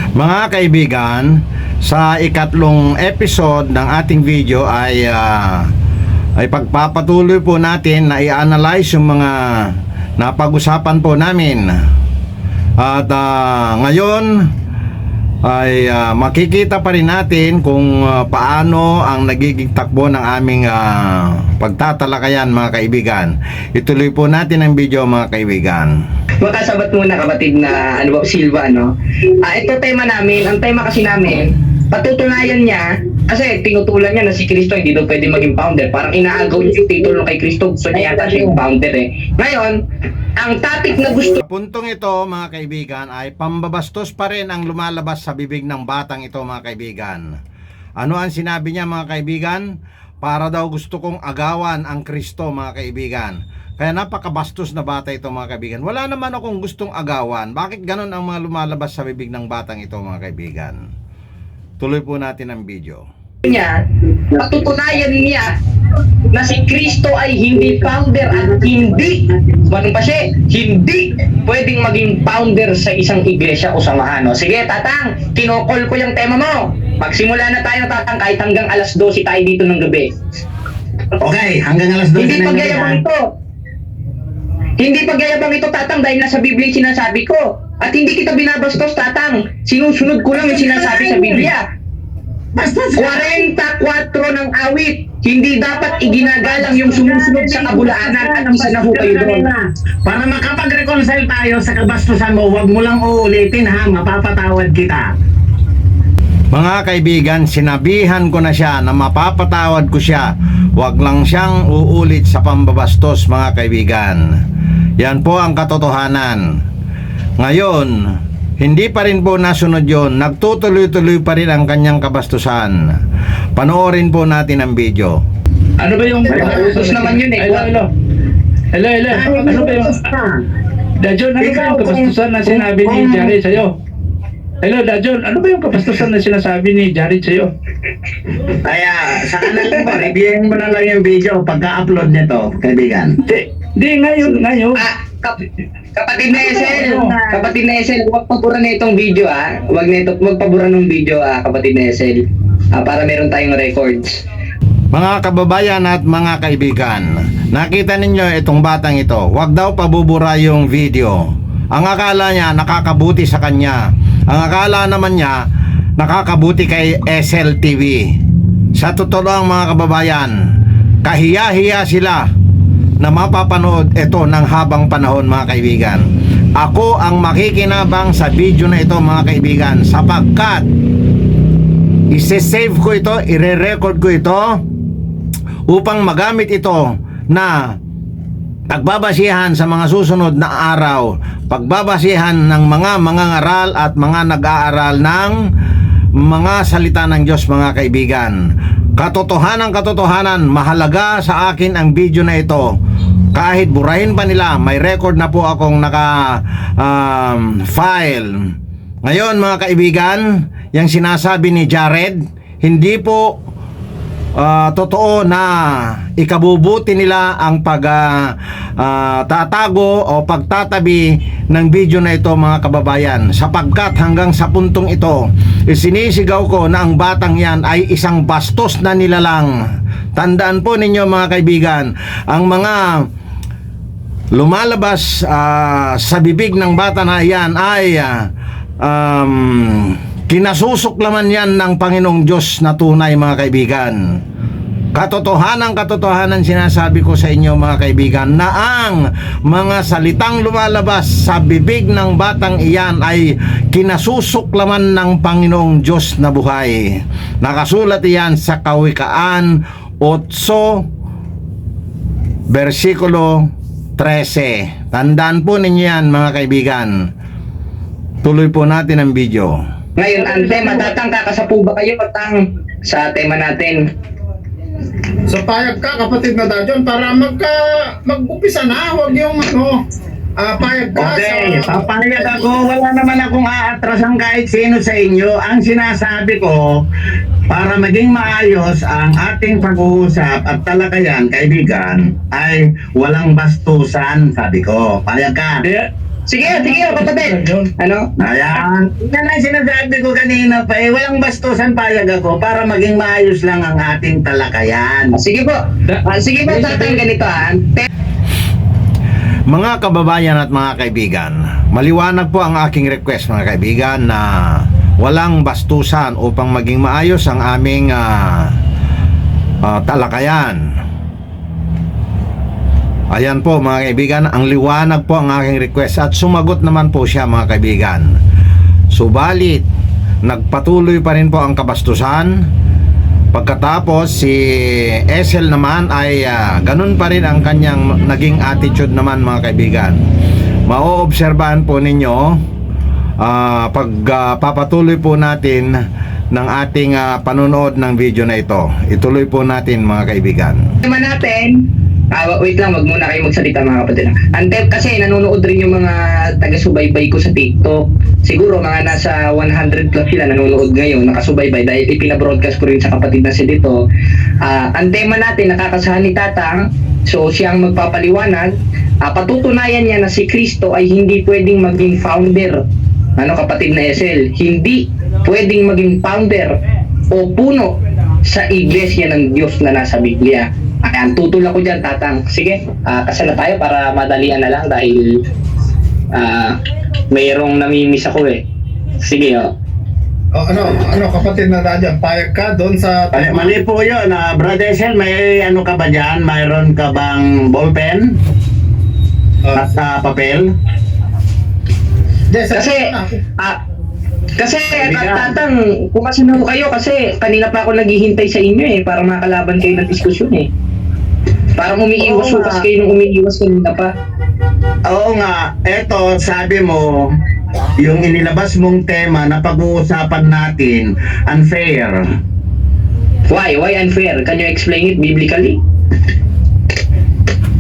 Mga kaibigan, sa ikatlong episode ng ating video ay pagpapatuloy po natin na i-analyze yung mga napag-usapan po namin. At ngayon ay makikita pa rin natin kung paano ang nagiging takbo ng aming pagtatalakayan, mga kaibigan. Ituloy po natin ang video, mga kaibigan. Makasabat muna kapatid na Silva, no? Ito tema namin, ang tema kasi namin, patutunayan niya, kasi tinutulan niya na si Kristo hindi daw pwede maging founder. Parang inaagaw niya yung titulo kay Kristo, gusto niya yata siya yung founder eh. Ngayon, ang topic na gusto... Sa puntong ito, mga kaibigan, ay pambabastos pa rin ang lumalabas sa bibig ng batang ito, mga kaibigan. Ano ang sinabi niya, mga kaibigan? Para daw gusto kong agawan ang Kristo, mga kaibigan. Kaya napakabastos na bata ito, mga kaibigan. Wala naman akong gustong agawan. Bakit ganun ang mga lumalabas sa bibig ng batang ito, mga kaibigan? Tuloy po natin ang video. niya, patutunayan niya na si Kristo ay hindi founder at hindi, ano pa siya, hindi pwedeng maging founder sa isang iglesia o samahan. No? Sige, Tatang, kinokol ko yung tema mo. Magsimula na tayo, Tatang, kahit hanggang alas 12 tayo dito ng gabi. Okay, hanggang alas 12 Hindi ng gabi. pagyayabang ito. Hindi pagyayabang ito, Tatang, dahil nasa Biblia yung sinasabi ko. At hindi kita binabastos, Tatang. Sinusunod ko lang yung sinasabi sa Biblia. Basta 44 ng awit. Hindi dapat iginagalang yung sumusunod sa kabulaanan at isa na ho kayo doon. para makapag-reconcile tayo sa kabastusan mo, huwag mo lang uulitin ha, mapapatawad kita. Mga kaibigan, sinabihan ko na siya na mapapatawad ko siya. Huwag lang siyang uulit sa pambabastos, mga kaibigan. Yan po ang katotohanan. Ngayon, hindi pa rin po nasunod yon. Nagtutuloy-tuloy pa rin ang kanyang kabastusan. Panoorin po natin ang video. Ano ba yung Bastos naman yun eh. Hello. Ano ba yung Dajon, ano ba yung kapastusan na sinabi ni Jared sa'yo? Hello, Dajon, ano ba yung kapastusan na sinasabi ni Jared sa'yo? Kaya, sa kanal mo, reviewin mo na lang yung video pagka-upload nito, kaibigan. Di, ngayon. Kapatid na Esel, huwag pabura na itong video Huwag pabura ng video kapatid na Esel. Para meron tayong records. Mga kababayan at mga kaibigan, nakita ninyo itong batang ito. Huwag daw pabubura yung video. Ang akala niya nakakabuti sa kanya. Ang akala naman niya nakakabuti kay SLTV. Sa totoo lang, mga kababayan, kahiya-hiya sila na mapapanood ito ng habang panahon, mga kaibigan. Ako ang makikinabang sa video na ito, mga kaibigan, sapagkat isi-save ko ito, ire-record ko ito upang magamit ito na pagbabasihan sa mga susunod na araw, pagbabasihan ng mga mangangaral at mga nag-aaral ng mga salita ng Diyos, mga kaibigan. Katotohanan, mahalaga sa akin ang video na ito. Kahit burahin pa nila, may record na po akong file. Ngayon, mga kaibigan, yung sinasabi ni Jared, hindi po totoo na ikabubuti nila ang tatago o pagtatabi ng video na ito, mga kababayan, sapagkat hanggang sa puntong ito sinisigaw ko na ang batang yan ay isang bastos na nilalang. Tandaan po ninyo, mga kaibigan, ang mga lumalabas sa bibig ng bata na yan ay kinasusuklaman yan ng Panginoong Diyos na tunay, mga kaibigan. Katotohanan sinasabi ko sa inyo, mga kaibigan, na ang mga salitang lumalabas sa bibig ng batang iyan ay kinasusuklaman ng Panginoong Diyos na buhay. Nakasulat iyan sa Kawikaan 8 versikulo 13. Tandaan po ninyo yan, mga kaibigan. Tuloy po natin ang video. Ngayon, ang tema, Tatang, kakasapo ba kayo, Tatang, sa tema natin? So payag ka, kapatid na Dajon, para mag-upisa na, huwag yung payag ka. Okay, papayag ako. Wala naman akong aatrasan kahit sino sa inyo. Ang sinasabi ko, para maging maayos ang ating pag-uusap at talakayan, kaibigan, ay walang bastusan, sabi ko. Payag ka. Sige, kapatid. Ano? Ayan. Yan ang sinasabi ko kanina pa eh. Walang bastusan payag ako para maging maayos lang ang ating talakayan. Sige po. Sige po, tatang ganito ha. Mga kababayan at mga kaibigan, maliwanag po ang aking request mga kaibigan na walang bastusan upang maging maayos ang aming talakayan. Ayan po mga kaibigan, ang liwanag po ang aking request at sumagot naman po siya mga kaibigan. Subalit, nagpatuloy pa rin po ang kabastusan. Pagkatapos si Esel naman ay ganun pa rin ang kanyang naging attitude naman mga kaibigan. Maoobserbahan po ninyo papatuloy po natin ng ating panonood ng video na ito. Ituloy po natin mga kaibigan. Naman natin, wait lang, wag muna kayo magsalita mga kapatid. Kasi nanonood rin yung mga taga-subaybay ko sa TikTok. Siguro mga nasa 100 plus sila nanonood ngayon, nakasubaybay dahil ipinabroadcast ko rin sa kapatid na si Dito. Ang tema natin, nakakasahan ni Tatang, so siyang magpapaliwanag. Patutunayan niya na si Kristo ay hindi pwedeng maging founder. Ano kapatid na Esel? Hindi pwedeng maging founder o puno sa iglesia ng Diyos na nasa Biblia. Ayan, tutol ako dyan, Tatang. Sige, kasi na tayo para madalian na lang dahil mayroong namimiss ako eh. Sige, Ano kapatid na dadyan, payag ka doon sa... Mali po yun. Brother Esel, may ano ka ba dyan? Mayroon ka bang ballpen? At papel? Kasi Tatang, kung masino kayo kasi kanina pa ako naghihintay sa inyo eh para makalaban kayo ng diskusyon eh. Parang umiiwas Oo kasi nga. kayo nung umiiwas kanina pa. Oo nga, eto sabi mo, yung inilabas mong tema na pag-uusapan natin, unfair. Why unfair? Can you explain it biblically?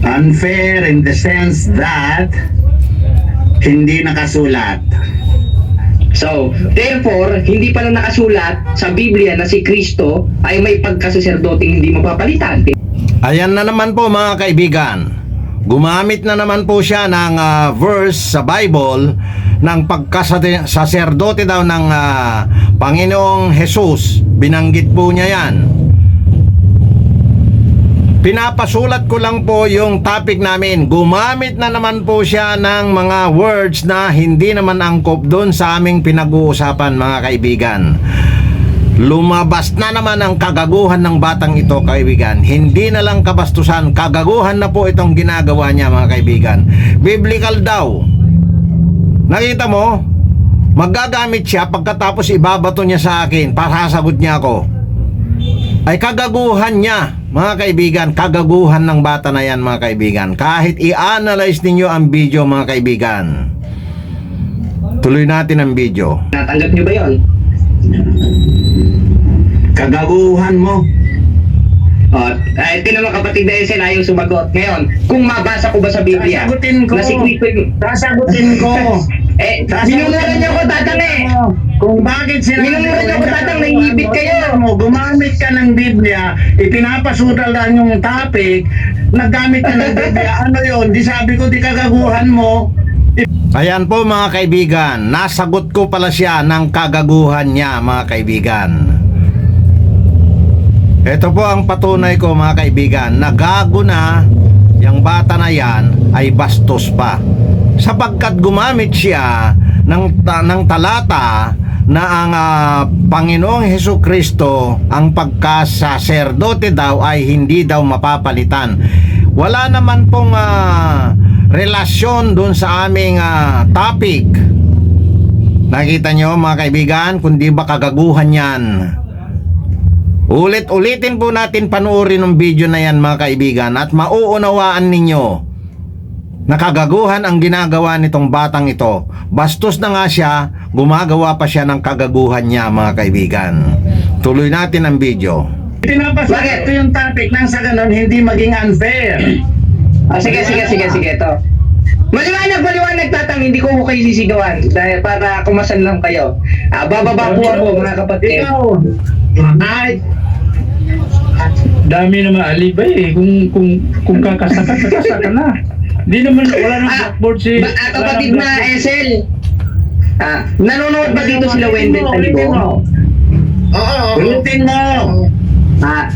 Unfair in the sense that hindi nakasulat. So, therefore, hindi pala nakasulat sa Biblia na si Kristo ay may pagkasaserdoteng hindi mapapalitan. Ayan na naman po mga kaibigan. Gumamit na naman po siya ng verse sa Bible ng pagkasaserdote daw ng Panginoong Jesus. Binanggit po niya yan. Pinapasulat ko lang po yung topic namin. Gumamit na naman po siya ng mga words na hindi naman angkop doon sa aming pinag-uusapan mga kaibigan. Lumabas na naman ang kagaguhan ng batang ito kaibigan. Hindi na lang kabastusan, kagaguhan na po itong ginagawa niya mga kaibigan. Biblical daw. Nakita mo? Magagamit siya pagkatapos ibabato niya sa akin para sasagot niya ako. Ay kagaguhan niya mga kaibigan, kagaguhan ng bata na yan mga kaibigan. Kahit i-analyze ninyo ang video mga kaibigan. Tuloy natin ang video. Natanggap niyo ba yon? Kagaguhan mo. Ito naman kapatid na Esel ayaw sumagot. Ngayon, kung mabasa ko ba sa Biblia Sasagutin ko. na si Kristo Sasagutin ko. minumura niyo ko Tatang eh. Kung bakit sila Minumura niyo ko Tatang, naiibig kayo. Gumamit ka ng Biblia, ipinapasural lang yung topic, naggamit ka ng Biblia, ano yun? Di sabi ko, di kagaguhan mo. Ayan po mga kaibigan, nasagot ko pala siya ng kagaguhan niya mga kaibigan. Ito po ang patunay ko mga kaibigan, nagago na yung bata na yan ay bastos pa. Sapagkat gumamit siya ng talata na ang Panginoong Hesukristo ang pagkasaserdote daw ay hindi daw mapapalitan. Wala naman pong relasyon dun sa aming topic. Nakita nyo mga kaibigan, kundi ba kagaguhan yan. Ulit-ulitin po natin panuorin ng video na yan mga kaibigan at mauunawaan ninyo na kagaguhan ang ginagawa nitong batang ito. Bastos na nga siya, gumagawa pa siya ng kagaguhan niya mga kaibigan. Tuloy natin ang video. Pinapasural ko yung topic nang sa ganun hindi maging unfair. Sige, ito. Maliwanag Tatang, hindi ko kayo sisigawan dahil para kumasan lang kayo. Bababa po ako mga kapatid. Ikaw, ay, Dami naman alibay eh. Kung kakasaka na. Hindi naman, wala nang blackboard si... Kapatid na SL. Nanonood ba dito sila Wendell Talibong? Oo. Ulitin mo.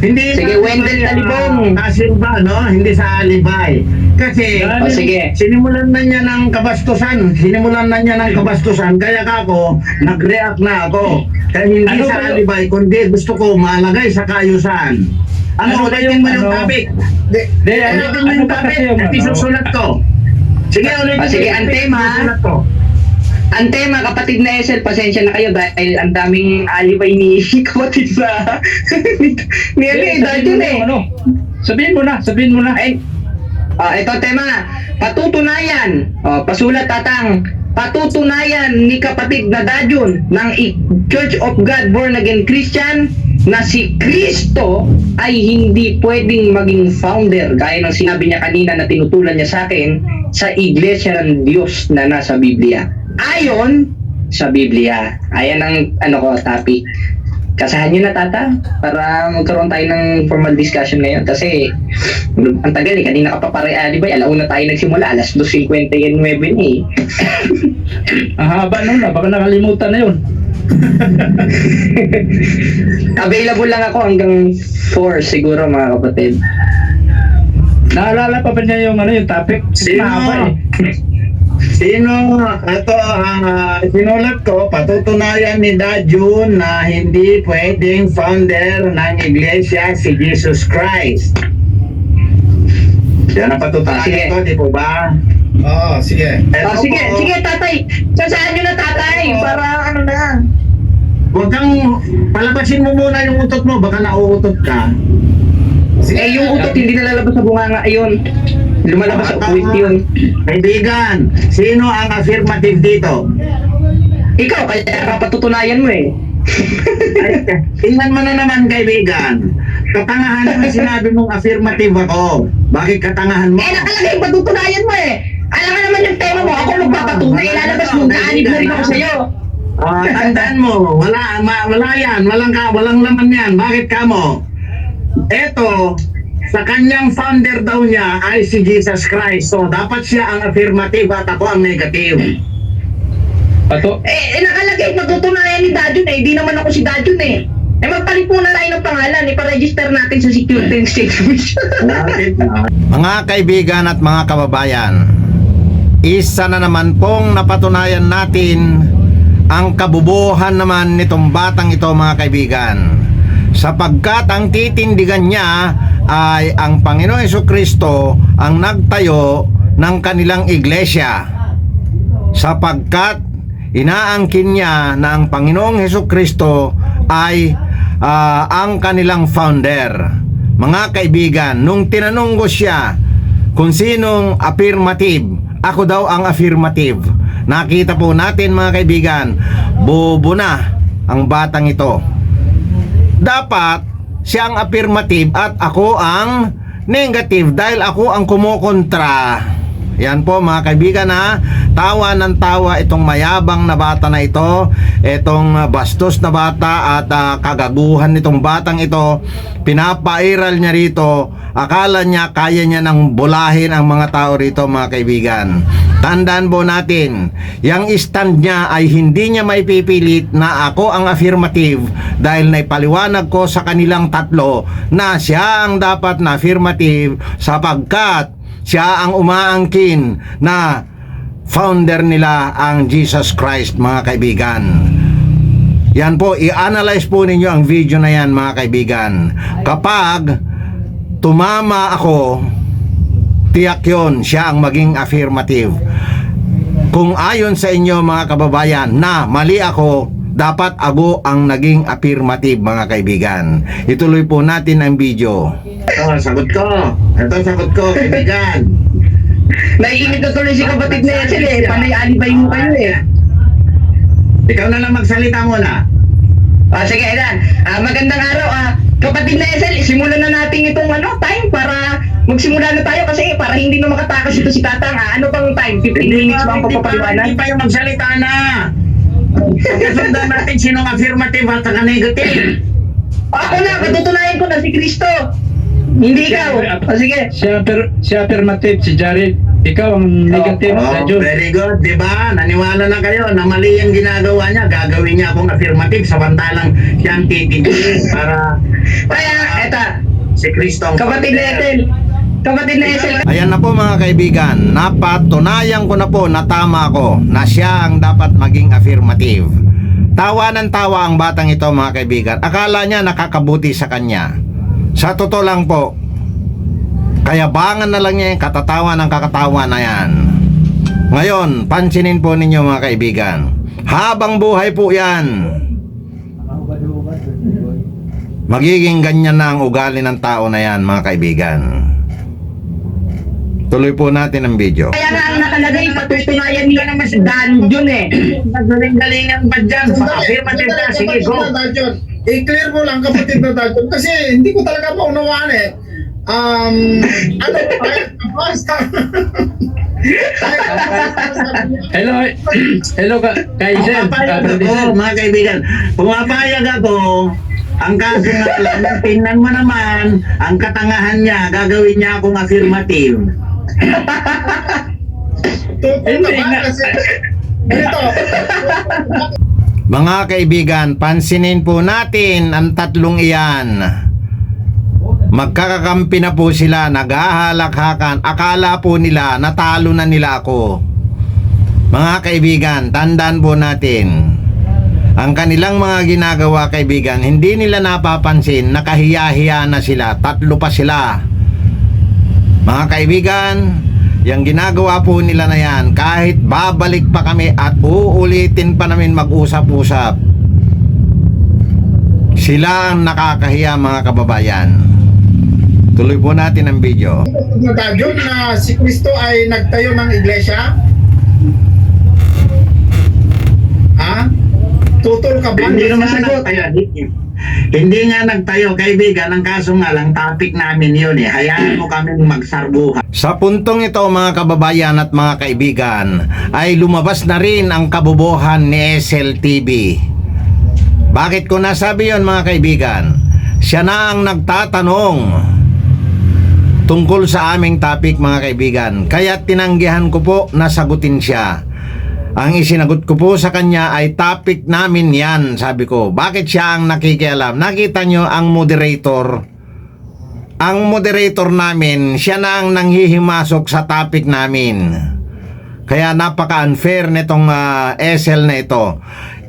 Hindi Sige, Wendell Talibong. Kasilba, no? Hindi sa alibay. Kasi, Sige. sinimulan na niya ng kabastusan. Kaya ako, nag-react na ako. Kaya hindi Ano sa ba yun? alibay, kundi gusto ko malagay sa kayusan. Ano ba ulitin yung mo yung ano? topic. Hindi, Ulitin mo ano yung ba topic. kasi yung At isusulat ko. Sige, ulitin mo Sige, yung ang topic, tema. isusulat ko. Ang tema, kapatid na SL, pasensya na kayo dahil ang daming alibay ni kapatid sa... ni ano eh, dahil yun eh. Sabihin mo na. Ay, ito tema, patutunayan, pasulat tatang, patutunayan ni kapatid na Dajun ng Church of God Born Again Christian na si Kristo ay hindi pwedeng maging founder gaya ng sinabi niya kanina na tinutulan niya sa akin sa Iglesia ng Diyos na nasa Biblia. Ayon sa Biblia. Ayan ang topic. Kasahan nyo na tata para magkaroon tayo ng formal discussion ngayon kasi ang tagal eh, kanina ka pa di ba? Alauna tayo nagsimula, alas 2:59 eh. Ang haba nun na, baka nakalimutan na yun. Available lang ako hanggang 4 siguro mga kapatid. Naalala pa ba niya yung topic? Sino? Mahaba eh. Sino? Ito ang sinulat ko, patutunayan ni Dajun na hindi pwedeng founder ng iglesia si Jesus Christ. Yan ang Sige. patutunayan ko, di po ba? Oo, sige. Ito Sige, po, sige tatay. Sasaan nyo na tatay para ano na. huwag kang palabasin mo muna yung utot mo, baka nauutot ka. Eh yung utot hindi nalalabas sa bunganga ayun. Lumalabas sa uwit yun. Kaibigan, sino ang affirmative dito? Ikaw, kaya kapatutunayan mo eh. Ay, tingnan mo na naman kaibigan. Katangahan naman sinabi mong affirmative ako. Bakit katangahan mo? Eh nakalagay, patutunayan mo eh. Alam nga naman yung tema mo, ako magpapatunay, ilalabas mo, naanib na rin ako sa'yo. Tandaan mo, wala yan, walang laman yan. Bakit ka mo? Eto, sa kanyang founder daw niya ay si Jesus Christ. So, dapat siya ang affirmative at ako ang negative. Nakalagay, patutunayan ni Dajun eh. Di naman ako si Dajun eh. Magpalit muna tayo ng pangalan, ipa-register natin sa Security and Exchange Commission. Bakit? Mga kaibigan at mga kababayan, isa na naman pong napatunayan natin ang kabubuhan naman nitong batang ito mga kaibigan. Sapagkat ang titindigan niya ay ang Panginoong Jesucristo ang nagtayo ng kanilang iglesia. Sapagkat inaangkin niya na ang Panginoong Jesucristo ay ang kanilang founder. Mga kaibigan, nung tinanong ko siya kung sinong affirmative, ako daw ang affirmative. Nakita po natin mga kaibigan, bobo na ang batang ito. Dapat siya ang affirmative at ako ang negative dahil ako ang kumukontra. Yan po mga kaibigan ha. Tawa ng tawa itong mayabang na bata na ito, itong bastos na bata at kagaguhan nitong batang ito. Pinapairal niya rito. Akala niya kaya niya nang bulahin ang mga tao rito mga kaibigan. Tandaan po natin, yung stand niya ay hindi niya may pipilit na ako ang affirmative dahil naipaliwanag ko sa kanilang tatlo na siya ang dapat na affirmative sapagkat siya ang umaangkin na founder nila ang Jesus Christ mga kaibigan. Yan po, i-analyze po ninyo ang video na yan mga kaibigan. Kapag tumama ako, tiyak yun, siya ang maging affirmative. Kung ayon sa inyo mga kababayan na mali ako, dapat ako ang naging affirmative mga kaibigan. Ituloy po natin ang video. Ito, sagot ko. Ito, sagot ko, kaibigan. Naiinit na tuloy si kapatid na SL eh. Panay alibay mo kayo eh. Ikaw na lang magsalita muna. Sige, Edan. Magandang araw. Kapatid na SL, simulan na natin itong time para magsimula na tayo kasi para hindi na makatakas ito si Tatang. Ano bang time? 15 minutes ba ang papapaliwanag? Hindi pa yung magsalita na. Pagkasundan natin sinong affirmative at saka negative. Ako na, patutunayan ko na si Kristo. Hindi ikaw. O sige. Si affirmative, si Jared. Ikaw ang negative, Oh, Dajon. very good, di ba? Naniwala na kayo na mali yung ginagawa niya. Gagawin niya akong affirmative samantalang siya ang titigil para Kaya, eto. si Kristo ang Kapatid na Ethel. Kapatid na Ethel. Ayan na po mga kaibigan, napatunayan ko na po na tama ko na siya ang dapat maging affirmative. Tawa ng tawa ang batang ito mga kaibigan. Akala niya nakakabuti sa kanya. Sa totoo lang po, kayabangan na lang niya yung katatawa ng kakatawa na yan. Ngayon, pansinin po ninyo mga kaibigan. Habang buhay po yan, magiging ganyan na ang ugali ng tao na yan mga kaibigan. Tuloy po natin ang video. Kaya nga ang nakalagay, patutunayan niya naman si Danjon eh. Nagaling-galingan pa dyan. Affirmative ka, sige, go. I-clear mo lang kapatid na Dajon kasi hindi ko talaga maunawaan eh. Ano basta Hello, Kaiser. Pumapayag ako, mga kaibigan. Pumapayag ako. Ang kaso nga lang, tingnan mo naman, ang katangahan niya, gagawin niya akong affirmative. tutol ka ba kasi ganito. Mga kaibigan, pansinin po natin ang tatlong iyan. Magkakakampi na po sila, naghahalakhakan. Akala po nila, natalo na nila ako. Mga kaibigan, tandaan po natin. Ang kanilang mga ginagawa kaibigan, hindi nila napapansin, nakahiya-hiya na sila. Tatlo pa sila. Mga kaibigan, yung ginagawa po nila na yan, kahit babalik pa kami at uulitin pa namin mag-usap-usap, sila ang nakakahiya mga kababayan. Tuloy po natin ang video. Na Dajon na si Kristo ay nagtayo ng iglesia. Ha? Tutol ka ba? Hindi naman nagtayo. Hindi nga nagtayo, kaibigan. Ang kaso nga lang, topic namin yun eh. Hayaan mo kami magsarbuhan. Sa puntong ito mga kababayan at mga kaibigan, ay lumabas na rin ang kabubuhan ni SLTV. Bakit ko nasabi yon mga kaibigan? Siya na ang nagtatanong tungkol sa aming topic mga kaibigan. Kaya tinanggihan ko po na sagutin siya. Ang isinagot ko po sa kanya ay topic namin yan, sabi ko. Bakit siya ang nakikialam? Nakita nyo ang moderator. Ang moderator namin, siya na ang nanghihimasok sa topic namin. Kaya napaka-unfair nitong SL na ito.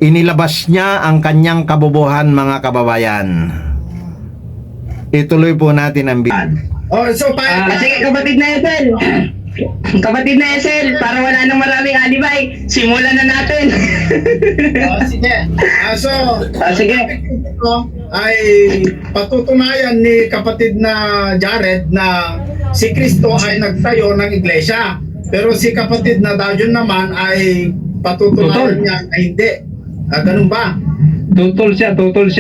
Inilabas niya ang kanyang kabubuhan mga kababayan. Ituloy po natin ang video. Oh, so Sige, kapatid na Ethel. Kapatid na Ethel, para wala nang maraming alibay, simulan na natin. sige. Sige. Ito ay patutunayan ni kapatid na Jared na si Kristo ay nagtayo ng iglesia. Pero si kapatid na Dajon naman ay patutunayan niya na hindi. Ganun ba? Tutol siya. Tutol.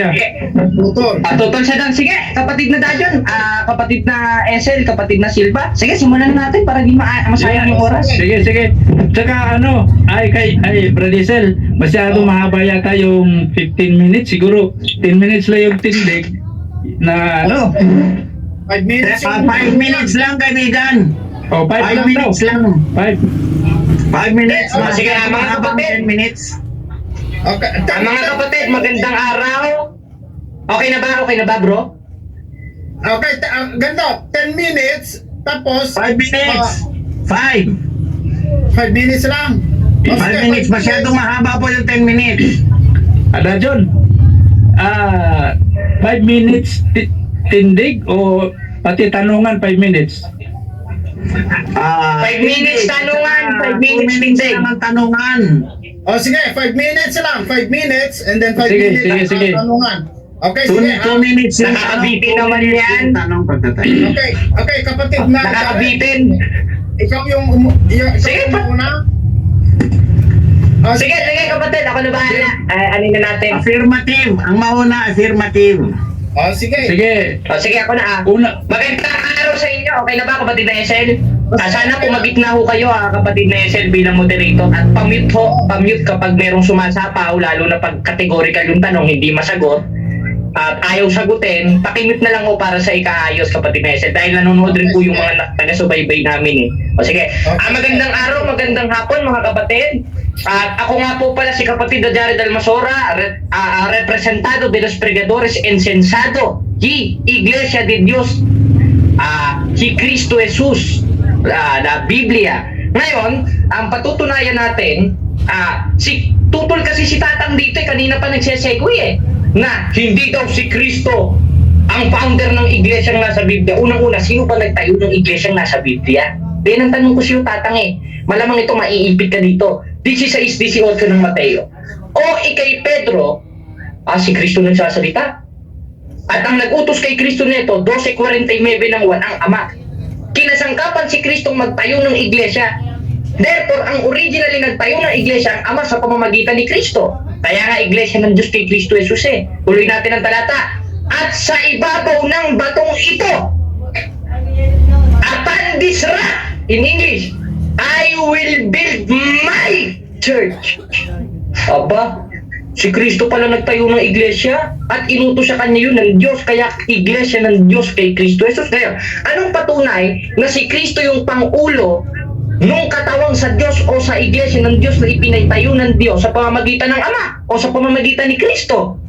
Tutol siya doon. Sige, kapatid na Dajon, kapatid na Ethel, kapatid na Silva. Sige, simulan na natin para di masayang yung oras. Sige. Tsaka Bradisel, masyado mahaba yata yung 15 minutes. Siguro 10 minutes lang yung tindig na 5 minutes. 5 minutes lang, kaibigan. 5 5 minutes lang. 5. 5 minutes. Sige, mga kapatid. 10 minutes. Okay. Mga kapatid, magandang araw. Okay na ba bro? Okay, ganito, 10 minutes, tapos 5 minutes. 5 minutes lang. 5 minutes. Masyadong mahaba po yung 10 minutes. Dajon, 5 minutes tindig o pati tanungan 5 minutes? 5 minutes tanungan, 5 minutes tindig. lang ang tanungan. Sige, 5 minutes lang. 5 minutes, and then 5 Sige, minutes sige. ang tanungan. Okay, 2 sige. minutes yung Nakakabitin naman yan. Tanong pagtatay. Okay, kapatid na. Nakakabitin. Ikaw yung Sige, una. Sige, kapatid, ako na bahala. Ano na natin? Affirmative. Ang mauna, affirmative. Sige. Sige, ako na Magandang araw sa inyo. Okay na ba, kapatid na Ethel? Sana pumagit na ho kayo kapatid na Ethel bilang moderator at pamute kapag merong sumasapaw, lalo na pag categorical yung tanong, hindi masagot. at ayaw sagutin, pakimute na lang ho para sa ikaayos, kapatid Nesel, dahil nanonood rin po yung mga taga-subaybay namin O sige, magandang araw, magandang hapon mga kapatid. At ako nga po pala si kapatid Jared Almasora, representado de los pregadores ensensado y Iglesia de Dios, si Cristo Jesus, la Biblia. Ngayon, ang patutunayan natin, tutol kasi si Tatang dito kanina pa nagsesegue na hindi daw si Kristo ang founder ng iglesyang nasa Biblia. Unang-una, sino ba nagtayo ng iglesyang nasa Biblia? Yan ang tanong ko siyo, Tatang Malamang ito maiipit ka dito. 16:18 ng Mateo. O ikay Pedro, si Kristo nagsasalita. At ang nag-utos kay Kristo nito, 12:49 ng 1 ang Ama. Kinasangkapan si Kristong magtayo ng iglesia. Therefore, ang originally nagtayo ng iglesia ang Ama sa pamamagitan ni Kristo. Kaya nga iglesia ng Diyos kay Kristo Jesus Tuloy natin ang talata. At sa ibabaw ng batong ito, upon this rock, in English, I will build my church. Aba, si Kristo pala nagtayo ng iglesia at inutos sa kanya yun ng Diyos, kaya iglesia ng Diyos kay Kristo Jesus. Kaya, anong patunay na si Kristo yung pangulo nung katawang sa Diyos o sa iglesia ng Diyos na ipinaytayo ng Diyos sa pamamagitan ng Ama o sa pamamagitan ni Kristo?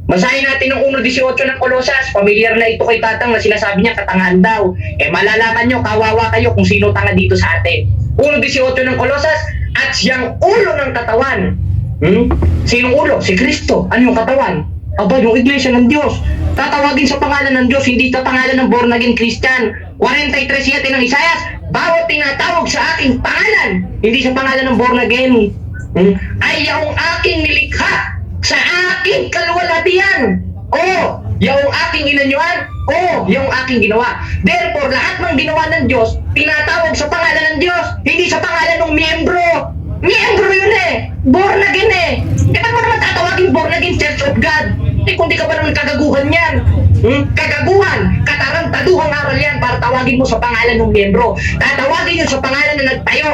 Basahin natin ang 1:18 ng Kolosas. Familiar na ito kay Tatang na sinasabi niya katangahan daw. Malalaman nyo, kawawa kayo kung sino tanga dito sa atin. 1:18 ng Kolosas, at siyang ulo ng katawan. Sinong ulo? Si Kristo. Ano yung katawan? Aba, yung iglesia ng Diyos. Tatawagin sa pangalan ng Diyos, hindi sa pangalan ng born again Christian. 43:7 ng Isaias, bawat tinatawag sa aking pangalan, hindi sa pangalan ng born again, ay yung aking nilikha sa aking kaluwalhatian. Yung aking inanyuan. Yung aking ginawa. Therefore, lahat ng ginawa ng Diyos, tinatawag sa pangalan ng Diyos, hindi sa pangalan ng miyembro. Miyembro yun born again ba't mo naman tatawagin born again Church of God? Kung di ka ba naman kagaguhan yan? Kagaguhan, katarantaduhang aral yan para tawagin mo sa pangalan ng miyembro. Tatawagin yun sa pangalan na nagtayo.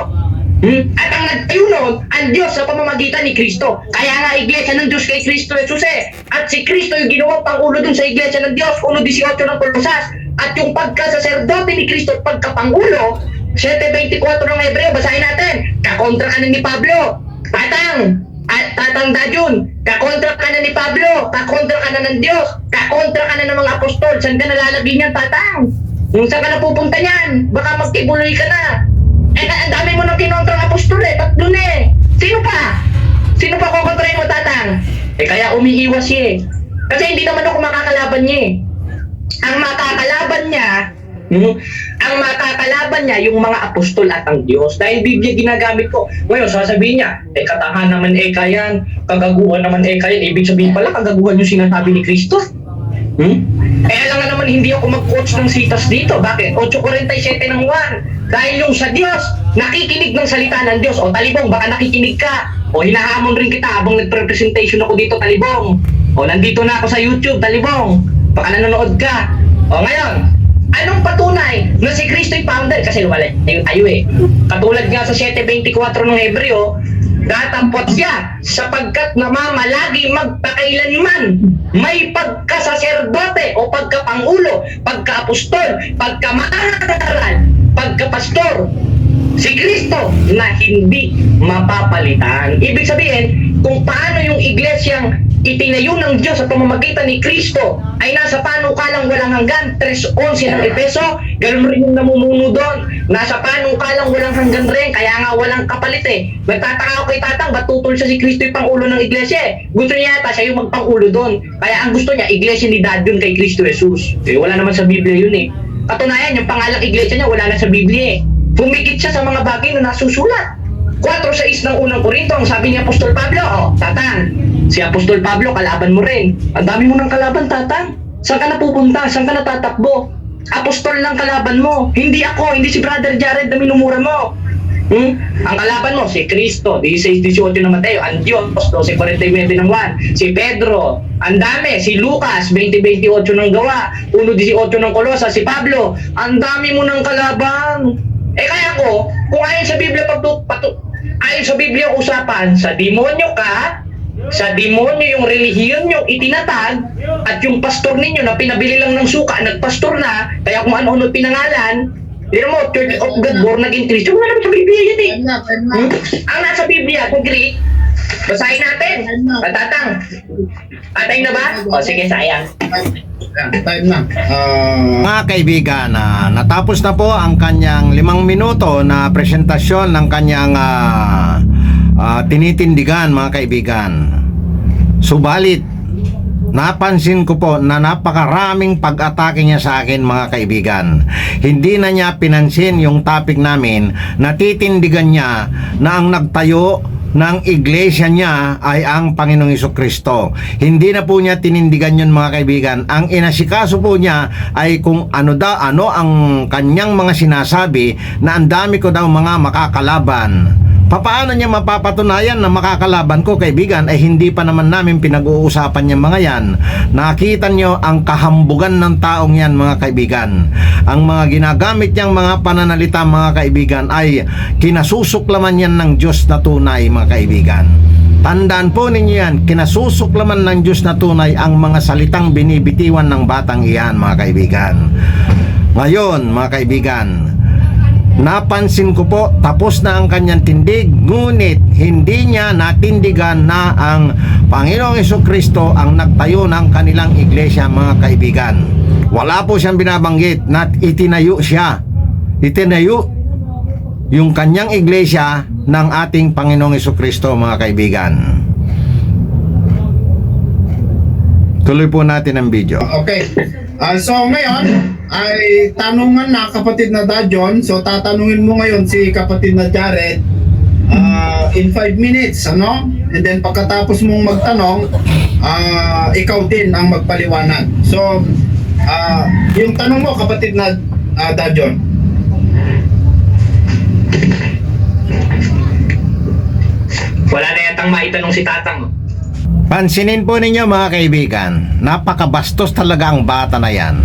At ang nagtayo nun, ang Diyos sa pamamagitan ni Kristo. Kaya nga iglesia ng Diyos kay Kristo Jesus At si Kristo yung ginawang pangulo dun sa iglesia ng Diyos, 1:18 ng Kolosas. At yung pagkasaserdote ni Kristo at pagkapangulo, 7:24 ng Hebreo, basahin natin. Kakontra ka na ni Pablo. Tatang Dajun, kakontra ka na ni Pablo, kakontra ka na ng Diyos, kakontra ka na ng mga apostol. Saan ka nalalagay niyan, Tatang? Saan ka na pupunta niyan? Baka magtibuloy ka na. Ang dami mo nang kinontrang apostol tatlo Sino pa? Sino pa kukontrahin mo, Tatang? Kaya umiiwas Kasi hindi naman ako makakalaban niya Ang makakalaban niya, yung mga apostol at ang Diyos. Dahil Biblia ginagamit ko. Ngayon, sasabihin niya, katahan naman yan, kagaguhan naman yan. Ibig sabihin pala, kagaguhan yung sinasabi ni Kristo. Alam nga naman hindi ako mag-coach ng sitas dito. Bakit? 8:47 ng 1. Dahil yung sa Diyos, nakikinig ng salita ng Diyos. Talibong, baka nakikinig ka. Hinahamon rin kita habang nag-presentation ako dito, Talibong. Nandito na ako sa YouTube, Talibong. Baka nanonood ka. Ngayon, anong patunay na si Kristo yung founder? Kasi wala yung tayo Katulad nga sa 7:24 ng Hebreo, datampot siya sapagkat namamalagi magpakailanman may pagkasaserdote o pagkapangulo, pagkaapostol, pagkamaaral, pagkapastor, si Kristo na hindi mapapalitan. Ibig sabihin, kung paano yung iglesyang itinayo ng Diyos sa pamamagitan ni Kristo ay nasa panukalang walang hanggan, 3:11 ng Efeso, ganoon rin yung namumuno doon. Nasa panukalang walang hanggan rin, kaya nga walang kapalit Nagtataka ako kay Tatang, ba't tutol siya si Kristo yung pangulo ng iglesia Gusto niya yata siya yung magpangulo doon. Kaya ang gusto niya, iglesia ni Dad yun kay Kristo Jesus. Wala naman sa Biblia yun Katunayan, yung pangalang iglesia niya wala na sa Biblia Pumikit siya sa mga bagay na nasusulat. 4:6 ng unang Korinto, ang sabi ni Apostol Pablo, Tatang, si Apostol Pablo, kalaban mo rin. Ang dami mo ng kalaban, Tatang. Saan ka napupunta? Saan ka natatakbo? Apostol lang kalaban mo. Hindi ako, hindi si Brother Jared na minumura mo. Ang kalaban mo, si Kristo, 16:18 ng Mateo, ang Diyos, 12:49 ng 1, si Pedro, ang dami, si Lucas, 20:28 ng Gawa, 1:18 ng Kolosas, si Pablo, ang dami mo ng kalaban. Kaya ko, kung ayon sa Biblia ayon sa Biblia usapan, sa demonyo ka, sa demonyo yung relihiyon nyo itinatag at yung pastor ninyo na pinabili lang ng suka, nagpastor na, kaya kung ano-ano pinangalan, hindi mo, Church of God, born again Christian, wala naman sa Biblia yan eh. Ang nasa Biblia, kung Greek, basahin natin. Tatang, atay na ba? O sige, sayang. Time na. Mga kaibigan, natapos na po ang kanyang 5 minuto na presentasyon ng kanyang tinitindigan, mga kaibigan. Subalit, napansin ko po na napakaraming pag-atake niya sa akin, mga kaibigan. Hindi na niya pinansin yung topic namin, natitindigan niya na ang nagtayo ng iglesia niya ay ang Panginoong Hesukristo. Hindi na po niya tinindigan yun, mga kaibigan. Ang inasikaso po niya ay kung ano ang kanyang mga sinasabi na ang dami ko daw mga makakalaban. Paano niya mapapatunayan na makakalaban ko, kaibigan, ay hindi pa naman namin pinag-uusapan yung mga yan. Nakita niyo ang kahambugan ng taong yan, mga kaibigan. Ang mga ginagamit niyang mga pananalita, mga kaibigan, ay kinasusuklaman yan ng Diyos na tunay, mga kaibigan. Tandaan po ninyo yan, kinasusuklaman ng Diyos na tunay ang mga salitang binibitiwan ng batang iyan, mga kaibigan. Ngayon, mga kaibigan, napansin ko po, tapos na ang kanyang tindig, ngunit hindi niya natindigan na ang Panginoong Hesukristo ang nagtayo ng kanilang iglesia, mga kaibigan. Wala po siyang binabanggit na itinayo siya. Itinayo yung kanyang iglesia ng ating Panginoong Hesukristo, mga kaibigan. Tuloy po natin ang video. Okay. So ngayon ay tanungan na kapatid na Dajon. So tatanungin mo ngayon si kapatid na Jared in 5 minutes, ano? And then pagkatapos mong magtanong, ikaw din ang magpaliwanag. So yung tanong mo kapatid na Dajon. Wala na yatang maitanong si Tatang. Pansinin po ninyo, mga kaibigan, napakabastos talaga ang bata na yan.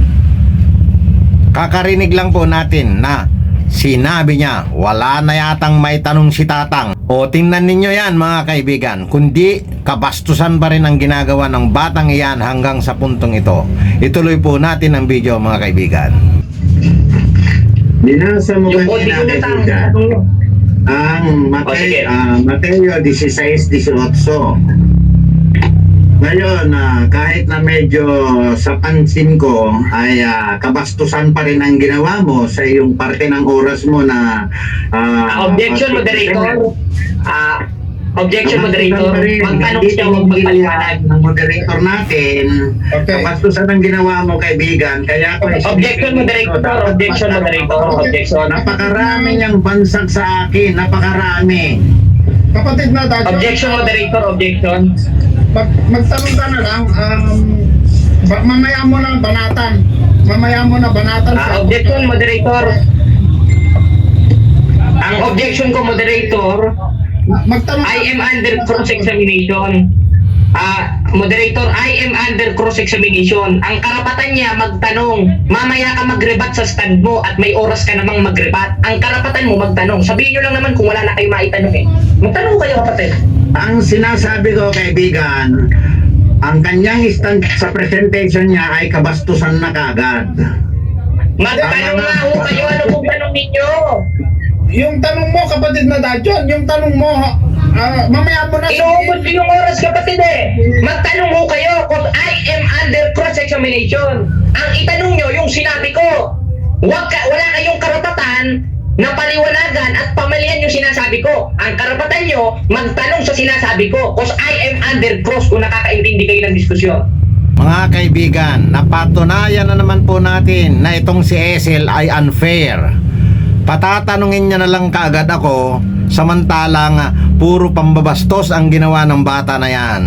Kakarinig lang po natin na sinabi niya wala na yatang may tanong si Tatang. O tingnan ninyo yan, mga kaibigan, kundi kabastusan pa rin ang ginagawa ng batang iyan hanggang sa puntong ito. Ituloy po natin ang video, mga kaibigan. Binasa mo Yung kanina, kodigo na Tang, kaibigan, tanong mo. ang sige. Mateo 16:18. Ngayon, kahit na medyo sa pansin ko ay kabastusan pa rin ang ginawa mo sa yung parte ng oras mo na Objection, moderator. Objection, moderator. Magtanong siya, huwag magpaliwanag. ng moderator natin. Okay. Kabastusan ang ginawa mo, kaibigan. Kaya ako Objection, moderator. Objection, moderator. Objection. Napakarami niyang bansag sa akin. Napakarami. Kapatid na Dajon. Objection, moderator. Objection. Magtanong ka na lang, mamaya mo na banatan. Mamaya mo na banatan. Objection, moderator. Ang objection ko, moderator, Magtanong I am under cross-examination. Moderator, I am under cross-examination. Ang karapatan niya magtanong. Mamaya ka mag-rebat sa stand mo at may oras ka namang mag-rebat. Ang karapatan mo magtanong. Sabihin nyo lang naman kung wala na kayo maitanong eh. Magtanong kayo, kapatid. Ang sinasabi ko, kaibigan, ang kanyang stand sa presentation niya ay kabastusan na kaagad. Magtanong nga ho kayo. Ano kung tanong ninyo? yung tanong mo kapatid na Dajon, yung tanong mo mamaya mo na Inuubos ko yung oras, kapatid eh. Magtanong ho kayo kung I am under cross-examination. Ang itanong nyo, yung sinabi ko. Wala kayong karapatan na paliwanagan at pamalian yung sinasabi ko. Ang karapatan nyo, magtanong sa sinasabi ko. Because I am under cross kung nakakaintindi kayo ng diskusyon. Mga kaibigan, napatunayan na naman po natin na itong si Esel ay unfair. Patatanungin niya na lang kaagad ako, samantalang puro pambabastos ang ginawa ng bata na yan.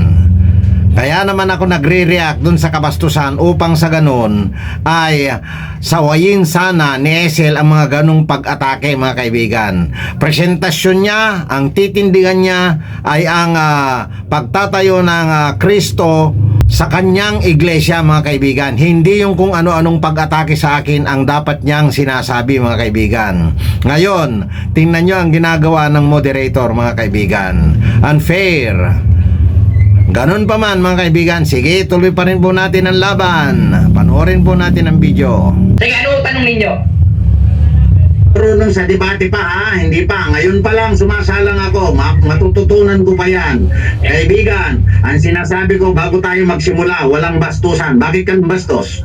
Kaya naman ako nagre-react dun sa kabastusan upang sa ganun ay sawayin sana ni Esel ang mga ganung pag-atake, mga kaibigan. Presentasyon niya, ang titindigan niya ay ang pagtatayo ng Kristo sa kanyang iglesia, mga kaibigan. Hindi yung kung ano-anong pag-atake sa akin ang dapat niyang sinasabi, mga kaibigan. Ngayon, tingnan nyo ang ginagawa ng moderator, mga kaibigan. Unfair. Ganon pa man mga kaibigan, sige tuloy pa rin po natin ang laban. Panoorin po natin ang video. Sige, ano tanong ninyo? Marunong sa debate pa ha, hindi pa. Ngayon pa lang sumasalang ako, matututunan ko pa yan. Kaibigan, ang sinasabi ko bago tayo magsimula, walang bastusan. Bakit kan bastos?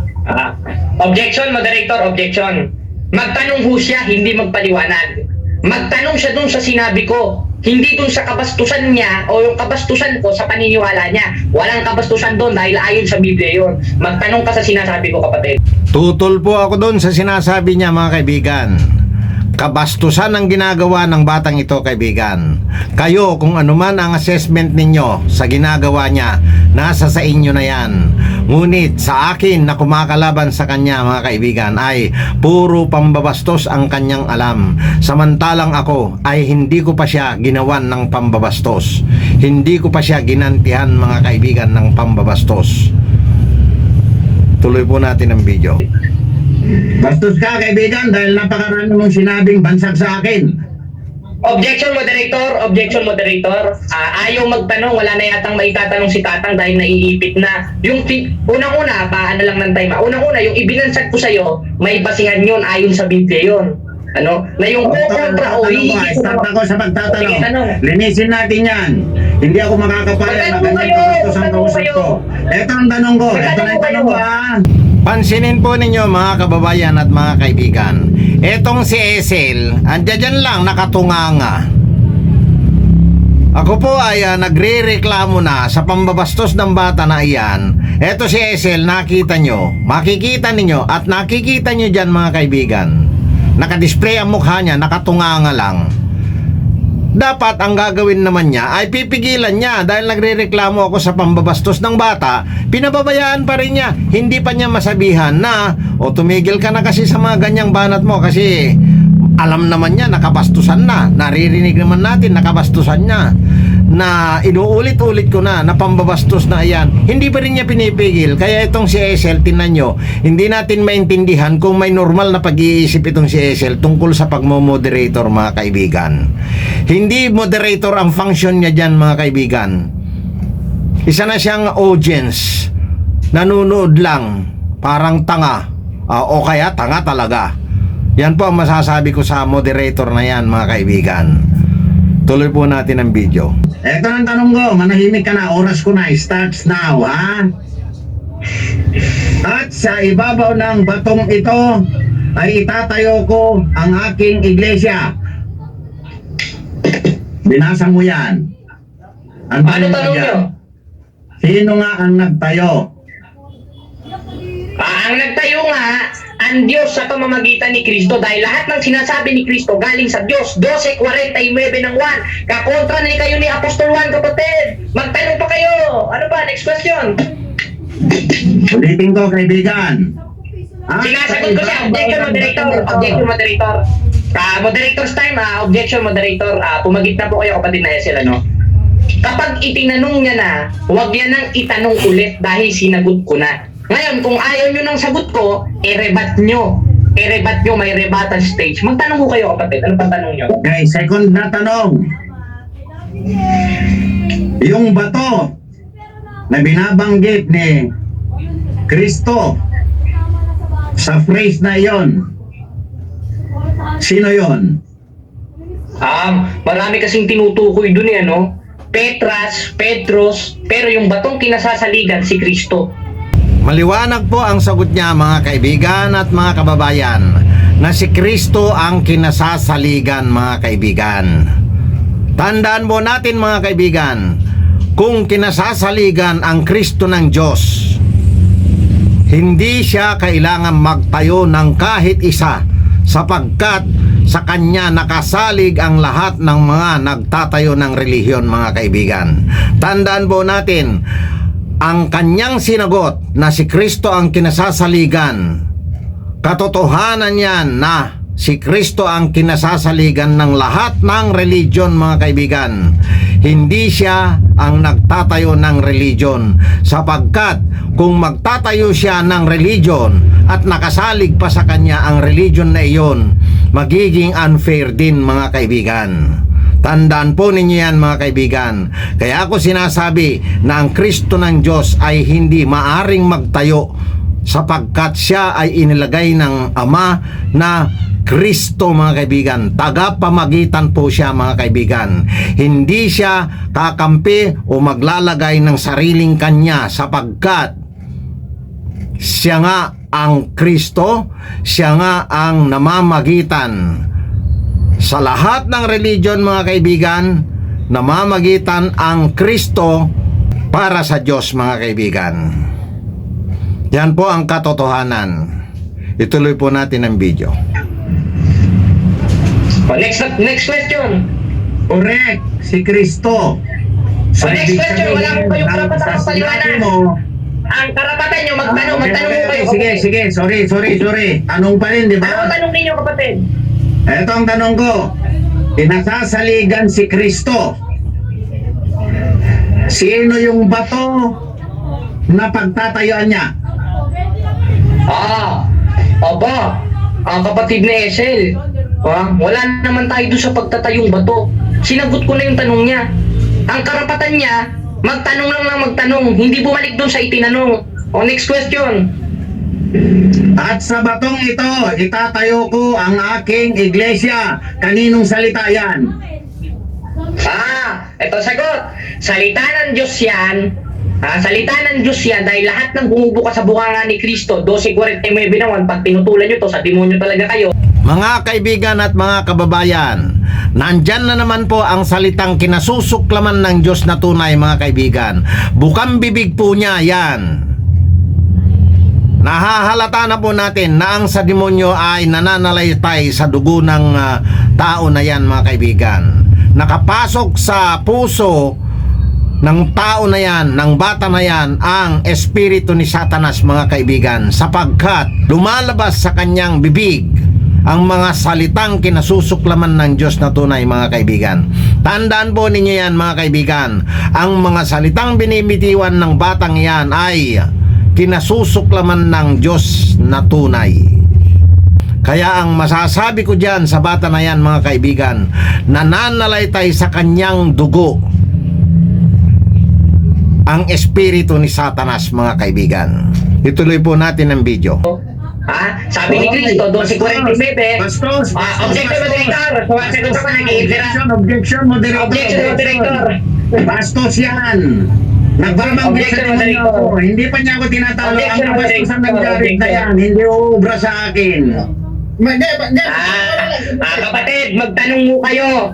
Objection, moderator, objection. Magtanong ho siya, hindi magpaliwanag. Magtanong siya dun sa sinabi ko, hindi dun sa kabastusan niya o yung kabastusan ko sa paniniwala niya. Walang kabastusan dun dahil ayon sa Biblia yun. Magtanong ka sa sinasabi ko, kapatid. Tutol po ako doon sa sinasabi niya mga kaibigan. Kabastusan ang ginagawa ng batang ito kaibigan. Kayo kung ano man ang assessment ninyo sa ginagawa niya, nasa sa inyo na yan. Ngunit sa akin na kumakalaban sa kanya mga kaibigan ay puro pambabastos ang kanyang alam. Samantalang ako ay hindi ko pa siya ginawan ng pambabastos. Hindi ko pa siya ginantihan mga kaibigan ng pambabastos. Tuloy po natin ang video. Bastos ka kaibigan dahil napakarami mong sinabing bansag sa akin. Objection, moderator, objection, moderator. Ayaw magtanong, wala na yatang maitatanong si Tatang dahil naiipit na. Yung unang-una, paano lang ng time, unang-una, yung ibinansag ko sa'yo, may basihan yun ayon sa Biblia yun. Ano? Na yung kontra o Start ako sa pagtatanong. Sige, tanong. Linisin natin yan. Hindi ako makakapayag na ganyan bastos ang kausap ko. Ito ang tanong ko. Ito na yung tanong ko ha. Pansinin po ninyo mga kababayan at mga kaibigan. Etong si Esel, andyan lang nakatunganga. Ako po ay nagre-reklamo na sa pambabastos ng bata na iyan. Eto si Esel, nakita nyo, makikita ninyo at nakikita nyo dyan mga kaibigan. Nakadisplay ang mukha niya, nakatunganga lang. Dapat ang gagawin naman niya ay pipigilan niya dahil nagrereklamo ako sa pambabastos ng bata, pinababayaan pa rin niya. Hindi pa niya masabihan na o tumigil ka na kasi sa mga ganyang banat mo kasi alam naman niya nakabastusan na. Naririnig naman natin nakabastusan niya. Na inuulit-ulit ko na pambabastos na yan, hindi pa rin niya pinipigil. Kaya itong si Esel, tinan nyo, hindi natin maintindihan kung may normal na pag-iisip itong si Esel tungkol sa pagmo-moderator mga kaibigan. Hindi moderator ang function niya dyan mga kaibigan. Isa na siyang audience, nanonood lang, parang tanga, o kaya tanga talaga. Yan po ang masasabi ko sa moderator na yan mga kaibigan. Tuloy po natin ang video. Ito ang tanong ko, manahimik ka na, oras ko na, starts now, ha? At sa ibabaw ng batong ito, ay itatayo ko ang aking iglesia. Binasa mo yan. Ang Ano tanong dyan, nyo? sino nga ang nagtayo? Ang nagtayo nga, ang Diyos sa pamamagitan ni Kristo dahil lahat ng sinasabi ni Kristo galing sa Diyos. 12:49 ng 1. Kakontra na kayo ni Apostol Juan, kapatid. Magtanong pa kayo. Ano ba? Next question. Ulitin ko, kaibigan. Sinasagot ko siya. Objection, moderator. Objection, moderator. Moderator's time, objection, moderator. Pumagit na po kayo, kapatid na sila, no? Kapag itinanong niya na, huwag niya nang itanong ulit dahil sinagot ko na. Ngayon, kung ayaw nyo ng sagot ko, i-rebat nyo. I-rebat nyo, may rebuttal stage. Magtanong ko kayo, kapatid. Ano pang tanong nyo? Okay, second na tanong. Yung bato na binabanggit ni Kristo sa phrase na yon, sino yon? Marami kasing tinutukoy dun eh, no? Petros, pero yung batong kinasasaligan, si Kristo. Maliwanag po ang sagot niya mga kaibigan at mga kababayan na si Kristo ang kinasasaligan mga kaibigan. Tandaan po natin mga kaibigan, kung kinasasaligan ang Kristo ng Diyos, hindi siya kailangan magtayo ng kahit isa sapagkat sa kanya nakasalig ang lahat ng mga nagtatayo ng relihiyon mga kaibigan. Tandaan po natin, ang kanyang sinagot na si Kristo ang kinasasaligan, katotohanan yan na si Kristo ang kinasasaligan ng lahat ng religion mga kaibigan. Hindi siya ang nagtatayo ng religion sapagkat kung magtatayo siya ng religion at nakasalig pa sa kanya ang religion na iyon, magiging unfair din mga kaibigan. Tandaan po ninyo yan mga kaibigan. Kaya ako sinasabi na ang Kristo ng Diyos ay hindi maaring magtayo sapagkat siya ay inilagay ng Ama na Kristo mga kaibigan. Tagapamagitan po siya mga kaibigan. Hindi siya kakampi o maglalagay ng sariling kanya sapagkat siya nga ang Kristo, siya nga ang namamagitan. Sa lahat ng religion mga kaibigan, namamagitan ang Kristo para sa Diyos mga kaibigan. Yan po ang katotohanan. Ituloy po natin ang video. Next question. Correct, si Kristo. Next question, wala ko kayong karapatan ng paliwanag. Ang karapatan nyo, magtanong mo kayo. Sige, sorry. Tanong pa rin, di Ano ba? ang tanong ninyo, kapatid? Ito ang tanong ko. Pinasasaligan si Kristo. Sino yung bato na pagtatayuan niya? Ang kapatid ni Esel. Wala naman tayo doon sa pagtatayong bato. Sinagot ko na yung tanong niya. Ang karapatan niya, magtanong lang ng magtanong, hindi bumalik doon sa itinanong. Next question. At sa batong ito, itatayo ko ang aking iglesia. Kaninong salita yan? Ito sagot. Salita ng Diyos yan. Salita ng Diyos yan dahil lahat ng bumubuka sa bunganga ni Kristo, 12:49 naman, pag tinutulan nyo to, sa demonyo talaga kayo. Mga kaibigan at mga kababayan, nandyan na naman po ang salitang kinasusuklaman ng Diyos na tunay mga kaibigan. Bukang bibig po niya yan. Nahahalata na po natin na ang sa demonyo ay nananalaytay sa dugo ng tao na yan mga kaibigan. Nakapasok sa puso ng tao na yan, ng bata na yan, ang espiritu ni Satanas mga kaibigan, sapagkat lumalabas sa kanyang bibig ang mga salitang kinasusuklaman ng Diyos na tunay mga kaibigan. Tandaan po ninyo yan mga kaibigan, ang mga salitang binibitiwan ng batang yan ay kinasusuklaman ng Diyos na tunay. Kaya ang masasabi ko dyan sa bata na yan mga kaibigan, nananalaytay sa kanyang dugo ang espiritu ni Satanas mga kaibigan. Ituloy po natin ang video. Sabi ni Kristo, 12:49. Objection, moderator. Sumasagot ako, nag-iitira. Objection, moderator. Bastos yan. Nagbabanggit sa demonyo ako. Hindi pa niya ako tinatalo. Ang bastos ang nagdarit na yan. Hindi uubra sa akin. Kapatid, magtanong mo kayo.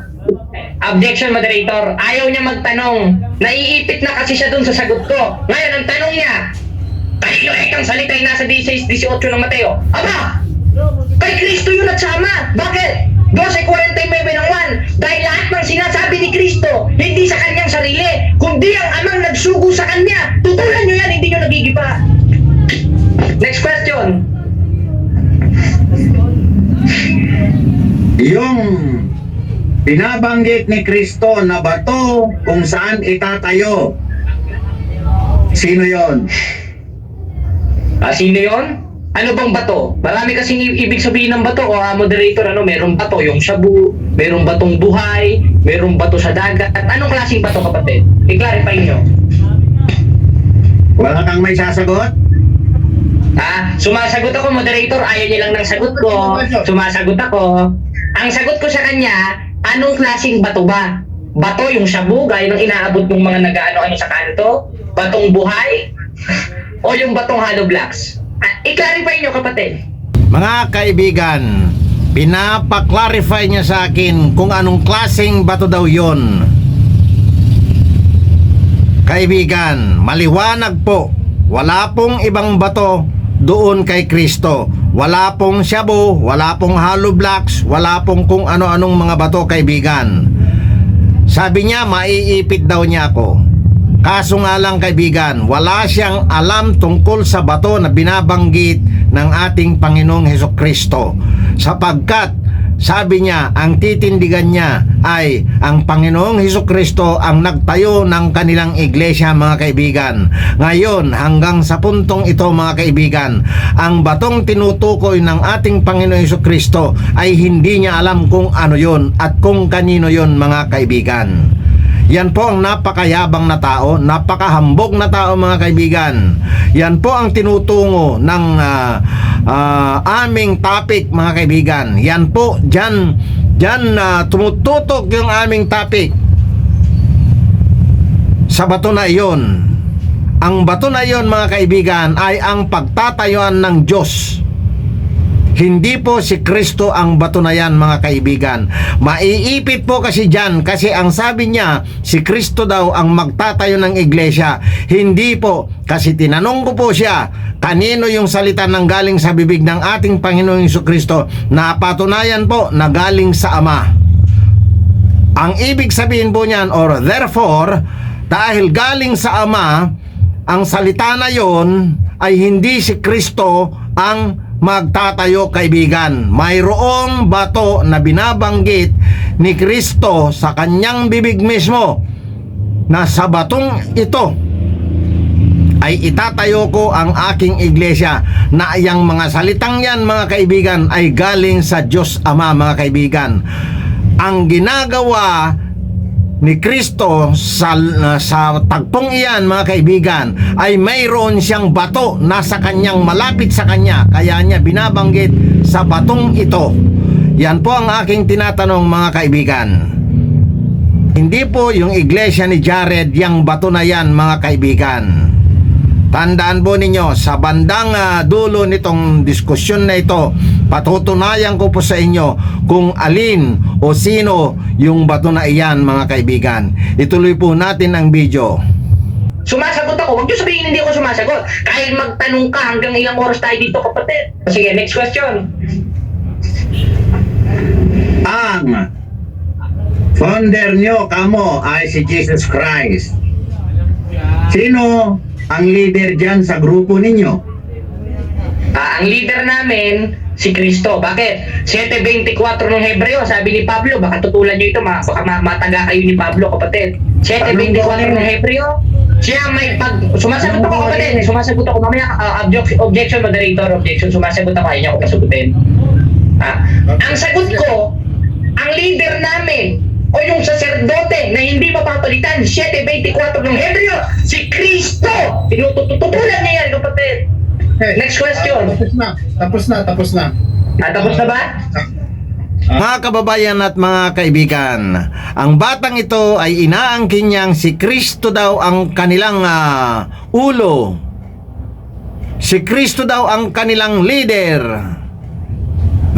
Objection, moderator. Ayaw niya magtanong. Naiipit na kasi siya dun sa sagot ko. Ngayon, ang tanong niya, kanino ekang salita yung nasa 16-18 ng Mateo? Aba! Kay Kristo yun at sama! Bakit? 12:49 ng 1. Dahil lahat ng sinasabi ni Kristo, hindi sa kanyang sarili, kundi ang amang nagsugo sa kanya. Tutulan nyo yan, hindi nyo nagigiba. Next question. Yung binabanggit ni Kristo na bato kung saan itatayo. Sino yon? Sino yun? Ano bang bato? Marami kasing ibig sabihin ng bato. Moderator, merong bato yung shabu, merong batong buhay, merong bato sa dagat. Anong klaseng bato, kapatid? I-clarify nyo. Wala kang may sasagot? Sumasagot ako, moderator. Ayaw niya lang ng sagot ko. Sumasagot ako. Ang sagot ko sa kanya, anong klaseng bato ba? Bato yung shabu, gaya ng inaabot ng mga nag-ano-ano sa kanto? Batong buhay? O yung batong hollow blocks? I-clarify nyo, kapatid. Mga kaibigan, pinapaklarify niya sa akin kung anong klaseng bato daw yon. Kaibigan, maliwanag po, wala pong ibang bato doon kay Kristo. Wala pong shabu, wala pong hollow blocks, wala pong kung ano-anong mga bato kaibigan. Sabi niya, maiipit daw niya ako. Kaso nga lang kaibigan, wala siyang alam tungkol sa bato na binabanggit ng ating Panginoong Hesukristo, sapagkat sabi niya, ang titindigan niya ay ang Panginoong Hesukristo ang nagtayo ng kanilang iglesia, mga kaibigan. Ngayon, hanggang sa puntong ito, mga kaibigan, ang batong tinutukoy ng ating Panginoong Hesukristo ay hindi niya alam kung ano yon at kung kanino yon, mga kaibigan. Yan po ang napakayabang na tao, napakahambog na tao, mga kaibigan. Yan po ang tinutungo ng aming topic, mga kaibigan. Yan po, dyan tumututok yung aming topic sa bato na iyon. Ang bato na iyon, mga kaibigan, ay ang pagtatayuan ng Diyos. Hindi po si Kristo ang bato na yan, mga kaibigan. Maiipit po kasi dyan, kasi ang sabi niya, si Kristo daw ang magtatayo ng iglesia. Hindi po, kasi tinanong ko po siya, kanino yung salita ng galing sa bibig ng ating Panginoong Jesucristo, na patunayan po na galing sa Ama. Ang ibig sabihin po niyan, or therefore, dahil galing sa Ama, ang salita na yon ay hindi si Kristo ang magtatayo, kaibigan. Mayroong bato na binabanggit ni Kristo sa kanyang bibig mismo, na sa batong ito ay itatayo ko ang aking iglesia, na yang mga salitang yan, mga kaibigan, ay galing sa Diyos Ama, mga kaibigan. Ang ginagawa ni Kristo sa tagpong iyan, mga kaibigan, ay mayroon siyang bato nasa kanyang, malapit sa kanya, kaya niya binabanggit sa batong ito. Yan po ang aking tinatanong, mga kaibigan. Hindi po yung iglesia ni Jared yung bato na yan, mga kaibigan. Tandaan po ninyo, sa bandang dulo nitong diskusyon na ito, patutunayan ko po sa inyo kung alin o sino yung bato na iyan, mga kaibigan. Ituloy po natin ang video. Sumasagot ako. Huwag niyo sabihin hindi ako sumasagot. Kahit magtanong ka, hanggang ilang oras tayo dito, kapatid. Sige, next question. Ang founder nyo, kamo, ay si Jesus Christ. Sino ang leader dyan sa grupo ninyo? Ang leader namin, si Kristo. Bakit? 7:24 ng Hebreo, sabi ni Pablo, baka tutulan nyo ito, baka mataga kayo ni Pablo, kapatid. 7:24 ng Hebreo, siya may sumasagot ako, kapatid. Sumasagot ako. Mamaya, objection, moderator, objection. Sumasagot ako, ayaw niya ako pasagutin. Ang sagot ko, ang leader namin, o yung saserdote na hindi mapapalitan, 7:24 ng Hebreo, si Kristo. Tinutututulan niya yan, kapatid. Next question. Tapos na. Tapos na ba? Mga kababayan at mga kaibigan, ang batang ito ay inaangkin niyang si Kristo daw ang kanilang ulo. Si Kristo daw ang kanilang leader.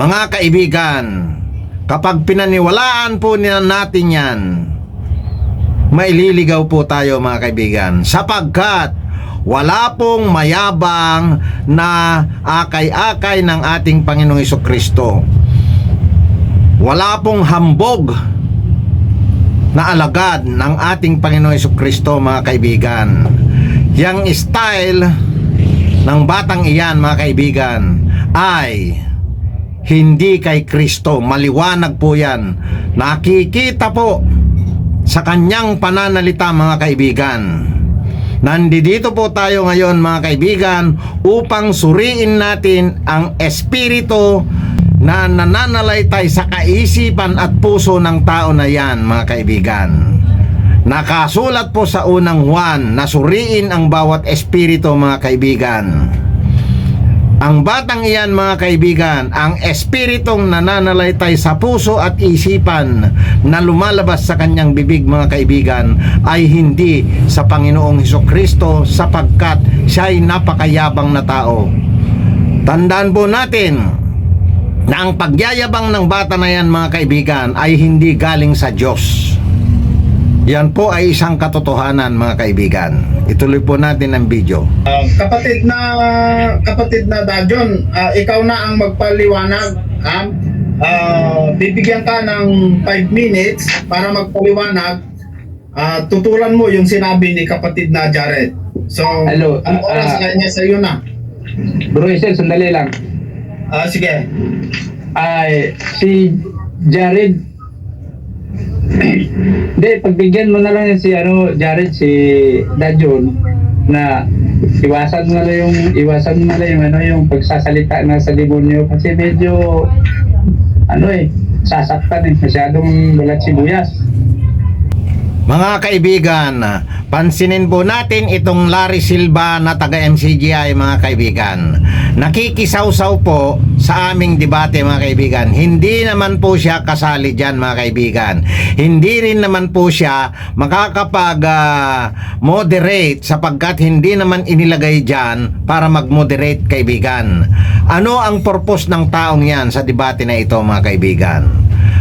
Mga kaibigan, kapag pinaniwalaan po natin yan, maililigaw po tayo, mga kaibigan, sapagkat wala pong mayabang na akay-akay ng ating Panginoong Hesukristo. Wala pong hambog na alagad ng ating Panginoong Hesukristo, mga kaibigan. Yang style ng batang iyan, mga kaibigan, ay hindi kay Kristo. Maliwanag po yan. Nakikita po sa kanyang pananalita, mga kaibigan. Nandito po tayo ngayon, mga kaibigan, upang suriin natin ang espiritu na nananalaytay sa kaisipan at puso ng tao na yan, mga kaibigan. Nakasulat po sa unang Juan na suriin ang bawat espiritu, mga kaibigan. Ang batang iyan, mga kaibigan, ang espiritong nananalaytay sa puso at isipan na lumalabas sa kanyang bibig, mga kaibigan, ay hindi sa Panginoong Hesukristo, sapagkat siya ay napakayabang na tao. Tandaan po natin na ang pagyayabang ng bata na yan, mga kaibigan, ay hindi galing sa Diyos. Yan po ay isang katotohanan, mga kaibigan. Ituloy po natin ang video. Kapatid na Dajon, ikaw na ang magpaliwanag. Bibigyan ka ng 5 minutes para magpaliwanag. Tutulan mo yung sinabi ni kapatid na Jared. So, Hello, ang oras kanya sa iyo na. Bro Isel, sandali lang. Sige. Ay, Jared. Hindi, pagbigyan mo na lang si Jared, si Dajon, na iwasan mo na yung pagsasalita na sa demonyo kasi medyo sasaktan masyadong balat sibuyas. Mga kaibigan, pansinin po natin itong Larry Silva na taga MCGI, mga kaibigan. Nakikisawsaw po sa aming debate, mga kaibigan. Hindi naman po siya kasali dyan, mga kaibigan. Hindi rin naman po siya makakapag-moderate sapagkat hindi naman inilagay dyan para mag-moderate, kaibigan. Ano ang purpose ng taong yan sa debate na ito, mga kaibigan?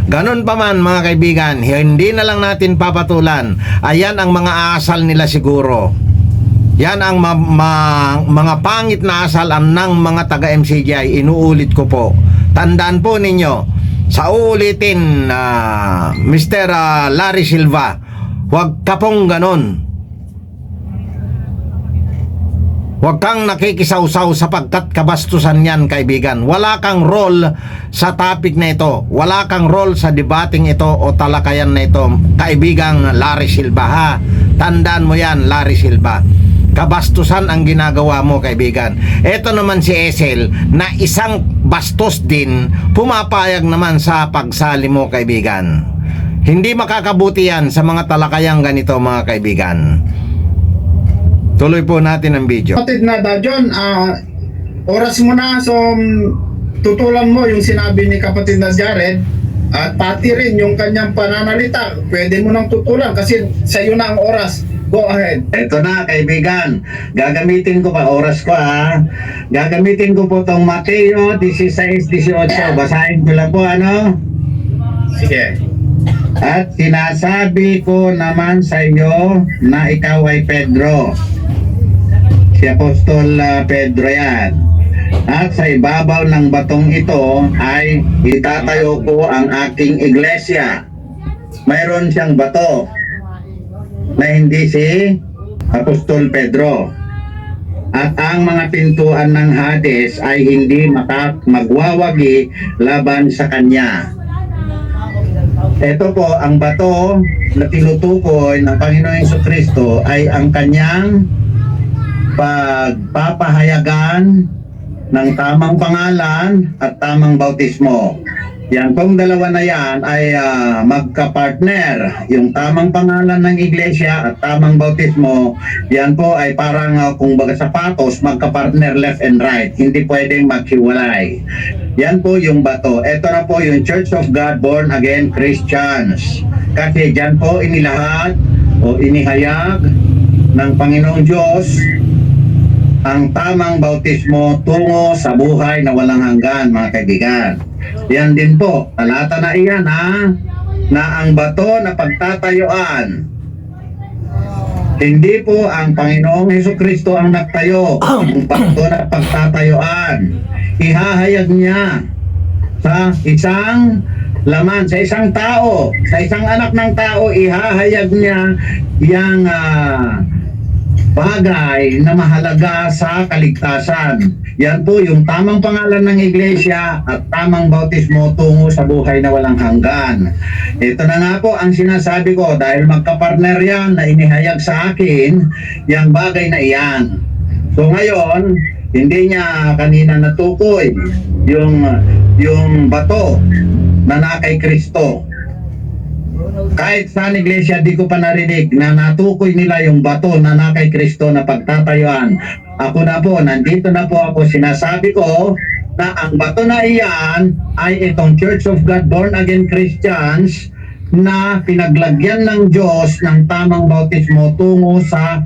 Ganon pa man, mga kaibigan, hindi na lang natin papatulan. Ayan ang mga asal nila siguro. Yan ang mga pangit na asal ng mga taga MCGI. Inuulit ko po. Tandaan po ninyo, sa uulitin, Mr. Larry Silva, huwag ka pong ganon. Huwag kang nakikisawsaw sapagkat kabastusan yan, kaibigan. Wala kang role sa topic na ito. Wala kang role sa debating ito o talakayan na ito, kaibigang Larry Silva, ha? Tandaan mo yan, Larry Silva. Kabastusan ang ginagawa mo, kaibigan. Ito naman si Esel na isang bastos din, pumapayag naman sa pagsali mo, kaibigan. Hindi makakabuti yan sa mga talakayang ganito, mga kaibigan. Tuloy po natin ang video. Kapatid na Dajon, oras mo na, so tutulan mo yung sinabi ni kapatid na Jared at pati rin yung kanyang pananalita. Pwede mo nang tutulan kasi sa iyo na ang oras. Go ahead. Ito na, kaibigan. Gagamitin ko pa, oras ko gagamitin ko po tong Mateo 16:18. Basahin ko lang po, Sige. At sinasabi ko naman sa iyo na ikaw ay Pedro. Si Apostol Pedro yan. At sa ibabaw ng batong ito ay itatayo ko ang aking iglesia. Mayroon siyang bato na hindi si Apostol Pedro. At ang mga pintuan ng Hades ay hindi magwawagi laban sa kanya. Ito po, ang bato na tinutukoy ng Panginoon Jesucristo ay ang kanyang pagpapahayagan ng tamang pangalan at tamang bautismo. Yan pong dalawa na yan ay magka-partner. Yung tamang pangalan ng iglesia at tamang bautismo, yan po ay parang kung baga sapatos, magka-partner left and right. Hindi pwedeng maghiwalay. Yan po yung bato. Ito na po yung Church of God Born Again Christians. Kasi dyan po inilahad o inihayag ng Panginoong Diyos ang tamang bautismo tungo sa buhay na walang hanggan, mga kaibigan. Yan din po, talata na iyan na ang bato na pagtatayuan. Hindi po ang Panginoong Jesucristo ang nagtayo. Ang bato na pagtatayuan, ihahayag niya sa isang laman, sa isang tao, sa isang anak ng tao, ihahayag niya yang bagay na mahalaga sa kaligtasan. Yan po yung tamang pangalan ng iglesia at tamang bautismo tungo sa buhay na walang hanggan. Ito na nga po ang sinasabi ko dahil magkapartner yan na inihayag sa akin yung bagay na iyan. So ngayon, hindi niya kanina natukoy yung bato na kay Kristo. Kahit sa iglesia di ko pa narinig na natukoy nila yung bato na kay Kristo na pagtatayuan. Ako na po, nandito na po ako, sinasabi ko na ang bato na iyan ay itong Church of God Born Again Christians na pinaglagyan ng Diyos ng tamang bautismo tungo sa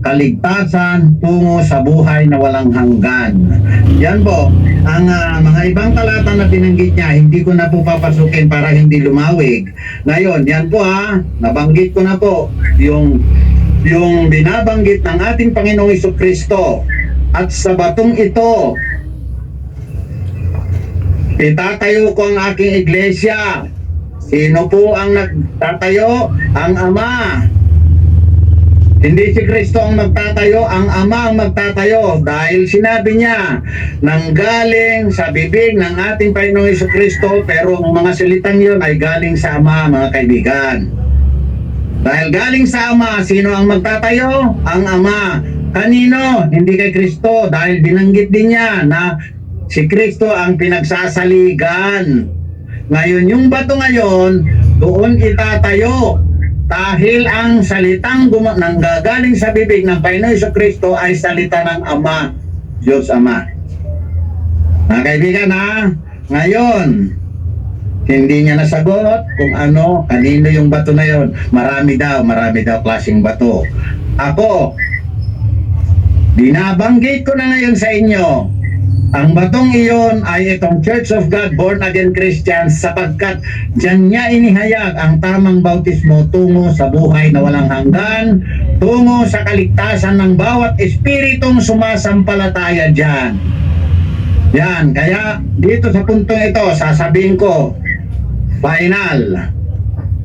kaligtasan, tungo sa buhay na walang hanggan. Yan po, ang mga ibang talata na binanggit niya, hindi ko na po papasukin para hindi lumawig. Ngayon, yan po nabanggit ko na po, yung binabanggit ng ating Panginoong Jesucristo. At sa batong ito, itatayo ko ang aking iglesia. Sino po ang nagtatayo? Ang Ama. Hindi si Kristo ang magtatayo, ang Ama ang magtatayo dahil sinabi niya nanggaling sa bibig ng ating Panginoong Jesucristo, pero ang mga salitang yun ay galing sa Ama, mga kaibigan. Dahil galing sa Ama, sino ang magtatayo? Ang Ama. Kanino? Hindi kay Kristo, dahil binanggit din niya na si Kristo ang pinagsasaligan. Ngayon, yung bato ngayon, doon itatayo. Dahil ang salitang nanggagaling sa bibig ng Panginoon Jesucristo ay salita ng Ama, Diyos Ama. Mga kaibigan ha, ngayon, hindi niya nasagot kung ano, kanino yung bato na yon. Marami daw klaseng bato. Ako, binabanggit ko na ngayon sa inyo, ang batong iyon ay itong Church of God Born Again Christians, sapagkat diyan niya inihayag ang tamang bautismo tungo sa buhay na walang hanggan, tungo sa kaligtasan ng bawat espiritong sumasampalataya diyan. Yan, kaya dito sa puntong ito, sasabihin ko, final,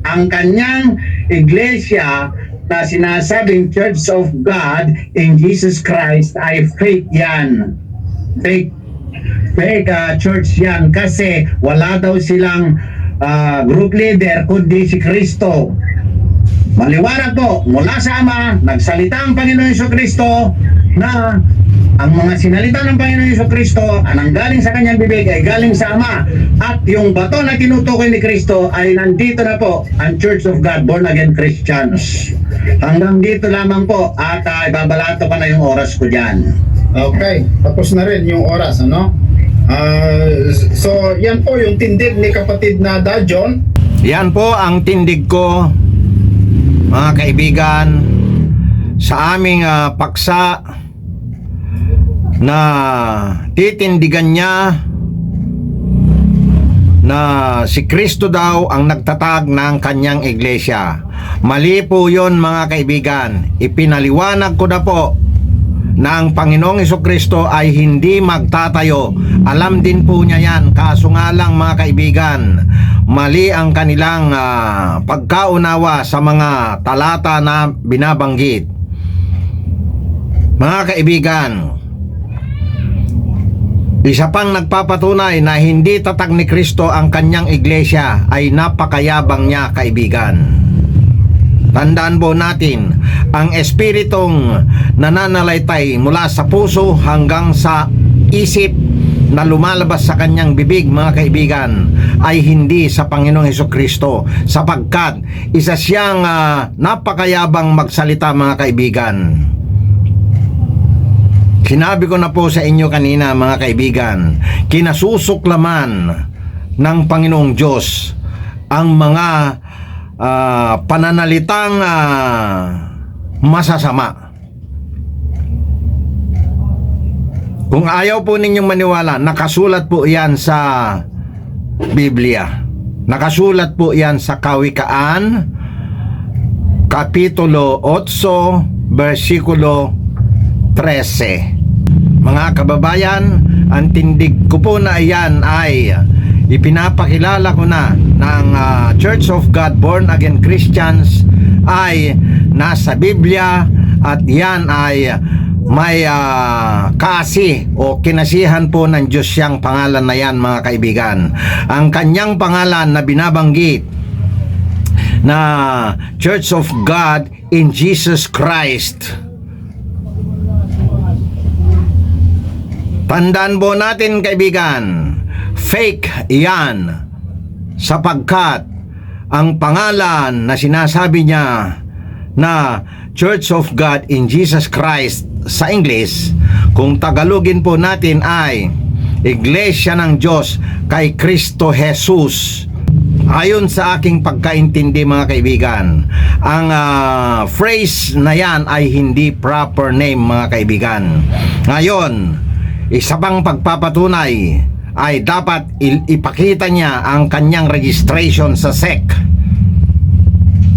ang kanyang iglesia na sinasabing Church of God in Jesus Christ ay fake yan. Fake church yan kasi wala daw silang group leader kundi si Kristo. Maliwanag po, mula sa Ama, nagsalita ang Panginoon Jesucristo na ang mga sinalita ng Panginoon Jesucristo ang galing sa kanyang bibig ay galing sa Ama, at yung bato na tinutukoy ni Kristo ay nandito na po, ang Church of God Born Again Christians. Hanggang dito lamang po, at ibabalato pa na yung oras ko dyan. Okay, tapos na rin yung oras, ano? So, yan po yung tindig ni kapatid na Dajon. Yan po ang tindig ko, mga kaibigan, sa aming paksa na titindigan niya na si Kristo daw ang nagtatag ng kanyang iglesia. Mali po yun, mga kaibigan. Ipinaliwanag ko na po na ang Panginoong Jesucristo ay hindi magtatayo. Alam din po niya yan. Kaso nga lang, mga kaibigan, mali ang kanilang pagkaunawa sa mga talata na binabanggit. Mga kaibigan, isa pang nagpapatunay na hindi tatag ni Kristo ang kanyang iglesia ay napakayabang niya, kaibigan. Tandaan po natin, ang espiritong nananalaytay mula sa puso hanggang sa isip na lumalabas sa kanyang bibig, mga kaibigan, ay hindi sa Panginoong Jesucristo, sapagkat isa siyang napakayabang magsalita, mga kaibigan. Sinabi ko na po sa inyo kanina, mga kaibigan, kinasusuklaman ng Panginoong Diyos ang mga pananalitang masasama. Kung ayaw po ninyong maniwala, nakasulat po yan sa Biblia. Nakasulat po yan sa Kawikaan, Kapitulo 8, versikulo 13. Mga kababayan, ang tindig ko po na iyan ay ipinapakilala ko na ng Church of God Born Again Christians ay nasa Biblia, at yan ay may kasi o kinasihan po ng Diyos siyang pangalan na yan, mga kaibigan. Ang kanyang pangalan na binabanggit na Church of God in Jesus Christ. Tandaan po natin, kaibigan, fake yan, sapagkat ang pangalan na sinasabi niya na Church of God in Jesus Christ sa English, kung Tagalogin po natin ay Iglesia ng Diyos kay Kristo Jesus. Ayon sa aking pagkaintindi, mga kaibigan, ang phrase na yan ay hindi proper name, mga kaibigan. Ngayon, isa pang pagpapatunay ay dapat ipakita niya ang kanyang registration sa SEC.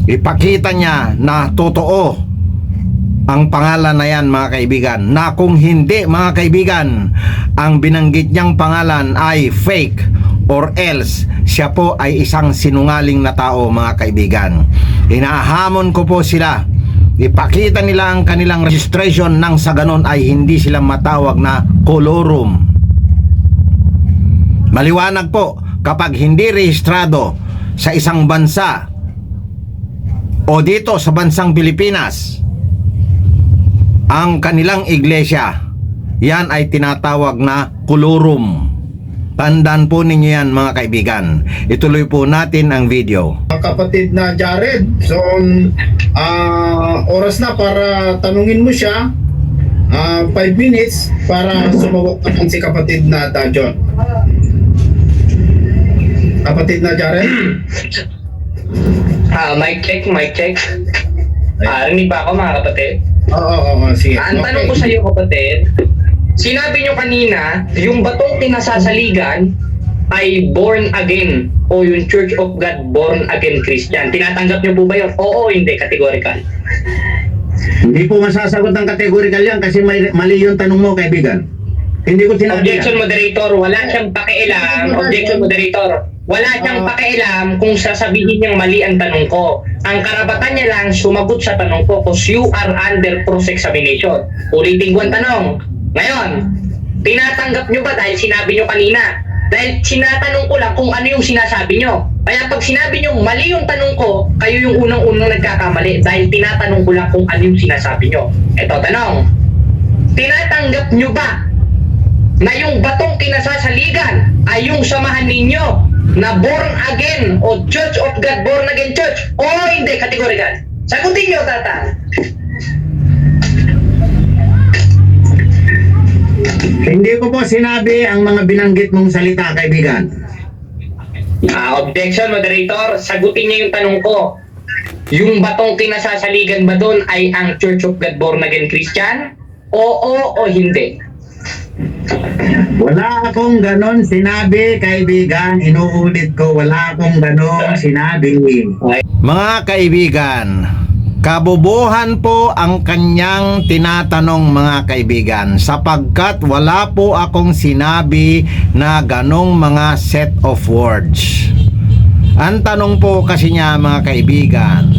Ipakita niya na totoo ang pangalan na yan, mga kaibigan. Na kung hindi, mga kaibigan, ang binanggit niyang pangalan ay fake, or else siya po ay isang sinungaling na tao, mga kaibigan. Hinahamon ko po sila ipakita nila ang kanilang registration nang sa ganon ay hindi sila matawag na colorum. Maliwanag po, kapag hindi rehistrado sa isang bansa o dito sa bansang Pilipinas ang kanilang iglesia, yan ay tinatawag na colorum. Tandaan po ninyo yan mga kaibigan. Ituloy po natin ang video. Kapatid na Jared, so oras na para tanungin mo siya. 5 minutes para sumubok naman si kapatid na Dajon. Kapatid na Jared? Mic check, mic check. Rinig ba ako mga kapatid? Oo, sige. Ang tanong ko sa iyo kapatid, sinabi nyo kanina, yung batong kinasasaligan ay born again o yung Church of God born again Christian. Tinatanggap nyo po ba yun? Oo, hindi, categorical. Hindi po masasagot ng categorical yan kasi mali yung tanong mo, kaibigan. Hindi ko sinabi Objection yan. moderator, wala siyang pakialam. Objection moderator, wala siyang pakialam kung sasabihin niyang mali ang tanong ko. Ang karapatan niya lang sumagot sa tanong ko because you are under cross-examination. Ulitin ko ang tanong. Ngayon, tinatanggap nyo ba dahil sinabi nyo kanina? Dahil sinatanong ko lang kung ano yung sinasabi nyo. Kaya pag sinabi nyo mali yung tanong ko, kayo yung unang-unang nagkakamali dahil tinatanong ko lang kung ano yung sinasabi nyo. Eto, tanong. Tinatanggap nyo ba na yung batong kinasasaligan ay yung samahan ninyo na born again o Church of God born again church? O hindi, categorical. Sagutin nyo, tata. Hindi ko po sinabi ang mga binanggit mong salita, kaibigan. Objection, moderator. Sagutin niya yung tanong ko. Yung batong kinasasaligan ba doon ay ang Church of God born again Christian? Oo o hindi? Wala akong ganon sinabi, kaibigan. Inuulit ko, wala akong ganon sinabi. Mga kaibigan, kabubuhan po ang kanyang tinatanong mga kaibigan sapagkat wala po akong sinabi na ganong mga set of words. Ang tanong po kasi niya mga kaibigan,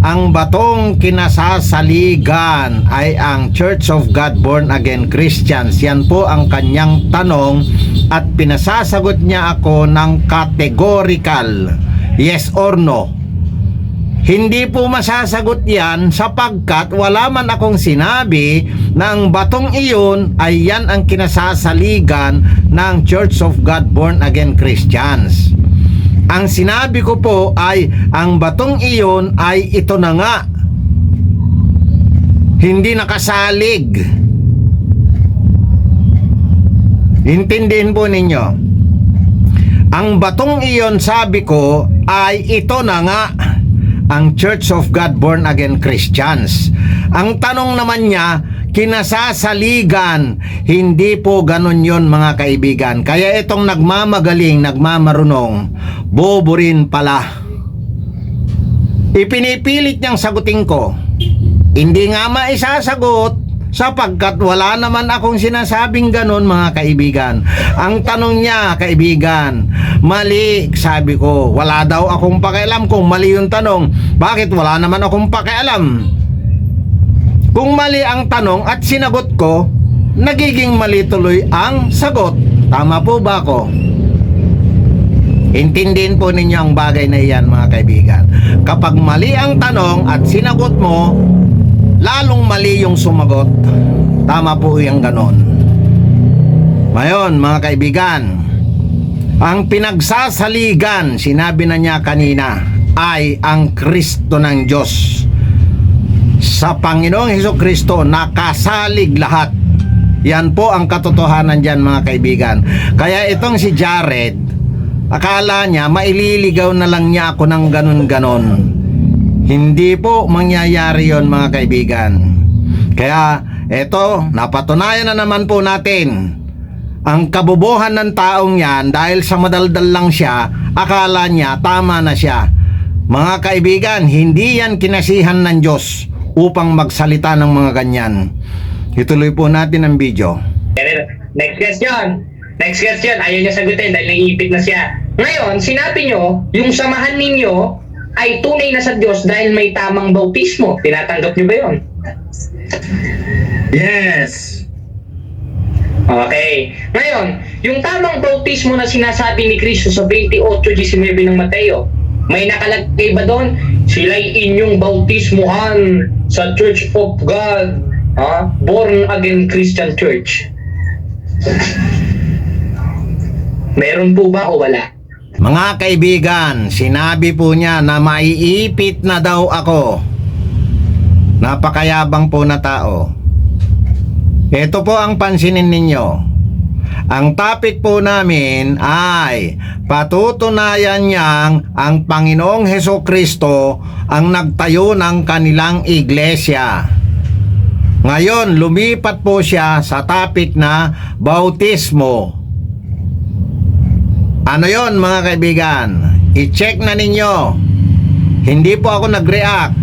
ang batong kinasasaligan ay ang Church of God Born Again Christians. Yan po ang kanyang tanong at pinasasagot niya ako ng categorical, yes or no. Hindi po masasagot yan sapagkat wala man akong sinabi na ang batong iyon ay yan ang kinasasaligan ng Church of God Born Again Christians. Ang sinabi ko po ay ang batong iyon ay ito na nga. Hindi nakasalig. Intindihin po ninyo. Ang batong iyon sabi ko ay ito na nga. Ang Church of God Born Again Christians. Ang tanong naman niya, kinasasaligan. Hindi po ganun yon mga kaibigan. Kaya itong nagmamagaling, nagmamarunong, bobo rin pala. Ipinipilit niyang sagutin ko. Hindi nga maisasagot sapagkat wala naman akong sinasabing ganun mga kaibigan. Ang tanong niya, kaibigan, mali, sabi ko. Wala daw akong pakialam kung mali yung tanong. Bakit wala naman akong pakialam? Kung mali ang tanong at sinagot ko, nagiging mali tuloy ang sagot. Tama po ba ako? Intindihin po ninyo ang bagay na iyan mga kaibigan. Kapag mali ang tanong at sinagot mo, lalong mali yung sumagot. Tama po yung ganon. Ngayon mga kaibigan, ang pinagsasaligan, sinabi na niya kanina, ay ang Kristo ng Diyos. Sa Panginoong Hesukristo nakasalig lahat. Yan po ang katotohanan dyan mga kaibigan. Kaya itong si Jared, akala niya maililigaw na lang niya ako ng ganon-ganon. Hindi po mangyayari yon mga kaibigan. Kaya eto, napatunayan na naman po natin ang kabubuhan ng taong yan dahil sa madaldal lang siya, akala niya tama na siya. Mga kaibigan, hindi yan kinasihan ng Diyos upang magsalita ng mga ganyan. Ituloy po natin ang video. Next question. Next question. Ayaw niya sagutin dahil naiipit na siya. Ngayon, sinabi nyo, yung samahan ninyo ay tunay na sa Diyos dahil may tamang bautismo. Tinatanggap niyo ba yun? Yes. Okay. Ngayon, yung tamang bautismo na sinasabi ni Kristo sa 28:19 ng Mateo, may nakalagay ba doon? Sila'y inyong bautismuhan sa Church of God, Born Again Christian Church. Meron po ba o wala? Mga kaibigan, sinabi po niya na maiipit na daw ako. Napakayabang po na tao. Ito po ang pansinin ninyo. Ang topic po namin ay patutunayan niyang ang Panginoong Hesukristo ang nagtayo ng kanilang iglesia. Ngayon, lumipat po siya sa topic na bautismo. Ano yon mga kaibigan? I-check na ninyo. Hindi po ako nag-react.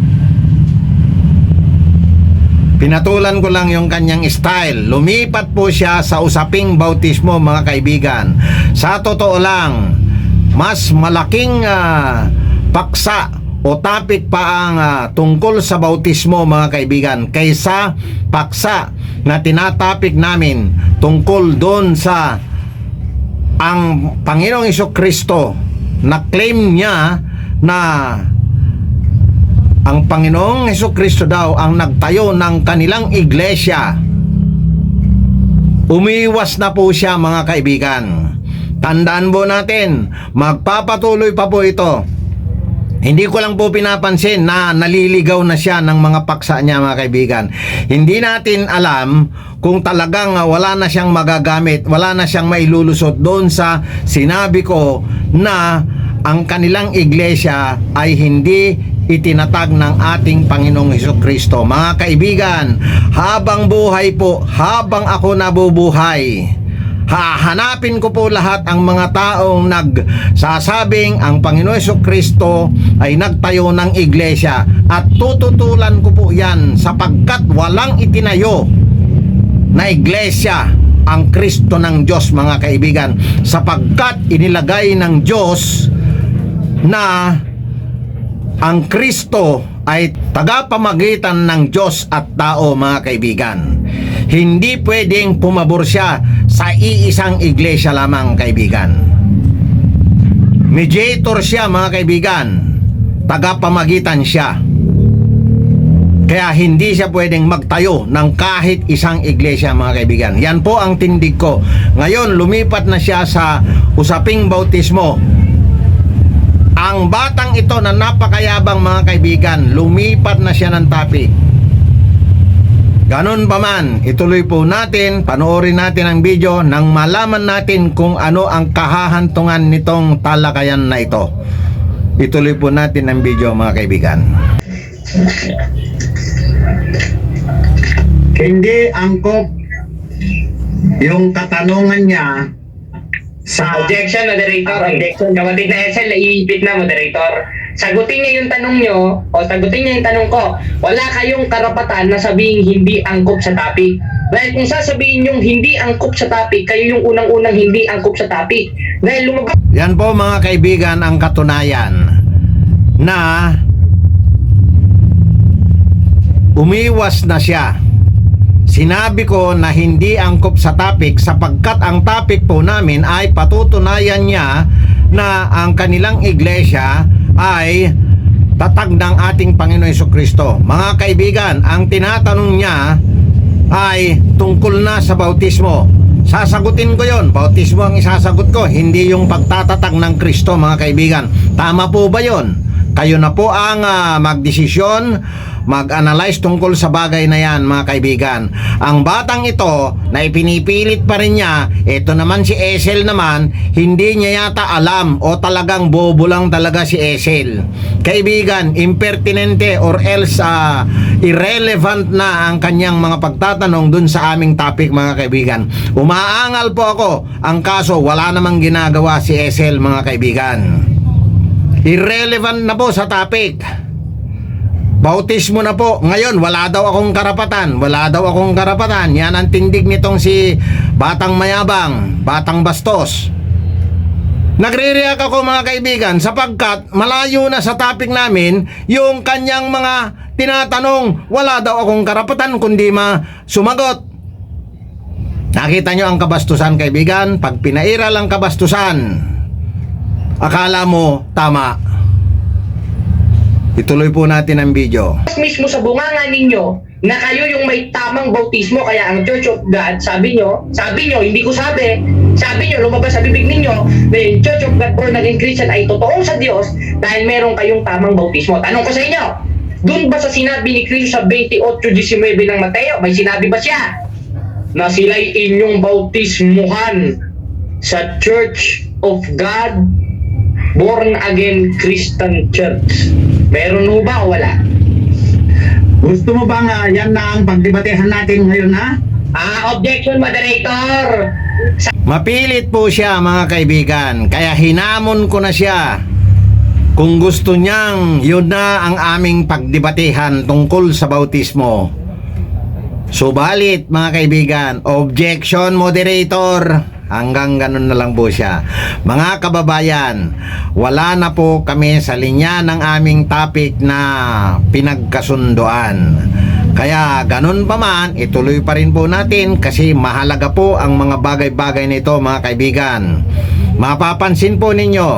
Pinatulan ko lang yung kanyang style. Lumipat po siya sa usaping bautismo mga kaibigan. Sa totoo lang, mas malaking paksa o topic pa ang tungkol sa bautismo mga kaibigan kaysa paksa na tinatopic namin tungkol doon sa ang Panginoong Hesukristo na claim niya na ang Panginoong Hesukristo daw ang nagtayo ng kanilang iglesia. Umiwas na po siya mga kaibigan. Tandaan po natin, magpapatuloy pa po ito. Hindi ko lang po pinapansin na naliligaw na siya ng mga paksa niya mga kaibigan. Hindi natin alam kung talagang wala na siyang magagamit, wala na siyang mailulusot doon sa sinabi ko na ang kanilang iglesia ay hindi itinatag ng ating Panginoong Hesukristo. Mga kaibigan, habang buhay po, habang ako nabubuhay, hahanapin ko po lahat ang mga taong nagsasabing ang Panginoon Hesukristo ay nagtayo ng iglesia at tututulan ko po yan sapagkat walang itinayo na iglesia ang Kristo ng Diyos mga kaibigan, sapagkat inilagay ng Diyos na ang Kristo ay tagapamagitan ng Diyos at tao mga kaibigan. Hindi pwedeng pumabor siya sa iisang iglesia lamang kaibigan. Mediator siya mga kaibigan. Tagapamagitan siya. Kaya hindi siya pwedeng magtayo ng kahit isang iglesia mga kaibigan. Yan po ang tindig ko. Ngayon lumipat na siya sa usaping bautismo. Ang batang ito na napakayabang mga kaibigan, lumipat na siya ng topic. Ganon pa man, ituloy po natin, panoorin natin ang video nang malaman natin kung ano ang kahahantungan nitong talakayan na ito. Ituloy po natin ang video mga kaibigan. Hindi angkop yung katanungan niya sa Objection, moderator. Objection. Kapatid na SL, naiipit na, moderator. Sagutin niya yung tanong nyo, o sagutin niya yung tanong ko. Wala kayong karapatan na sabihin hindi angkop sa topic. Dahil kung sasabihin yung hindi angkop sa topic, kayo yung unang-unang hindi angkop sa topic. Dahil lumabas. Yan po mga kaibigan ang katunayan na umiwas na siya. Sinabi ko na hindi angkop sa topic sapagkat ang topic po namin ay patutunayan niya na ang kanilang iglesia ay tatag ng ating Panginoon Hesukristo. Mga kaibigan, ang tinatanong niya ay tungkol na sa bautismo. Sasagutin ko yon. Bautismo ang isasagot ko, hindi yung pagtatatag ng Kristo mga kaibigan. Tama po ba yon? Kayo na po ang magdesisyon, mag-analyze tungkol sa bagay na yan mga kaibigan. Ang batang ito na ipinipilit pa rin niya, ito naman si Esel naman, hindi niya yata alam o talagang bobo lang talaga si Esel. Kaibigan, impertinente or else irrelevant na ang kanyang mga pagtatanong dun sa aming topic mga kaibigan. Umaangal po ako, ang kaso wala namang ginagawa si Esel mga kaibigan. Irrelevant na po sa topic. Bautismo na po. Ngayon, wala daw akong karapatan. Wala daw akong karapatan. Yan ang tindig nitong si Batang Mayabang, Batang Bastos. Nagre-react ako mga kaibigan sapagkat malayo na sa topic namin yung kanyang mga tinatanong. Wala daw akong karapatan kundi sumagot. Nakita nyo ang kabastusan kaibigan? Pag pinairal ang kabastusan, akala mo tama. Ituloy po natin ang video. Mismo sa bunganga ninyo na kayo yung may tamang bautismo, kaya ang Church of God, sabi nyo, hindi ko sabi nyo, lumabas sa bibig ninyo na yung Church of God born again Christian ay totoong sa Diyos dahil meron kayong tamang bautismo. Tanong ko sa inyo, dun ba sa sinabi ni Cristo sa 28:19 ng Mateo, may sinabi ba siya na sila'y inyong bautismuhan sa Church of God born again Christian Church? Meron ho ba o wala? Gusto mo bang yan na ang pagdebatehan natin ngayon, ha? Objection, moderator! Mapilit po siya mga kaibigan, kaya hinamon ko na siya kung gusto niyang yun na ang aming pagdebatehan tungkol sa bautismo. Subalit mga kaibigan, objection moderator. Hanggang ganun na lang po siya. Mga kababayan, wala na po kami sa linya ng aming topic na pinagkasundoan. Kaya ganun pa man, ituloy pa rin po natin kasi mahalaga po ang mga bagay-bagay nito mga kaibigan. Mapapansin po ninyo,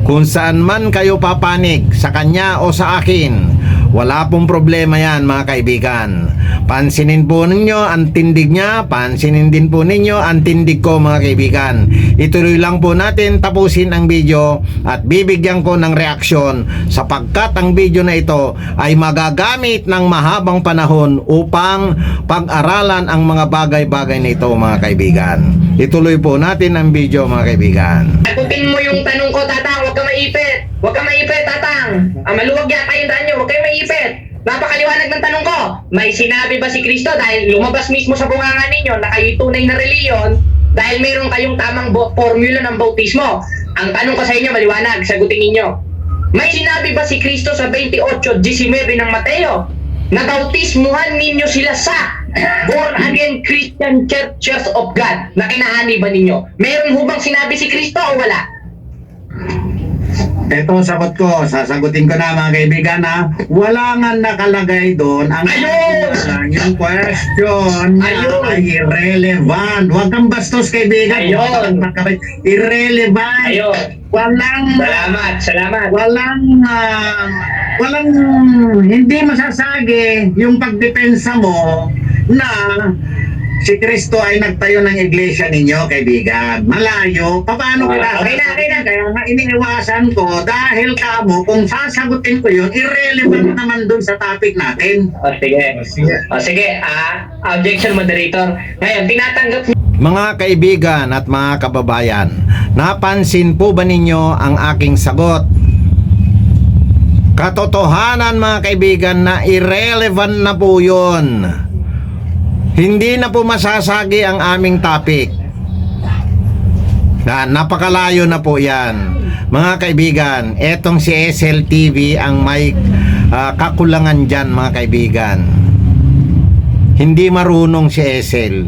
kung saan man kayo papanig, sa kanya o sa akin, wala pong problema yan mga kaibigan. Pansinin po ninyo ang tindig niya, pansinin din po ninyo ang tindig ko mga kaibigan. Ituloy lang po natin tapusin ang video at bibigyan ko ng reaksyon sapagkat ang video na ito ay magagamit ng mahabang panahon upang pag-aralan ang mga bagay-bagay nito mga kaibigan. Ituloy po natin ang video mga kaibigan. Sagutin mo yung tanong ko, Tatang. Huwag ka maipit. Huwag ka maipit, Tatang. Maluwag yata yung daan nyo. Huwag kayo maipit. Napakaliwanag ng tanong ko. May sinabi ba si Kristo dahil lumabas mismo sa bunganga ninyo na kayo'y tunay na reliyon dahil meron kayong tamang formula ng bautismo? Ang tanong ko sa inyo, maliwanag. Sagutin ninyo. May sinabi ba si Kristo sa 28:19 ng Mateo na bautismuhan ninyo sila sa born again Christian Churches of God na kinahani ba ninyo? Meron hubang sinabi si Kristo o wala? Ito sagot ko, sasagutin ko na mga kaibigan, ha. Wala nga nakalagay doon ang yung question Ayun. ay irrelevant. Huwag kang bastos kaibigan. Ayun. Irrelevant. Ayun. Walang Salamat. walang hindi masasagi yung pagdepensa mo na si Kristo ay nagtayo ng iglesia ninyo, kaibigan. Malayo. Paano kita? Okay na. Kaya nga iniiwasan ko dahil kamo, kung sasagutin ko yun, irrelevant naman dun sa topic natin. Sige. Objection, moderator. Ngayon, tinatanggap Mga kaibigan at mga kababayan, napansin po ba ninyo ang aking sagot? Katotohanan mga kaibigan na irrelevant na po yun. Hindi na po masasagi ang aming topic. Napakalayo na po yan. Mga kaibigan, etong si SLTV ang may kakulangan dyan mga kaibigan. Hindi marunong si SL.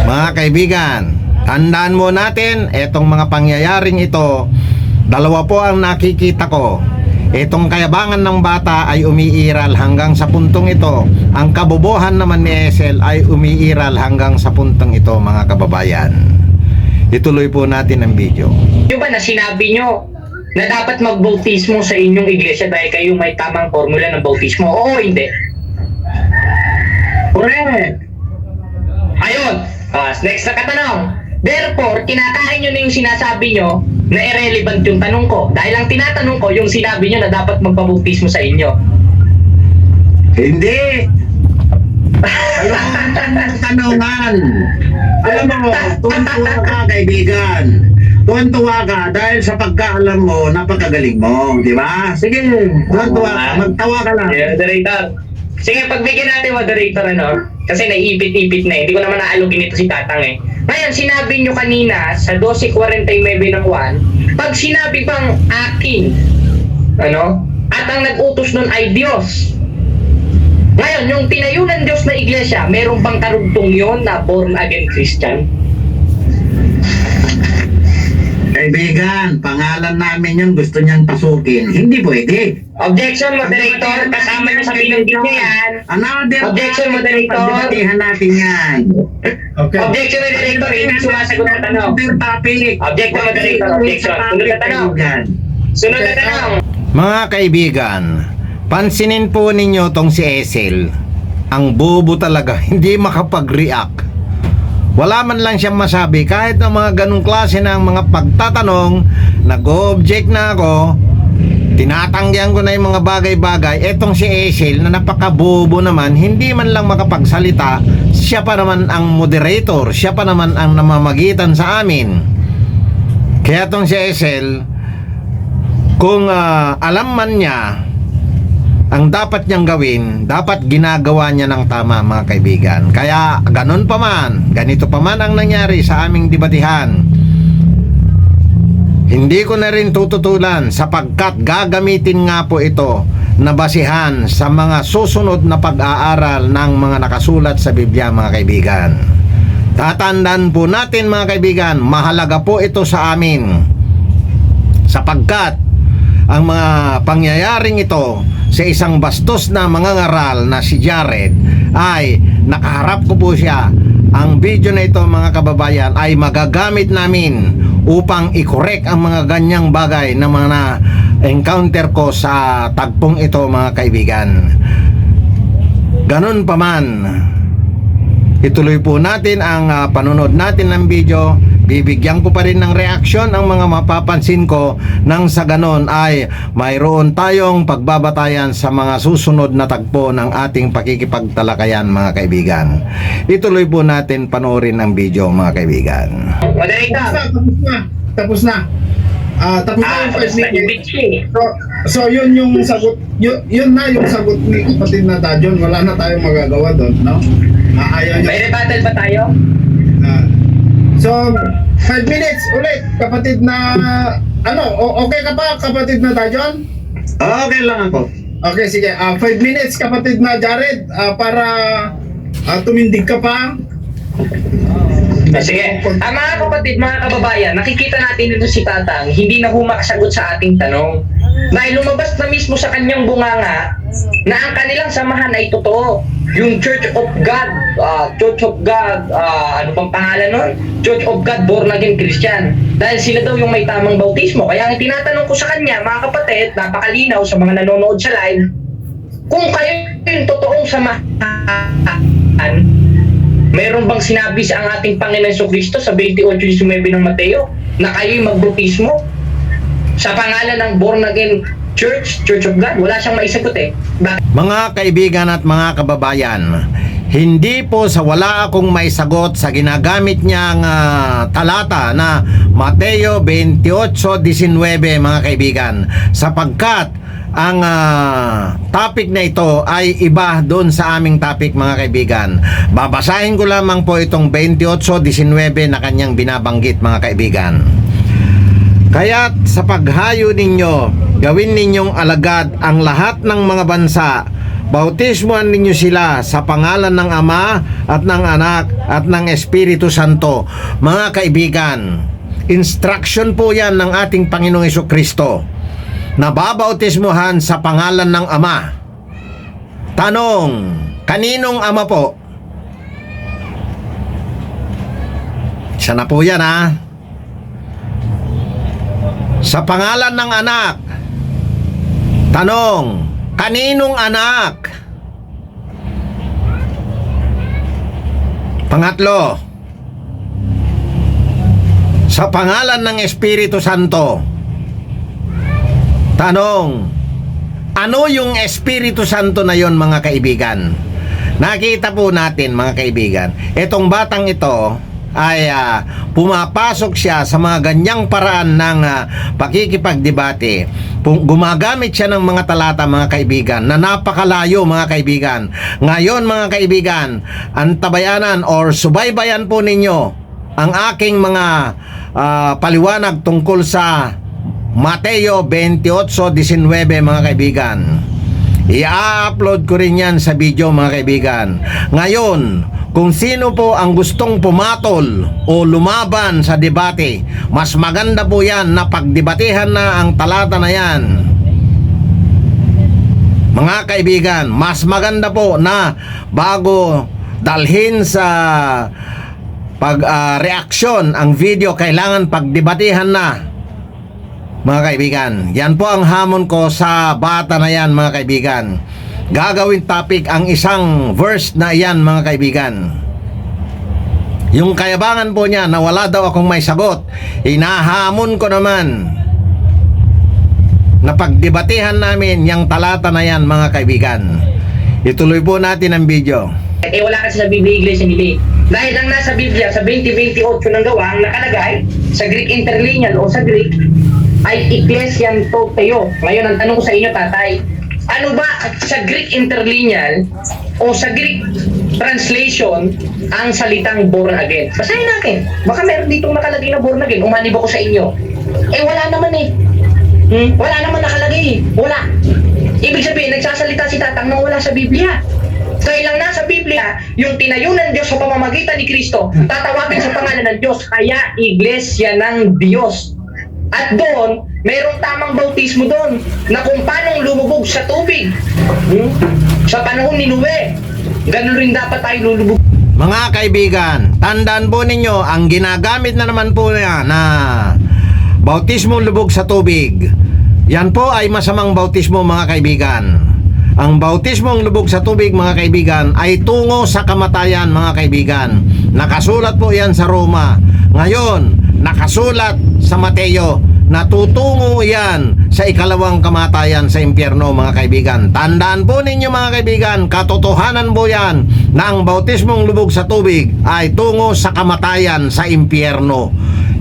Mga kaibigan, tandaan mo natin, etong mga pangyayaring ito, dalawa po ang nakikita ko. Itong kayabangan ng bata ay umiiral hanggang sa puntong ito. Ang kabobohan naman ni SL ay umiiral hanggang sa puntong ito mga kababayan. Ituloy po natin ang video. nyo ba na sinabi nyo na dapat magbautismo sa inyong iglesia dahil kayo may tamang formula ng bautismo? Oo, hindi. Correct. Ayun. Next na katanong. Therefore, kinakain nyo na yung sinasabi nyo na irrelevant yung tanong ko. Dahil ang tinatanong ko, yung sinabi nyo na dapat magpabautismo sa inyo. Hindi. Alam tanungan. Alam mo, tuwan-tuwa ka kaibigan. Tuwan-tuwa ka dahil sa pagkaalam mo, napakagaling mo. Di ba? Sige, tuwan-tuwa ka. Magtawa ka lang. Yeah, moderator. Sige, pagbigyan natin moderator, kasi naiipit-ipit na eh. Hindi ko naman naalugin ito si Tatang eh. Ngayon, sinabi nyo kanina sa 12:49 ng 1, pag sinabi pang akin, at ang nag-utos nun ay Diyos. Ngayon, yung tinayo ng Diyos na iglesia, meron bang karugtong yon na born again Christian? Kaibigan, pangalan namin yung gusto niyang pasukin. Hindi pwede. Objection, moderator. Kasama niyo sa binanggit niya yan. Another Objection, moderator. Pagdebatihan natin yan. Okay. Objection, moderator. Hindi sumasagot sa tanong. Another topic. Objection, moderator. Objection. Sunod na tanong. Sunod na tanong. Mga kaibigan, pansinin po ninyo tong si Esel. Ang bobo talaga, hindi makapag-react. Wala man lang siyang masabi kahit ng mga ganong klase ng mga pagtatanong, nag-object na ako, tinatanggihan ko na yung mga bagay-bagay. Etong si Esel na napakabobo naman, hindi man lang makapagsalita, siya pa naman ang moderator, siya pa naman ang namamagitan sa amin. Kaya tong si Esel, kung alam man niya ang dapat niyang gawin, dapat ginagawa niya ng tama, mga kaibigan. Kaya ganun pa man, ganito pa man ang nangyari sa aming debatihan, hindi ko na rin tututulan sapagkat gagamitin nga po ito na basihan sa mga susunod na pag-aaral ng mga nakasulat sa Biblia, mga kaibigan. Tatandaan po natin, mga kaibigan, mahalaga po ito sa amin sapagkat ang mga pangyayaring ito sa isang bastos na mangangaral na si Jared ay nakaharap ko po siya. Ang video na ito, mga kababayan, ay magagamit namin upang i-correct ang mga ganyang bagay na mga na-encounter ko sa tagpong ito, mga kaibigan. Ganon pa man, ituloy po natin ang panunod natin ng video. Bibigyan ko pa rin ng reaksyon ang mga mapapansin ko nang sa ganon ay mayroon tayong pagbabatayan sa mga susunod na tagpo ng ating pakikipagtalakayan, mga kaibigan. Ituloy po natin panoorin ang video, mga kaibigan. Moderator. Tapos na. Tapos na yung 5 Tapos na yung minutes. bitch. So yun yung sagot, yun na yung sagot ni kapatid na Dajon. Wala na tayong magagawa doon, no? Ayaw niya. May rebuttal ba tayo? So 5 minutes ulit, kapatid na okay ka pa, kapatid na Dajon? Okay lang ako. Okay, sige. 5 minutes, kapatid na Jared, para tumindig ka pa. Sige. Mga kapatid, mga kababayan, nakikita natin dito si Tatang, hindi na humakasagot sa ating tanong. Dahil lumabas na mismo sa kanyang bunganga na ang kanilang samahan ay totoo. Yung Church of God, ano pang pangalan nun? Church of God Born Again Christian. Dahil sila daw yung may tamang bautismo. Kaya ang tinatanong ko sa kanya, mga kapatid, napakalinaw sa mga nanonood sa live, kung kayo yung totoong samahan, meron bang sinabi sa ang ating Panginoon Jesucristo sa 28:19 ng Mateo na kayo'y magbautismo sa pangalan ng Born Again Church of God? Wala siyang maisagot eh. Bakit? Mga kaibigan at mga kababayan, hindi po sa wala akong maisagot sa ginagamit niyang talata na Mateo 28:19, mga kaibigan, sapagkat ang topic na ito ay iba doon sa aming topic, mga kaibigan. Babasahin ko lamang po itong 28:19 na kanyang binabanggit, mga kaibigan. Kaya't sa paghayo ninyo, gawin ninyong alagad ang lahat ng mga bansa, bautismuhan ninyo sila sa pangalan ng Ama at ng Anak at ng Espiritu Santo. Mga kaibigan, instruction po yan ng ating Panginoong Jesucristo na babautismuhan sa pangalan ng Ama. Tanong, kaninong Ama po? Siya na po yan, ha? Sa pangalan ng Anak. Tanong, kaninong anak? Pangatlo, sa pangalan ng Espiritu Santo. Tanong, ano yung Espiritu Santo na yon, mga kaibigan? Nakita po natin, mga kaibigan, itong batang ito ay pumapasok siya sa mga ganyang paraan ng pakikipagdebate. Gumagamit siya ng mga talata, mga kaibigan, na napakalayo, mga kaibigan. Ngayon, mga kaibigan, antabayanan or subaybayan po ninyo ang aking mga paliwanag tungkol sa Mateo 28:19, mga kaibigan. I-upload ko rin yan sa video, mga kaibigan. Ngayon, kung sino po ang gustong pumatol o lumaban sa debate, mas maganda po yan na pagdebatehan na ang talata na yan. Mga kaibigan, mas maganda po na bago dalhin sa reaksyon ang video, kailangan pagdebatehan na. Mga kaibigan, yan po ang hamon ko sa bata na yan, mga kaibigan. Gagawin topic ang isang verse na yan, mga kaibigan. Yung kayabangan po niya na wala daw akong may sagot, inahamon ko naman na pagdebatehan namin yung talata na yan, mga kaibigan. Ituloy po natin ang video. Wala kasi sa Biblia, Iglesia nila. Dahil ang nasa Biblia, sa 20:28 ng gawa, ang nakalagay sa Greek interlineal o sa Greek ay Ecclesian to Theo. Ngayon, ang tanong ko sa inyo, tatay, ano ba sa Greek interlineal o sa Greek translation ang salitang born again? Basahin natin. Baka meron ditong nakalagay na born again. Umanib ako sa inyo. Wala naman eh. Wala naman nakalagay eh. Wala. Ibig sabihin, nagsasalita si tatang nang wala sa Biblia. Kaya lang nasa Biblia, yung tinayo ng Diyos sa pamamagitan ni Kristo, tatawagin sa pangalan ng Diyos, kaya Iglesia ng Diyos. At doon, mayroong tamang bautismo doon na kung paano lumubog sa tubig. Sa panahon ni Noe, ganun rin dapat tayo lulubog. Mga kaibigan, tandaan po ninyo, ang ginagamit na naman po na bautismo lubog sa tubig, yan po ay masamang bautismo, mga kaibigan. Ang bautismong lubog sa tubig, mga kaibigan, ay tungo sa kamatayan, mga kaibigan. Nakasulat po yan sa Roma. Ngayon, nakasulat sa Mateo, natutungo yan sa ikalawang kamatayan sa impyerno, mga kaibigan. Tandaan po ninyo, mga kaibigan, katotohanan po yan na ang bautismong lubog sa tubig ay tungo sa kamatayan sa impyerno.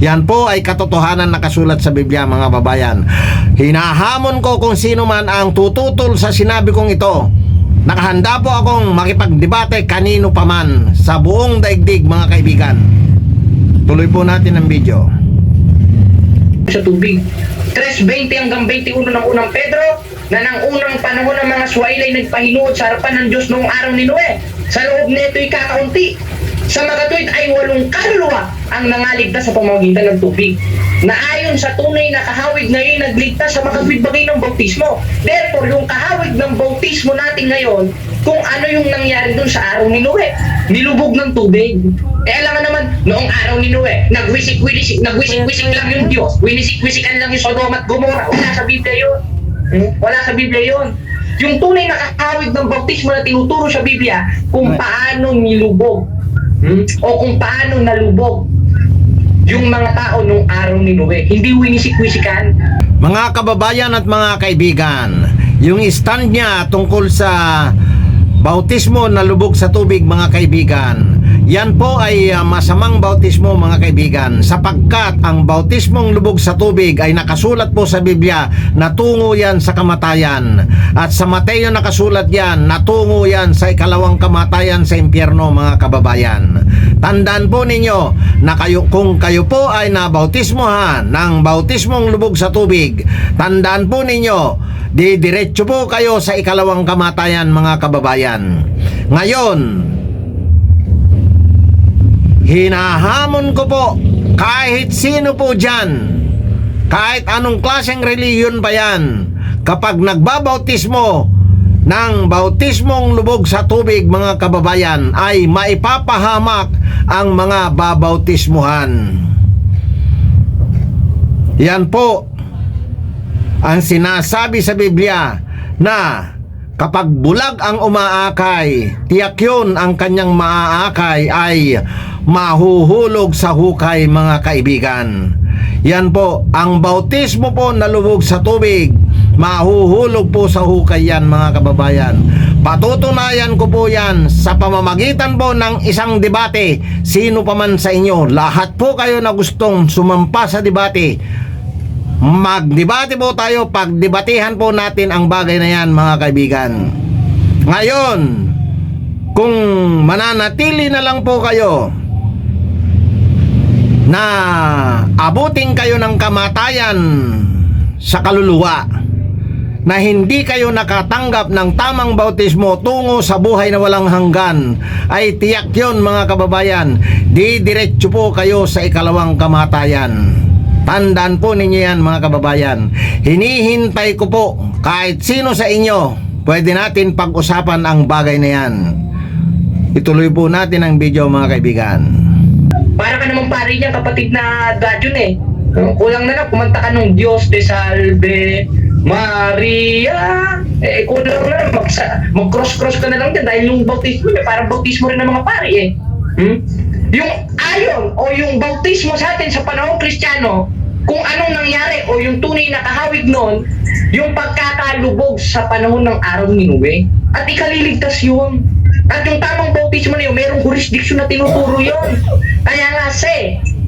Yan po ay katotohanan nakasulat sa Biblia, mga babayan. Hinahamon ko kung sino man ang tututol sa sinabi kong ito. Nakahanda po akong makipagdebate kanino pa man sa buong daigdig, mga kaibigan. Tuloy po natin ang video. Sa tubig. 3:20 hanggang 21 ng unang Pedro, na nang unang panahon ng mga Suwail ay nagpahinuot sa harapan ng Diyos noong araw ni Noe. Sa loob nito'y kakaunti. Sa makatuwid ay 8 kaluluwa ang nangaligtas sa pamamagitan ng tubig, na ayon sa tunay na kahawig ngayon nagligtas sa makatuwid bagay ng bautismo. Therefore, yung kahawig ng bautismo natin ngayon, kung ano yung nangyari dun sa araw ni Noe, nilubog ng tubig. Alam nga naman, noong araw ni Noe, nagwisik-wisik lang yung Diyos, winisik-wisikan lang yung Sodoma at Gomorrah. Wala sa Biblia yun. Wala sa Biblia yun. Yung tunay na kahawig ng bautismo na tinuturo sa Biblia, kung paano nilubog o kung paano nalubog yung mga tao nung araw ni Noe. Hindi winisik-wisikan. Mga kababayan at mga kaibigan, yung stand niya tungkol sa bautismo na lubog sa tubig, mga kaibigan, yan po ay masamang bautismo, mga kaibigan, sapagkat ang bautismong lubog sa tubig ay nakasulat po sa Biblia na tungo yan sa kamatayan. At sa Mateo nakasulat yan na tungo yan sa ikalawang kamatayan sa impyerno, mga kababayan. Tandaan po ninyo na kung kayo po ay nabautismohan ng bautismong lubog sa tubig, tandaan po ninyo, diretso po kayo sa ikalawang kamatayan, mga kababayan. Ngayon, hinahamon ko po kahit sino po dyan, kahit anong klaseng reliyon pa yan, kapag nagbabautismo ng bautismong lubog sa tubig, mga kababayan, ay maipapahamak ang mga babautismuhan. Yan po ang sinasabi sa Biblia na kapag bulag ang umaakay, tiyak yun ang kanyang maaakay ay mahuhulog sa hukay, mga kaibigan. Yan po, ang bautismo po na lubog sa tubig, mahuhulog po sa hukay yan, mga kababayan. Patutunayan ko po yan sa pamamagitan po ng isang debate. Sino pa man sa inyo, lahat po kayo na gustong sumampa sa debate, magdebate po tayo, pagdebatehan po natin ang bagay na yan, mga kaibigan. Ngayon, kung mananatili na lang po kayo na abutin kayo ng kamatayan sa kaluluwa, na hindi kayo nakatanggap ng tamang bautismo tungo sa buhay na walang hanggan, ay tiyak yun mga kababayan, didiretso po kayo sa ikalawang kamatayan. Tandaan po ninyo yan mga kababayan. Hinihintay ko po kahit sino sa inyo, pwede natin pag-usapan ang bagay na yan. Ituloy po natin ang video mga kaibigan. Para ka naman pari niya, kapatid na Dajon eh. Kulang na lang, kumanta ka ng Diyos te salve Maria. Kulang na lang, mag-cross-cross ka na lang dyan dahil yung bautismo niya, parang bautismo rin ng mga pari eh. Yung ayon o yung bautismo sa atin sa panahon Kristiyano, kung anong nangyari o yung tunay na kahawig noon, yung pagkakalubog sa panahon ng araw ni Noe. At ikaliligtas yun. At yung tamang bautismo na yun, mayroong jurisdiction na tinuturo yun. Kaya nga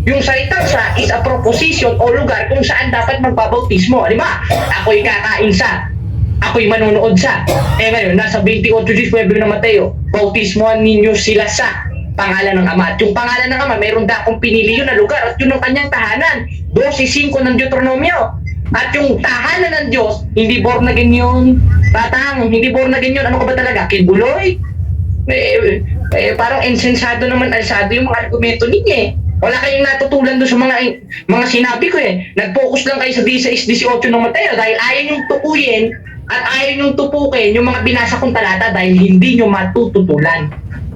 yung salitang sa is a proposition o lugar kung saan dapat magbabautismo. Di ba? Ako'y kakain sa, ako'y manonood sa. Ngayon, nasa 28:19 ng Mateo, bautismoan ninyo sila sa pangalan ng Ama. At yung pangalan ng Ama, mayroon da akong pinili yun na lugar at yun ang kanyang tahanan. 12:5 ng Deuteronomio. At yung tahanan ng Diyos, hindi born again yung tatang, hindi born again yun. Ano ka ba talaga? Kibuloy? Parang insensado naman, alsado yung mga argumento ninyo eh. Wala kayong natutulan doon sa mga sinabi ko eh. Nag-focus lang kayo sa 16-18 ng Mateo dahil ayaw niyong tukuyin at ayaw niyong tupukin yung mga binasa kong talata dahil hindi niyo matututulan.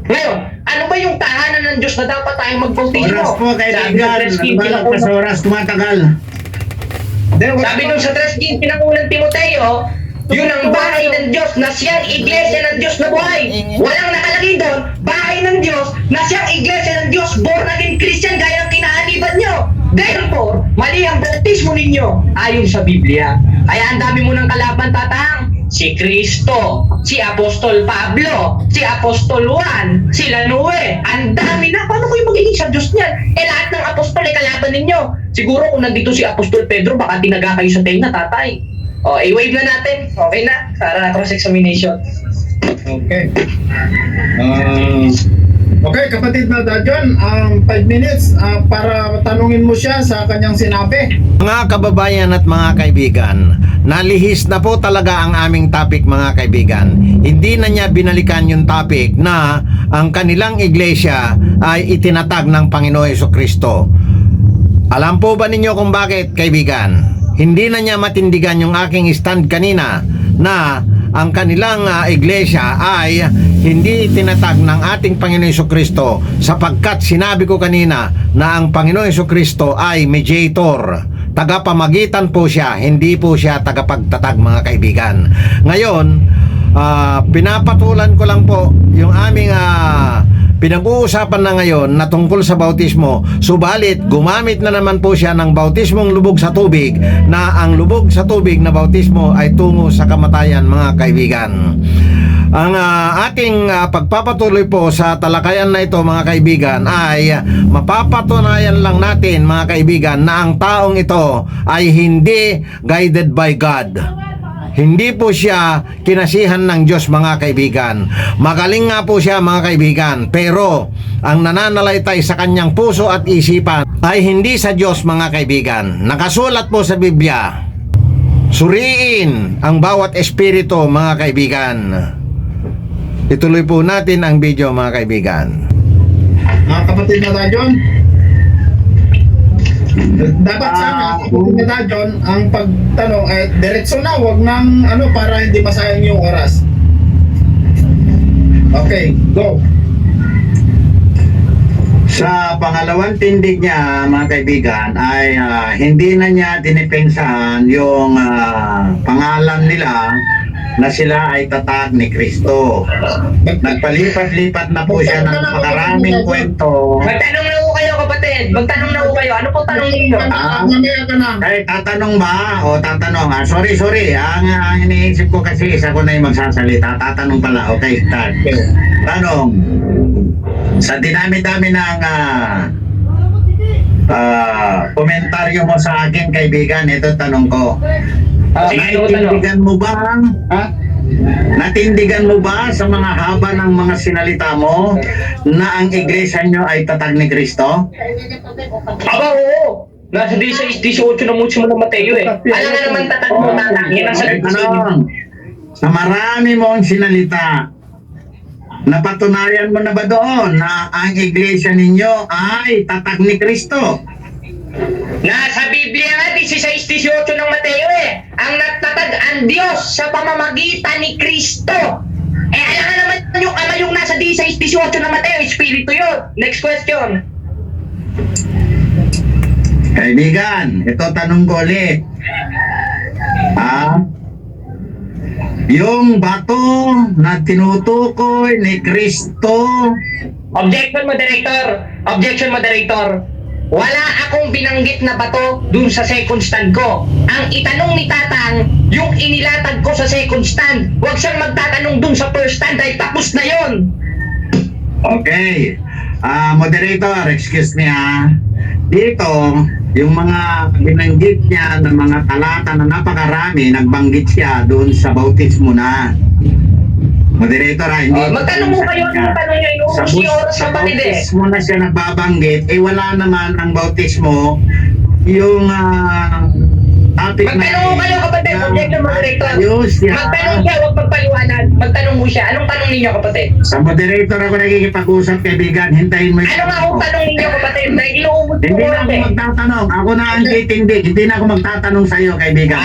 Ngayon, ano ba yung tahanan ng Diyos na dapat tayong magbautismo? Oras po kaibigan, nabalak pa sa oras, tumatagal. Sabi nung sa 3:15 pinangulang Timoteo, yun ang bahay ng Diyos na siyang iglesia ng Diyos na buhay. Walang nakalagay doon, bahay ng Diyos na siyang iglesia ng Diyos, born again Christian gaya ang kinahaliban nyo. Therefore, mali ang bautismo ninyo ayon sa Biblia. Kaya ang dami mo ng kalaban, tatang. Si Kristo, si Apostol Pablo, si Apostol Juan, sila Noe. Ang dami na. Paano kayo magiging sa Diyos niyan? Lahat ng apostol ay kalaban ninyo. Siguro kung nandito si Apostol Pedro, baka tinaga kayo sa tenga, tatay. I-wave na natin. Okay na. Para cross-examination. Okay. Okay, kapatid na Dajon, 5 minutes para tanungin mo siya sa kanyang sinabi. Mga kababayan at mga kaibigan, nalihis na po talaga ang aming topic mga kaibigan. Hindi na niya binalikan yung topic na ang kanilang iglesia ay itinatag ng Panginoon Jesucristo. Alam po ba ninyo kung bakit kaibigan? Hindi na niya matindigan yung aking stand kanina na ang kanilang iglesia ay hindi itinatag ng ating Panginoon Jesucristo sapagkat sinabi ko kanina na ang Panginoon Jesucristo ay mediator. Tagapamagitan po siya, hindi po siya tagapagtatag mga kaibigan. Ngayon, pinapatulan ko lang po yung aming pinag-uusapan na ngayon na tungkol sa bautismo, subalit gumamit na naman po siya ng bautismong lubog sa tubig na ang lubog sa tubig na bautismo ay tungo sa kamatayan mga kaibigan. Ang ating pagpapatuloy po sa talakayan na ito mga kaibigan ay mapapatunayan lang natin mga kaibigan na ang taong ito ay hindi guided by God. Hindi po siya kinasihan ng Diyos mga kaibigan. Magaling nga po siya mga kaibigan, pero ang nananalaytay sa kanyang puso at isipan ay hindi sa Diyos mga kaibigan. Nakasulat po sa Biblia, suriin ang bawat espiritu mga kaibigan. Ituloy po natin ang video mga kaibigan. Kapatid na Dajon, dapat sana kapatid na Dajon, ang pagtanong ay diretso na, wag nang para hindi masayang yung oras. Okay, go. Sa pangalawang tindig niya mga kaibigan ay hindi na niya dinipensahan yung pangalan nila na sila ay tatag ni Kristo. Nagpalipat-lipat na po siya ng makaraming kwento. Magtanong na po kayo kapatid. Magtanong na po kayo. Ano po tanong ninyo? Mamaya ka na. Ay, tatanong ba? O tatanong? Sorry. Ang iniisip ko kasi isa ko na yung magsasalita. Tatanong pala. Okay, start. Tanong. Sa dinami-dami ng komentaryo mo sa akin kaibigan, ito tanong ko. Natindigan mo ba? Natindigan mo ba sa mga haba ng mga sinalita mo na ang iglesia nyo ay tatag ni Kristo? Aba, oo. Nasa 16-18 na mucho mo ng Mateo eh. Alam nga naman tatanong mo tatang. Yan ang sagot ko sa inyo. Tanong, sa marami mong sinalita, napatunayan mo na ba doon na ang iglesia ninyo ay tatak ni Kristo? Nasa Biblia nga, 16-18 ng Mateo eh. Ang nagtatag ang Diyos sa pamamagitan ni Kristo. Eh, alam nga naman yung kamay yung nasa 16-18 ng Mateo, Espiritu yun. Next question. Kaibigan, ito tanong ko ulit. Yung bato na tinutukoy ni Kristo, Objection, moderator. Objection, moderator. Wala akong binanggit na bato dun sa second stand ko. Ang itanong ni Tatang, yung inilatag ko sa second stand. Huwag siyang magtatanong dun sa first stand dahil tapos na yon. okay. Moderator, excuse me Dito, yung mga binanggit niya ng mga talata na napakarami, nagbanggit siya doon sa bautismo na. Moderator hindi. Magtanong mo kayo anong tanong nyo, inuubos niyo oras sa sa batid eh. bautismo na siya nagbabanggit, wala naman ang bautismo, yung topic Magtanong mo kayo kapatid, objection, moderator. Ayos yan. Magtanong siya, huwag magpaliwanag. Magtanong mo siya. Anong tanong ninyo kapatid? Sa moderator ako nakikipag-usap, kaibigan, hintayin mo Ano nga kung tanong ninyo kapatid? Dahil inuubos Hindi ko na ako eh. magtatanong. Ako na ang titindig. Hindi na ako magtatanong sa iyo, kaibigan.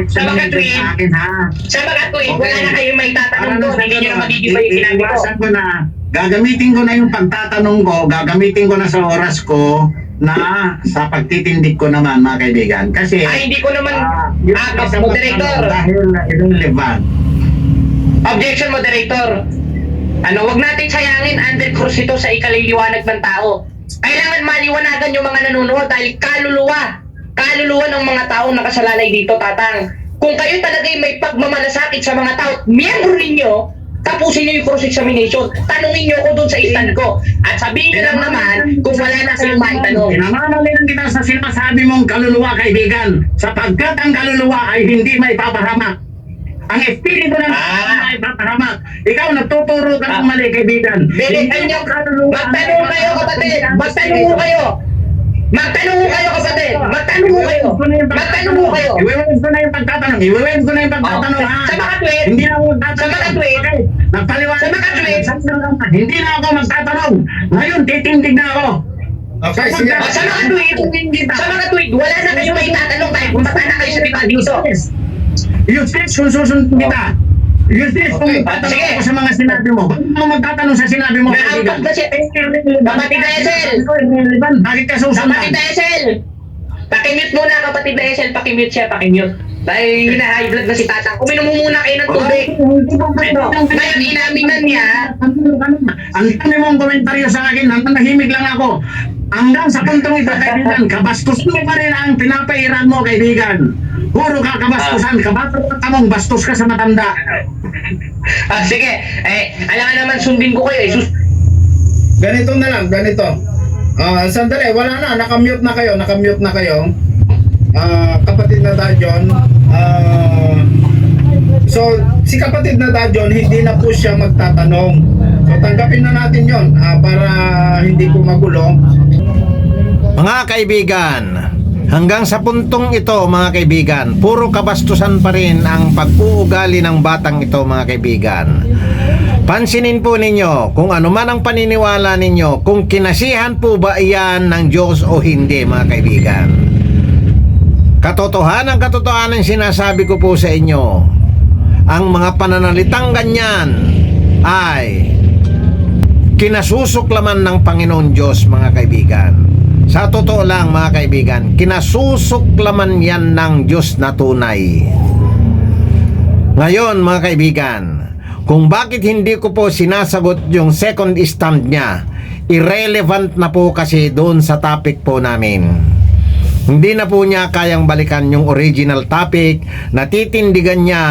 Sa mga tweet. Sa akin, ha? Sa mga tweet, wala na kayong may tatanong Para doon. sa Hindi nyo na ganun, magigibay yung sinabi ko. iiwasan ko na, gagamitin ko na yung pagtatanong ko, gagamitin ko na sa oras ko, na sa pagtitindig ko naman, mga kaibigan. Kasi, Ay, hindi ko naman, yung isang moderator. pagtanong dahil irrelevant. Objection, moderator. Wag natin sayangin under cross ito sa ikaliliwanag ng tao. Kailangan maliwanagan yung mga nanonood dahil kaluluwa ng mga tao nakasalalay dito, Tatang. Kung kayo talaga'y may pagmamalasakit sa mga tao, miyembro ninyo, tapusin niyo yung cross-examination. Tanungin niyo ako dun sa stand ko. At sabihin niyo lang naman kung wala na kayong maitanong. Pinamamagitan kita sa sinasabi mong kaluluwa, kaibigan, sapagkat ang kaluluwa ay hindi may papahamak. Ang espiritu ng may papahamak. Ikaw nagtuturo ka ng mali, kaibigan. Bilisan niyo, magtanong kayo kapatid, magtanong mo kayo. Magtanong mo kayo kapatid, magtanong mo kayo. Magtanong mo kayo. Iwiwens ko na yung pagtatanong. Iwiwens ko na yung pagtatanong. Sa mga tweet, Hindi na ako magtatanong. Sa mga tweet, Okay. Nagpaliwanag. sa mga tweet, Hindi na ako magtatanong. Ngayon, titindig na ako. Okay, sige. sa mga tweet, wala na kayong may tatanong dahil bumata na kayo sa debate dito. Useless kung susunod kita. Useless kung Okay. magtatanong Sige. ako sa mga sinabi mo. Bakit ako magtatanong sa sinabi mo, Naampag na siya. Kapatid na Esel, Bakit ka susunod? kapatid na Esel. Pakimute muna kapatid na Esel, pakimute siya, pakimute. Dahil hina-high blood na si Tatang. Uminom mo muna kayo ng tubig. Ngayon, inamin na niya. Ang dami mong komentaryo sa akin, nahimik lang ako. Hanggang sa puntong ito, kaibigan, kabastos mo pa rin ang pinapairan mo, kaibigan. Puro ka kabastusan, kabato ka mong bastos ka sa matanda. Sige, alam nga naman sundin ko kayo. Ganito na lang, ganito. Sandali, wala na, nakamute na kayo. Kapatid na Dajon. So, si kapatid na Dajon, hindi na po siya magtatanong. So, tanggapin na natin yon para hindi po magulo. Mga kaibigan, hanggang sa puntong ito mga kaibigan, puro kabastusan pa rin ang pag-uugali ng batang ito mga kaibigan. Pansinin po ninyo kung ano man ang paniniwala ninyo, kung kinasihan po ba iyan ng Diyos o hindi mga kaibigan. Katotohanan sinasabi ko po sa inyo, ang mga pananalitang ganyan ay kinasusuklaman ng Panginoon Diyos mga kaibigan. Sa totoo lang mga kaibigan, kinasusuklaman yan ng Diyos na tunay. Ngayon mga kaibigan, kung bakit hindi ko po sinasagot yung second stand niya, irrelevant na po kasi doon sa topic po namin. Hindi na po niya kayang balikan yung original topic na titindigan niya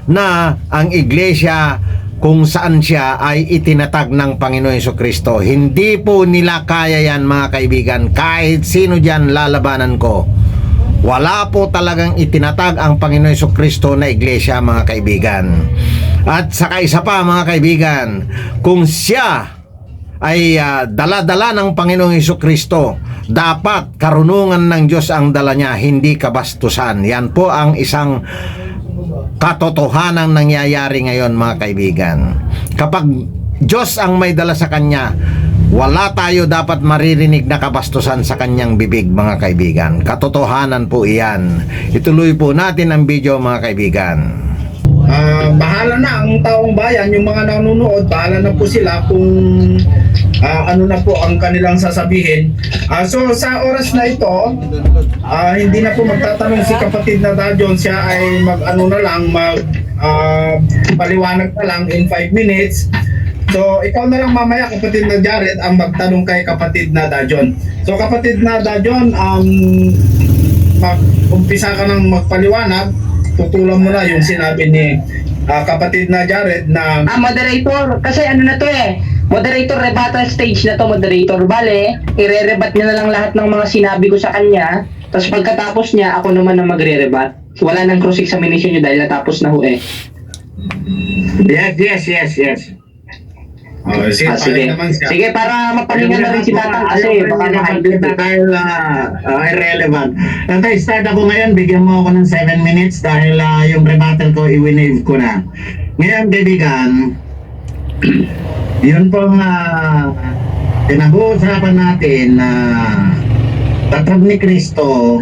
na ang iglesia kung saan siya ay itinatag ng Panginoon Jesucristo. Hindi po nila kaya yan mga kaibigan. Kahit sino dyan lalabanan ko. Wala po talagang itinatag ang Panginoon Jesucristo na iglesia mga kaibigan. At saka isa pa mga kaibigan, kung siya ay dala-dala ng Panginoong Hesukristo. Dapat karunungan ng Diyos ang dala niya, hindi kabastusan. Yan po ang isang katotohanan nangyayari ngayon, mga kaibigan. Kapag Diyos ang may dala sa Kanya, wala tayo dapat maririnig na kabastusan sa Kanyang bibig, mga kaibigan. Katotohanan po iyan. Ituloy po natin ang video, mga kaibigan. Bahala na ang taong bayan, yung mga nanonood, bahala na po sila kung ano na po ang kanilang sasabihin. So sa oras na ito, hindi na po magtatanong si kapatid na Dajon, siya ay paliwanag na lang in 5 minutes. So ikaw na lang mamaya, kapatid na Jared, ang magtanong kay kapatid na Dajon. So kapatid na Dajon, umpisa ka ng magpaliwanag, tutulan mo na yung sinabi ni kapatid na Jared na Moderator, kasi ano na to moderator, rebuttal stage na to, moderator. Bale, ire-rebat niya na lang lahat ng mga sinabi ko sa kanya, tapos pagkatapos niya, ako naman na magre-rebat. Wala nang cross-examination niyo dahil natapos na ho Yes. sige, naman siya. Sige, para mapalingan na rin si Tatang kasi baka ma-hydrate. dahil irrelevant. Start ako ngayon, bigyan mo ako ng 7 minutes dahil yung rebuttal ko, i-waive ko na. Ngayon, kaibigan, yun pong pinag-uusapan natin na tatag ni Kristo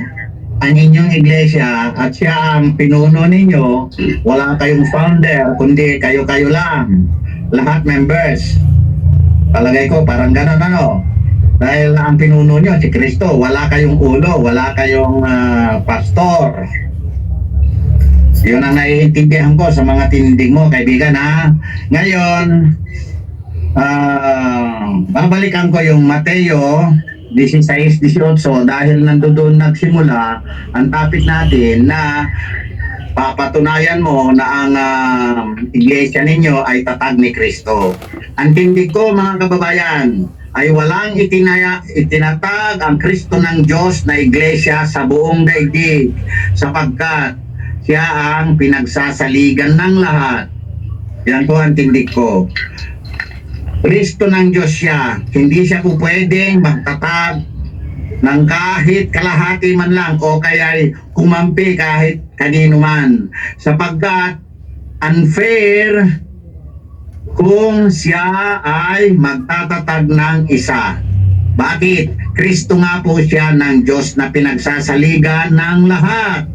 ang inyong iglesia at siya ang pinuno ninyo. Wala kayong founder, kundi kayo-kayo lang. Lahat members. Palagay ko parang ganun dahil ang pinuno nyo si Kristo, wala kayong ulo, wala kayong pastor. Yun ang naiintindihan ko sa mga tindig mo, kaibigan, Ngayon, babalikan ko yung Mateo 16-18 dahil nandoon nagsimula ang topic natin na papatunayan mo na ang iglesia ninyo ay tatag ni Kristo. Ang tindig ko, mga kababayan, ay walang itinatag ang Kristo ng Diyos na iglesia sa buong daigdig sapagkat siya ang pinagsasaligan ng lahat. Yan po ang tindig ko. Kristo ng Diyos siya. Hindi siya po pwedeng magtatag ng kahit kalahati man lang o kaya kumampi kahit kanino man sapagkat unfair kung siya ay magtatatag ng isa. Bakit? Kristo nga po siya ng Diyos na pinagsasaligan ng lahat.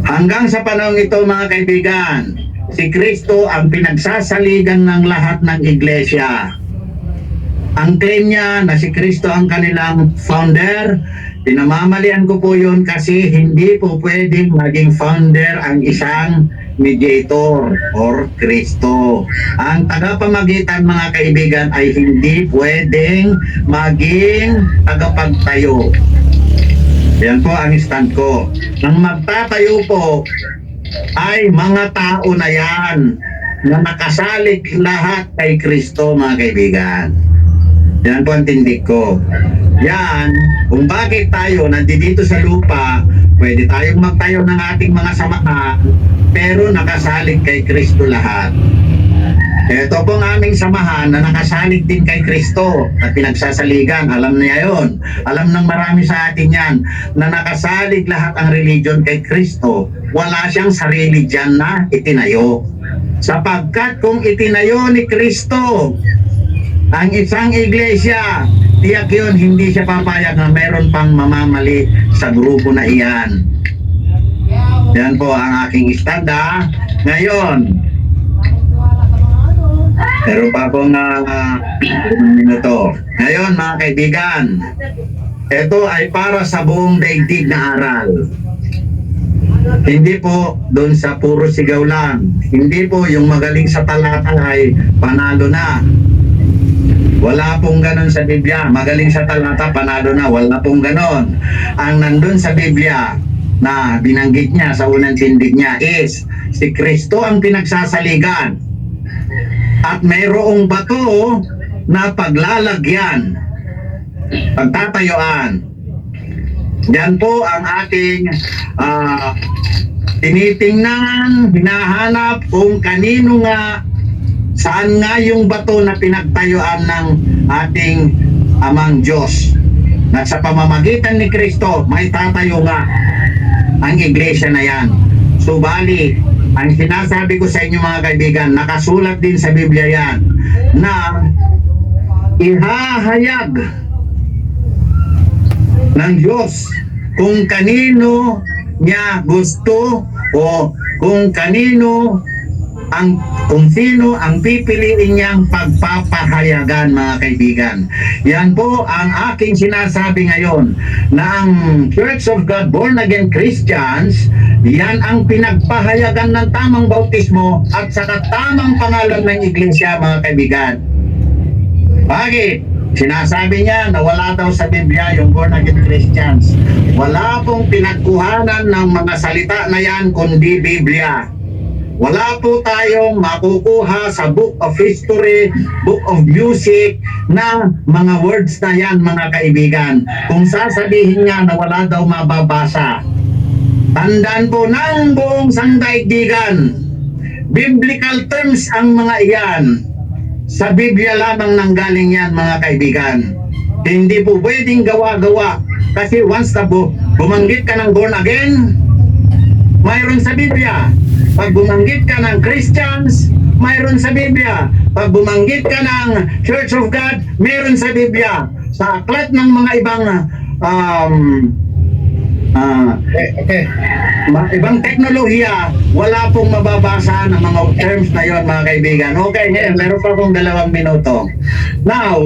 Hanggang sa panahon ito, mga kaibigan, si Kristo ang pinagsasaligan ng lahat ng iglesia. Ang claim niya na si Kristo ang kanilang founder, pinamamalian ko po yun kasi hindi po pwedeng maging founder ang isang mediator or Kristo. Ang tagapamagitan, mga kaibigan, ay hindi pwedeng maging tagapagtayo. Yan po ang stand ko. Nang magtatayo po ay mga tao na yan na nakasalig lahat kay Kristo, mga kaibigan. Yan po ang tindig ko. Yan, kung bakit tayo nandito sa lupa, pwede tayong magtayo ng ating mga samahan, pero nakasalig kay Kristo lahat. Ito pong aming samahan na nakasalig din kay Kristo at pinagsasaligan. Alam niya yun. Alam ng marami sa atin yan na nakasalig lahat ang religion kay Kristo. Wala siyang sarili dyan na itinayo. Sapagkat kung itinayo ni Kristo ang isang iglesia, tiyak yun, hindi siya papayag na meron pang mamamali sa grupo na iyan. Yan po ang aking stand. Ngayon, meron pa akong minuto. Ngayon, mga kaibigan, ito ay para sa buong daigdig na aral. Hindi po doon sa puro sigaw lang. Hindi po yung magaling sa talata ay panalo na. Wala pong ganon sa Biblia. Magaling sa talata, panalo na. Wala pong ganon. Ang nandun sa Biblia na binanggit niya sa unang tindig niya is si Kristo ang pinagsasaligan. At mayroong bato na paglalagyan, pagtatayuan. Yan po ang ating tinitingnan, hinahanap kung kanino nga Saan nga yung bato na pinagtayuan ng ating Amang Diyos? Na sa pamamagitan ni Kristo, may tatayo nga ang iglesia na yan. Subali, ang sinasabi ko sa inyo mga kaibigan, nakasulat din sa Biblia yan, na ihahayag ng Diyos kung kanino niya gusto o kung sino ang pipiliin niyang pagpapahayagan mga kaibigan. Yan po ang aking sinasabi ngayon na ang Church of God Born Again Christians, yan ang pinagpahayagan ng tamang bautismo at saka tamang pangalan ng iglesia mga kaibigan. Bakit? Sinasabi niya na wala daw sa Biblia yung Born Again Christians. Wala pong pinagkuhanan ng mga salita na yan kundi Biblia. Wala po tayong makukuha sa book of history, book of music na mga words na yan mga kaibigan. Kung sasabihin niya na wala daw mababasa, tandaan po ng buong sangdaigdigan, biblical terms ang mga iyan. Sa Biblia lamang nanggaling yan mga kaibigan. Hindi po pwedeng gawa-gawa. Kasi once na bumanggit ka ng born again, mayroon sa Biblia. Pag bumanggit ka ng Christians, mayroon sa Biblia. Pag bumanggit ka ng Church of God, mayroon sa Biblia. Sa aklat ng mga ibang ibang teknolohiya, wala pong mababasa ng mga terms na yon mga kaibigan. Okay, ngayon, meron pa akong 2 minuto. Now,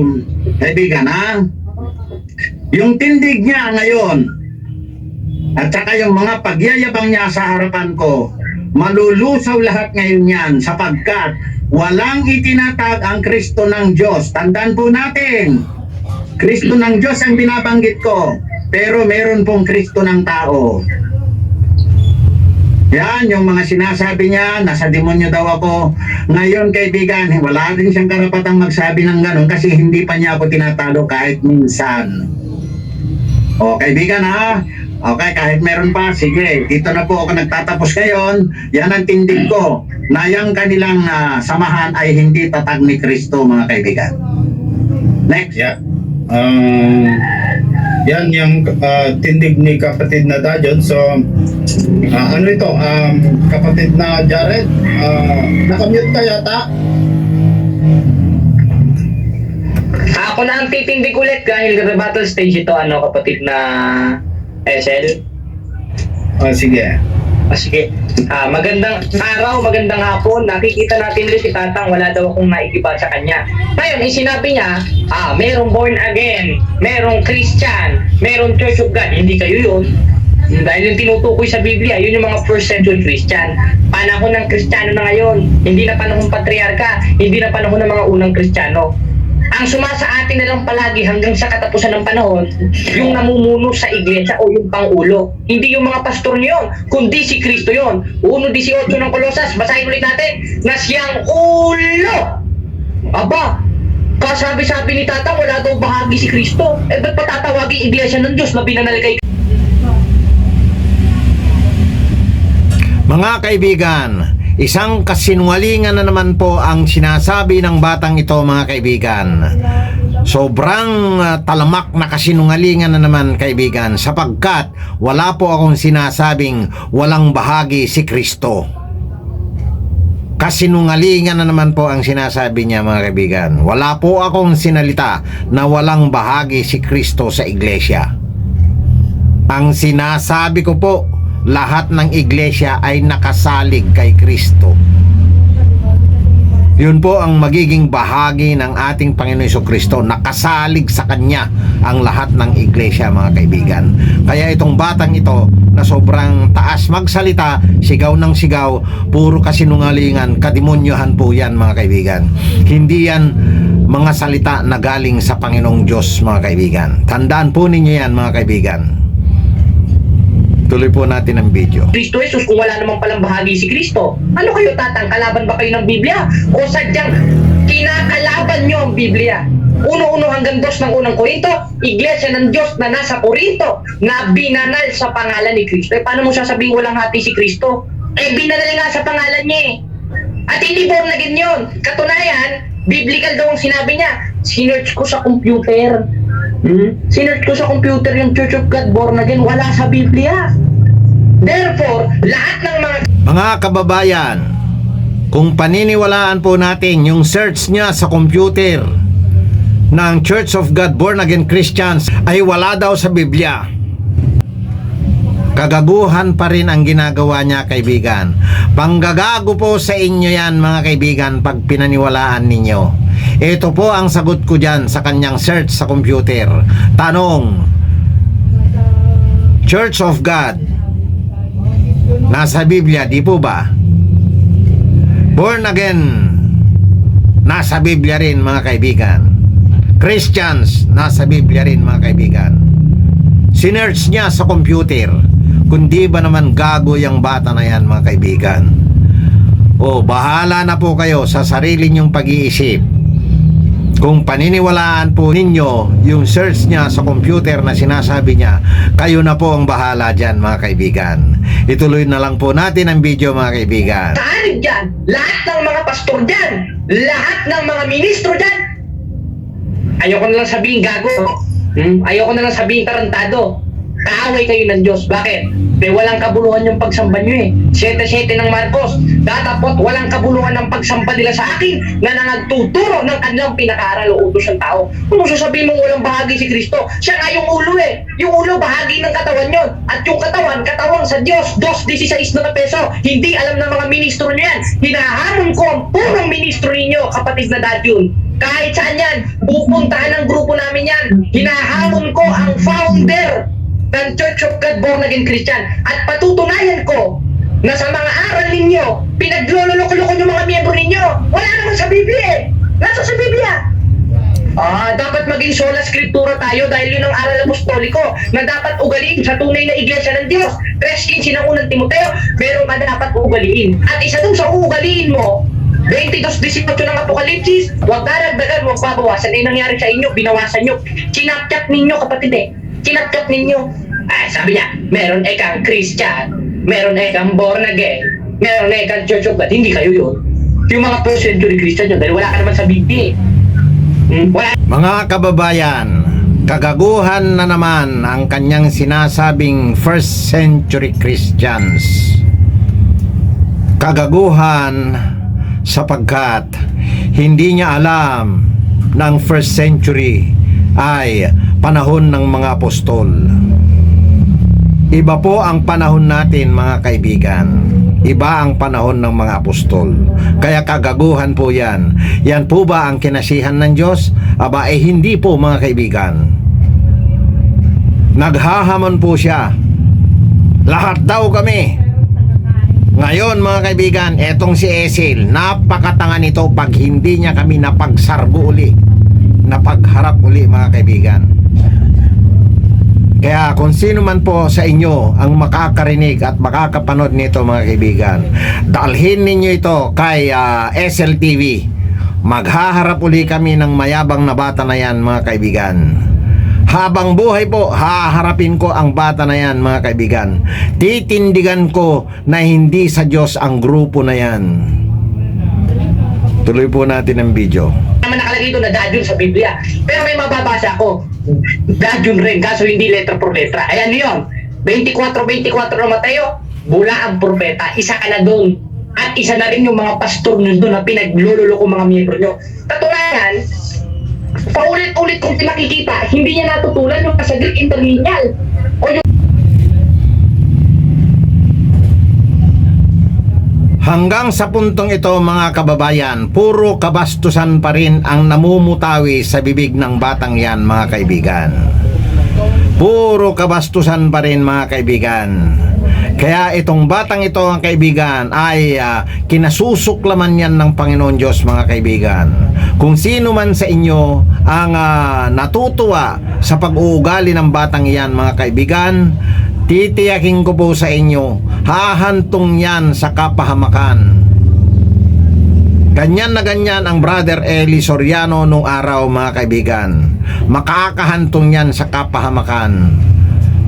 kaibigan yung tindig niya ngayon, at saka yung mga pagyayabang niya sa harapan ko, malulusaw lahat ngayon yan sapagkat walang itinatag ang Kristo ng Diyos. Tandaan po natin, Kristo ng Diyos ang binabanggit ko, pero meron pong Kristo ng tao. Yan, yung mga sinasabi niya, nasa demonyo daw ako. Ngayon kaibigan, wala din siyang karapatang magsabi ng ganun kasi hindi pa niya ako tinatalo kahit minsan. O kaibigan okay, kahit meron pa, sige, dito na po ako nagtatapos ngayon. Yan ang tindig ko, na yung kanilang samahan ay hindi tatag ni Kristo mga kaibigan. Next. Yeah. Yan yung tindig ni kapatid na Dajon. So, ano ito? Kapatid na Jared, nakamute ka yata? Ako na ang titindig ulit dahil rebuttal stage ito, kapatid na SL. Sige. Sige. Magandang araw, magandang hapon. Nakikita natin ulit si Tatang, wala daw akong naigiba sa kanya. Ngayon, sinabi niya, merong born again, merong Christian, merong Church of God. Hindi kayo yun. Dahil yung tinutukoy sa Biblia, yun yung mga first century Christian. Panahon ng Kristiyano na ngayon. Hindi na panahon patriarka, hindi na panahon ng mga unang Kristiyano. Ang sumasa atin na lang palagi hanggang sa katapusan ng panahon, yung namumuno sa iglesia o yung pangulo. Hindi yung mga pastor niyon, kundi si Kristo yon. 1:18 ng Kolosas, basahin ulit natin, na siyang ulo. Aba, kasabi-sabi ni Tata, wala daw bahagi si Kristo. Ba't patatawagin iglesia ng Diyos na binanal kay Mga kaibigan, isang kasinungalingan na naman po ang sinasabi ng batang ito mga kaibigan. Sobrang talamak na kasinungalingan na naman kaibigan sapagkat wala po akong sinasabing walang bahagi si Kristo. Kasinungalingan na naman po ang sinasabi niya mga kaibigan. Wala po akong sinalita na walang bahagi si Kristo sa iglesia. Ang sinasabi ko po, lahat ng iglesia ay nakasalig kay Kristo. Yun po ang magiging bahagi ng ating Panginoon Jesucristo. Nakasalig sa Kanya ang lahat ng iglesia mga kaibigan. Kaya itong batang ito na sobrang taas magsalita, sigaw ng sigaw, puro kasinungalingan, kademonyohan po yan mga kaibigan. Hindi yan mga salita na galing sa Panginoong Diyos mga kaibigan. Tandaan po ninyo yan mga kaibigan. Tuloy po natin ang video. Kristo Jesus kung wala namang palang bahagi si Kristo? Ano kayo Tatang? Kalaban ba kayo ng Biblia? O sadyang kinakalaban nyo ang Biblia? 1:1 hanggang 2 ng unang Korinto, iglesia ng Diyos na nasa Korinto na binanal sa pangalan ni Kristo. Paano mo sasabihin walang hati si Kristo? Binanal nga sa pangalan niya At hindi born again yun. Katunayan, biblical daw ang sinabi niya. Sinearch ko sa computer. Sinearch ko sa computer yung Church of God born again. Wala sa Biblia. Therefore, lahat ng Mga kababayan, kung paniniwalaan po natin yung search niya sa computer ng Church of God Born Again Christians ay wala daw sa Biblia, kagaguhan pa rin ang ginagawa niya, kaibigan. Panggagago po sa inyo yan, mga kaibigan, pag pinaniwalaan ninyo. Ito po ang sagot ko dyan sa kanyang search sa computer. Tanong, Church of God nasa Biblia, di po ba? Born again nasa Biblia rin, mga kaibigan. Christians nasa Biblia rin, mga kaibigan. Sinearch niya sa computer. Kundi ba naman gago yung bata na yan, mga kaibigan? O bahala na po kayo sa sarili nyong pag-iisip. Kung paniniwalaan po ninyo yung search niya sa computer na sinasabi niya, kayo na po ang bahala dyan, mga kaibigan. Ituloy na lang po natin ang video, mga kaibigan. Saan dyan? Lahat ng mga pastor dyan, lahat ng mga ministro dyan. Ayoko na lang sabihin gago. Ayoko na lang sabihin tarantado. Kaaway kayo ng Diyos. Bakit? Dahil walang kabuluhan yung pagsamba nyo eh. 7-7 ng Marcos. Datapot walang kabuluhan ng pagsamba nila sa akin na nagtuturo ng kanilang pinaka-aral o utos ng tao. Kung sasabihin mong walang bahagi si Kristo, siya nga yung ulo eh. Yung ulo bahagi ng katawan yun. At yung katawan, katawan sa Diyos. 2.16 na peso. Hindi alam ng mga ministro nyo yan. Hinahamon ko ang purong ministro ninyo, kapatid na dad yun. Kahit saan yan, pupuntahan ng grupo namin yan. Hinahamon ko ang founder ng Church of God Born Again Christian at patutunayan ko na sa mga aral ninyo, pinagloloko-loko yung mga miyembro ninyo. Wala naman sa Biblia eh. Nasa sa Biblia. Dapat maging sola scriptura tayo dahil yun ang aral apostoliko na dapat ugaliin sa tunay na iglesia ng Diyos. 3:15 ng unang Timoteo, meron ka dapat ugaliin. At isa dun sa ugaliin mo, 22:18 ng Apokalipsis, huwag daragdagan, huwag babawasan. Ay nangyari sa inyo, binawasan nyo. Sinapchat ninyo, kapatid eh. Sinapchat ninyo. Sabi niya, meron ekang Christian, meron ekang born again, meron ekang Church of God. Hindi kayo yun. Yung mga first century Christian yun, dahil wala ka naman sa Biblia eh. Wala. Mga kababayan, kagaguhan na naman ang kanyang sinasabing first century Christians. Kagaguhan sapagkat hindi niya alam ng first century ay panahon ng mga apostol. Iba po ang panahon natin, mga kaibigan. Iba ang panahon ng mga apostol. Kaya kagaguhan po yan. Yan po ba ang kinasihan ng Diyos? Aba, hindi po, mga kaibigan. Naghahamon po siya. Lahat daw kami. Ngayon, mga kaibigan, etong si Esil, napakatanga nito pag hindi niya kami napagsargo uli, napagharap uli, mga kaibigan. Kaya kung sino man po sa inyo ang makakarinig at makakapanood nito, mga kaibigan, dalhin ninyo ito kay SLTV. Maghaharap uli kami ng mayabang na bata na yan, mga kaibigan. Habang buhay po, haharapin ko ang bata na yan, mga kaibigan. Titindigan ko na hindi sa Diyos ang grupo na yan. Tuloy po natin ang video. Naman nakalagay ito na dadyon sa Biblia. Pero may mababasa ako. Dadyon rin, kaso hindi letra por letra. Ayan yun. 24:24 na Mateo, bula ang propeta. Isa ka na doon. At isa na rin yung mga pastor nyo doon na pinaglululoko mga miyembro nyo. Katunayan, paulit-ulit kong pinakikita, hindi niya natutulan yung sa Greek interlineal. O yung Hanggang sa puntong ito, mga kababayan, puro kabastusan pa rin ang namumutawi sa bibig ng batang yan, mga kaibigan. Puro kabastusan pa rin, mga kaibigan. Kaya itong batang ito, ang kaibigan, ay kinasusuklaman yan ng Panginoon Diyos, mga kaibigan. Kung sino man sa inyo ang natutuwa sa pag-uugali ng batang yan, mga kaibigan, titiyakin ko po sa inyo, hahantong yan sa kapahamakan. Ganyan na ganyan ang Brother Eli Soriano nung araw, mga kaibigan. Makakahantong yan sa kapahamakan.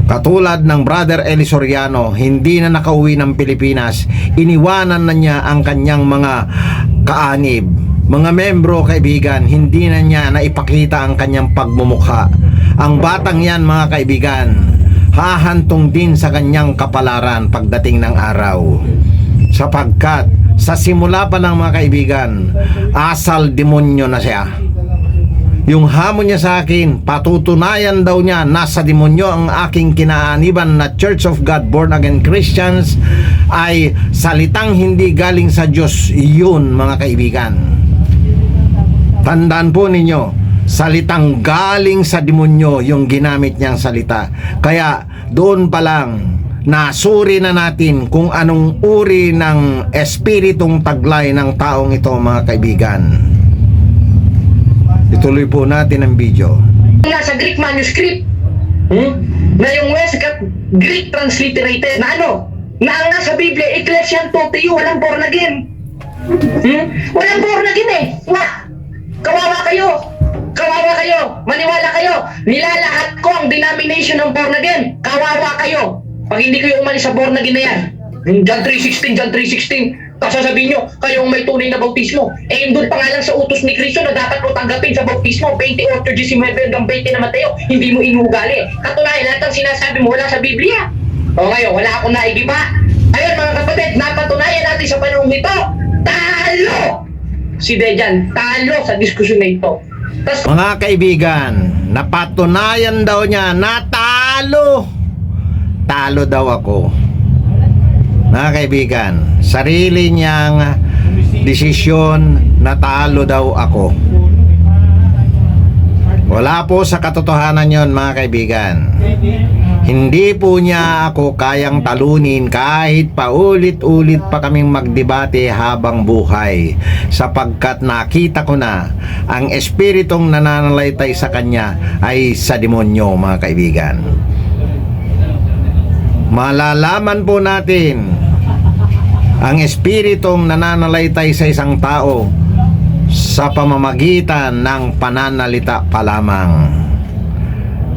Katulad ng Brother Eli Soriano, hindi na nakauwi ng Pilipinas, iniwanan na niya ang kanyang mga kaanib. Mga membro, kaibigan, hindi na niya naipakita ang kanyang pagmumukha. Ang batang yan, mga kaibigan, hahantong din sa kanyang kapalaran pagdating ng araw. Sapagkat sa simula pa lang, mga kaibigan, asal demonyo na siya. Yung hamon niya sa akin, patutunayan daw niya nasa demonyo ang aking kinaaniban na Church of God Born Again Christians ay salitang hindi galing sa Diyos. Yun, mga kaibigan. Tandaan po ninyo, salitang galing sa demonyo yung ginamit niyang salita. Kaya doon pa lang nasuri na natin kung anong uri ng espiritong taglay ng taong ito, mga kaibigan. Ituloy po natin ang video. Nasa Greek manuscript, na yung West Greek transliterated, na ano, na ang nasa Biblia, Ecclesian Toteo, walang born again. Walang born again eh. Kawawa kayo. Kawawa kayo. Maniwala kayo. Nilalahat ko ang denomination ng born again. Kawawa kayo. Pag hindi kayo umalis sa born again na yan, John 3:16, John 3:16, kasasabihin nyo, kayong may tunay na bautismo. Eh, doon pa nga lang sa utos ni Kristo na dapat mo tanggapin sa bautismo, 28-19 hanggang 20 na Mateo, hindi mo inugali. Katunayan, lahat ng sinasabi mo wala sa Biblia. O ngayon, wala akong naigiba. Ayun, mga kapatid, napatunayan natin sa panahon nito, talo! Si Dejan, talo sa diskusyon na ito. Tas, Mga kaibigan, napatunayan daw niya na talo. Talo daw ako. Mga kaibigan, sarili niyang desisyon na talo daw ako. Wala po sa katotohanan yon, mga kaibigan. Hindi po niya ako kayang talunin kahit paulit-ulit pa kaming magdebate habang buhay, sapagkat nakita ko na ang espiritong nananalaytay sa kanya ay sa demonyo, mga kaibigan. Malalaman po natin ang espiritong nananalaytay sa isang tao sa pamamagitan ng pananalita pa lamang.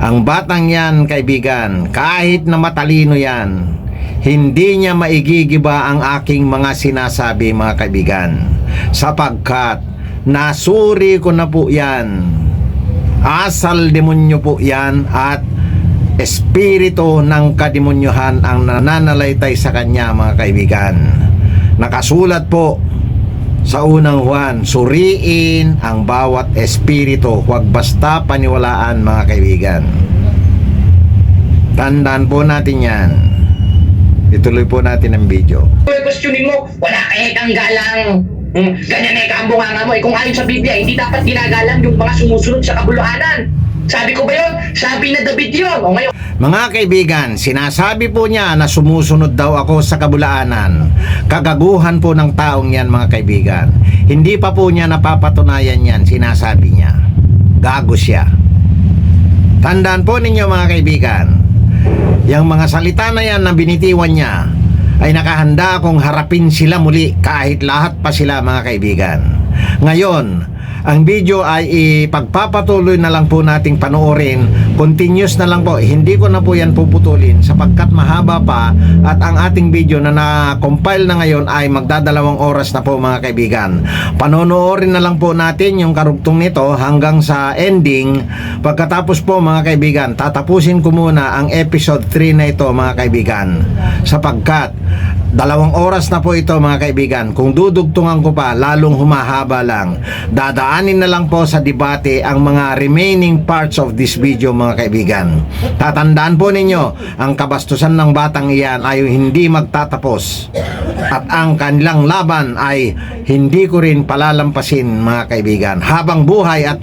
Ang batang yan, kaibigan, kahit na matalino yan, hindi niya maigigiba ang aking mga sinasabi, mga kaibigan, sapagkat nasuri ko na po yan. Asal demonyo po yan at espiritu ng kademonyohan ang nananalaytay sa kanya, mga kaibigan. Nakasulat po sa unang Juan, suriin ang bawat espiritu, huwag basta paniwalaan, mga kaibigan. Tandaan po natin yan. Ituloy po natin ang video. questionin mo, wala kahit ang galang. Ganyan eh, kaambunganga mo. Kung ayon sa Biblia, hindi dapat ginagalang yung mga sumusunod sa kabuluhanan. Sabi ko ba yun? Sabi na David yun. O ngayon, Mga kaibigan, sinasabi po niya na sumusunod daw ako sa kabulaanan. Kagaguhan po ng taong yan, mga kaibigan. Hindi pa po niya napapatunayan yan, sinasabi niya. Gago siya. Tandaan po ninyo, mga kaibigan, yung mga salita na yan na binitiwan niya ay nakahanda akong harapin sila muli kahit lahat pa sila, mga kaibigan. Ngayon, ang video ay ipagpapatuloy na lang po nating panoorin. Continuous na lang po. Hindi ko na po yan puputulin sapagkat mahaba pa at ang ating video na na-compile na ngayon ay magdadalawang oras na po, mga kaibigan. Panonoorin na lang po natin yung karugtong nito hanggang sa ending. Pagkatapos po, mga kaibigan, tatapusin ko muna ang episode 3 na ito, mga kaibigan, sapagkat 2 oras na po ito, mga kaibigan. Kung dudugtungan ko pa, lalong humahaba lang. Dadaanin na lang po sa debate ang mga remaining parts of this video, mga kaibigan. Tatandaan po ninyo, ang kabastusan ng batang iyan ay hindi magtatapos. At ang kanilang laban ay hindi ko rin palalampasin, mga kaibigan. Habang buhay at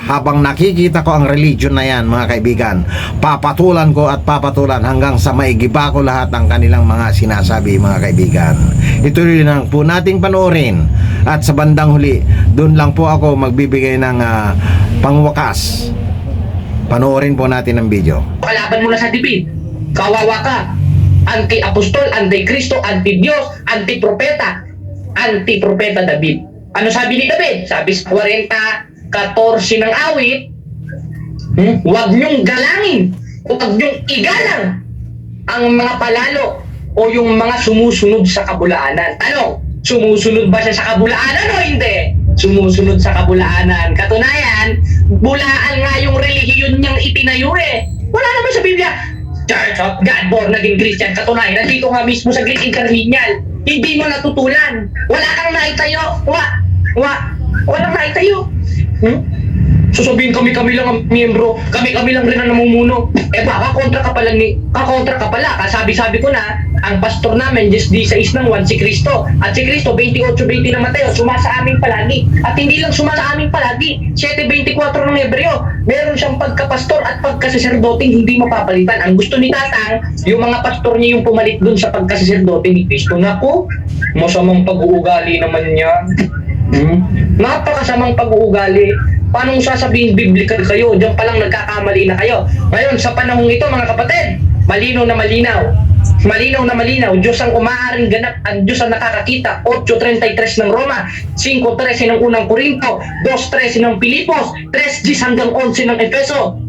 habang nakikita ko ang religion na yan, mga kaibigan, papatulan ko at papatulan hanggang sa maigiba ko lahat ng kanilang mga sinasabi, mga kaibigan. Ituloy lang po nating panoorin at sa bandang huli, doon lang po ako magbibigay ng pangwakas. Panoorin po natin ang video. kalaban mo na sa David. Kawawa ka. Anti-apostol, anti-Kristo, anti-Diyos, anti-propeta. Anti-propeta David. Ano sabi ni David? Sabi sa 40:14 ng awit, huwag niyong galangin Huwag niyong igalang ang mga palalo o yung mga sumusunod sa kabulaanan. Ano? Sumusunod ba siya sa kabulaanan o hindi? Sumusunod sa kabulaanan. Katunayan, bulaan nga yung relihiyon niyang itinayo eh. Wala naman sa Biblia. Church of God, born naging Christian. Katunayan, nandito nga mismo sa Greek Interlineal. Hindi mo natutulan. Wala kang naitayo. Walang naitayo. Sasabihin kami lang ang miyembro, kami lang rin ang namumuno. Eh ba, kakontra ka pala. Kasabi-sabi ko na, ang pastor namin, just di sa isnang 1, si Kristo. At si Kristo, 28:20 ng Mateo, suma sa amin palagi. At hindi lang suma sa amin palagi, 7:24 ng Hebreo, meron siyang pagkapastor at pagkasaserdoting hindi mapapalitan. Ang gusto ni Tatang, yung mga pastor niya yung pumalit dun sa pagkasaserdote ni Kristo. Naku, masamang pag-uugali naman yan. Napakasamang pag-uugali. Paano sasabihin biblical kayo? Diyan pa lang nagkakamali na kayo. Ngayon, sa panahong ito, mga kapatid, malinaw na malinaw. Malinaw na malinaw. Diyos ang umaaring ganap. Ang Diyos ang nakakakita. 8:33 ng Roma, 5:13 ng unang Korinto, 2:13 ng Pilipos, 3:10 hanggang 11 ng Efeso.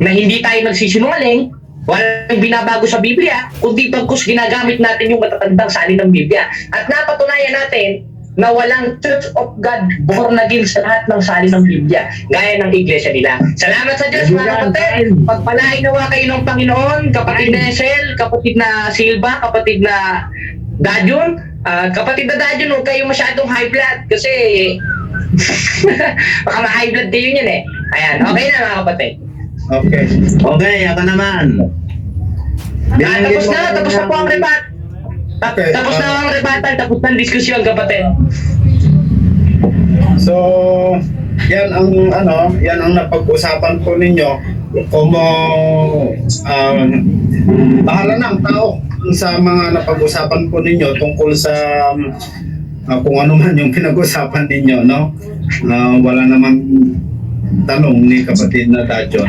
Na hindi tayo nagsisinungaling, walang binabago sa Biblia, kundi bagkus ginagamit natin yung matatandang salin ng Biblia. At napatunayan natin na walang Church of God born again sa lahat ng salin ng Biblia, gaya ng iglesia nila. Salamat sa Diyos, mga kapatid. Pagpalain nawa kayo ng Panginoon, kapatid na Esel, kapatid na Silva, kapatid na Dajon. Kapatid na Dajon, huwag kayo masyadong high blood kasi baka ma-high blood din yun eh. Ayan, okay na mga kapatid. Okay. Okay, ako naman. Tapos na po ang rebat. Okay, Tapos na ang rebatan, tapos na ang diskusyon, kapatid. So, yan ang napag-usapan po ninyo. Kung bahala na ang tao sa mga napag-usapan po ninyo tungkol sa kung ano man yung pinag-usapan ninyo, no? Wala namang tanong ni kapatid na Dajon.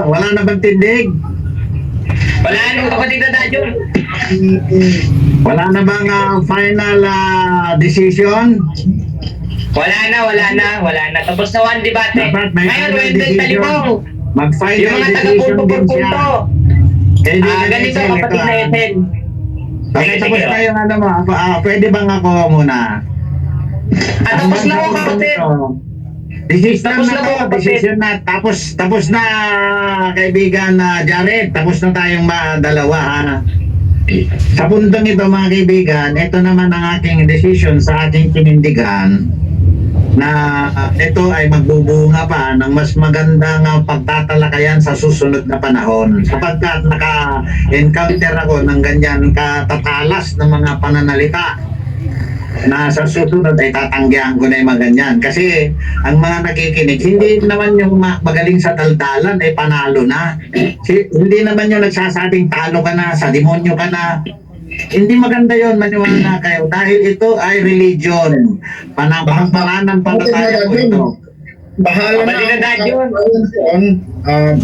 Wala na bang tindig? Wala nung kapatid na Dajon. Wala na bang final decision? Wala na. Tapos na one debate. Dapat may Ngayon, final Wendell decision. Talibong. Mag-final Yung mga decision taga-punto din por siya. punto. Ganito kapatid na Ethel. Okay, tapos Sige. na yung ano mo. Pwede bang ako muna? Tapos na ako, kapatid. Decision Tapos na na to, po, kapatid. decision na. Tapos na, kaibigan Jared. Tapos na tayong dalawa. Sa puntong ito, mga kaibigan, ito naman ang aking decision sa aking kinindigan na ito ay magbubunga pa ng mas magandang pagtatalakayan sa susunod na panahon. Sapagkat naka-encounter ako ng ganyan katatalas ng mga pananalita na sa susunod ay tatanggihan ko na yung mga ganyan. Kasi ang mga nakikinig, hindi naman yung magaling sa daldalan ay panalo na. Hindi naman yung nagsasabing talo ka na, sa demonyo ka na. Hindi maganda yon, maniwala kayo. Dahil ito ay religion. Panampalanang palataya po ito. Bahala na Kapatid na ang Dajon. taong bayan doon.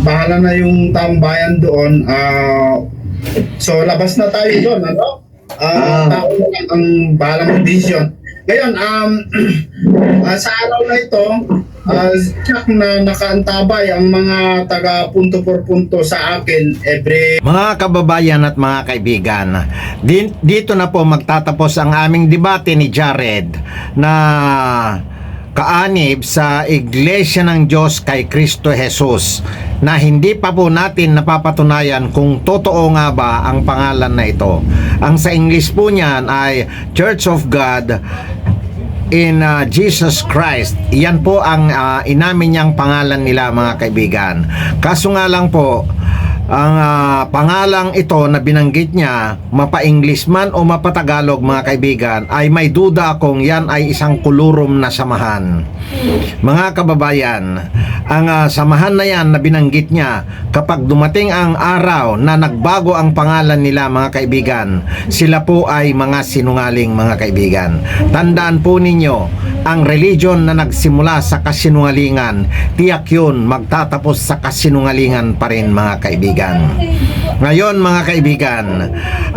Bahala na yung taong bayan doon. So labas na tayo doon, ano? Tao na lang ang bahalang decision. Ngayon, sa araw na ito, check na nakaantabay ang mga taga punto por punto sa akin every Mga kababayan at mga kaibigan, dito na po magtatapos ang aming debate ni Jared na kaanib sa Iglesia ng Diyos kay Kristo Jesus, na hindi pa po natin napapatunayan kung totoo nga ba ang pangalan na ito. Ang sa English po niyan ay Church of God in Jesus Christ. Yan po ang inamin niyang pangalan nila, mga kaibigan. Kaso nga lang po, ang pangalang ito na binanggit niya, mapa-English man o mapa-Tagalog, mga kaibigan, ay may duda kung yan ay isang kulurom na samahan. Mga kababayan, ang samahan na yan na binanggit niya, kapag dumating ang araw na nagbago ang pangalan nila, mga kaibigan, sila po ay mga sinungaling, mga kaibigan. Tandaan po ninyo, ang religion na nagsimula sa kasinungalingan, tiyak yun magtatapos sa kasinungalingan pa rin, mga kaibigan. Ngayon, mga kaibigan,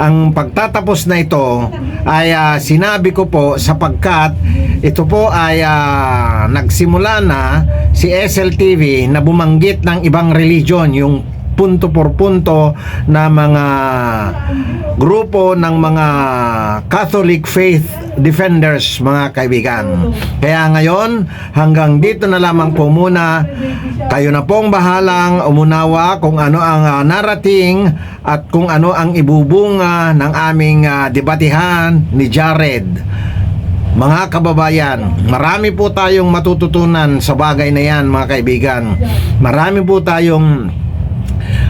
ang pagtatapos na ito ay sinabi ko po sapagkat ito po ay nagsimula na si SLTV na bumanggit ng ibang religion, yung punto por punto na mga grupo ng mga Catholic faith defenders, mga kaibigan. Kaya ngayon, hanggang dito na lamang po muna. Kayo na pong bahalang umunawa kung ano ang narating at kung ano ang ibubunga ng aming debatihan ni Jared. Mga kababayan, marami po tayong matututunan sa bagay na yan, mga kaibigan. Marami po tayong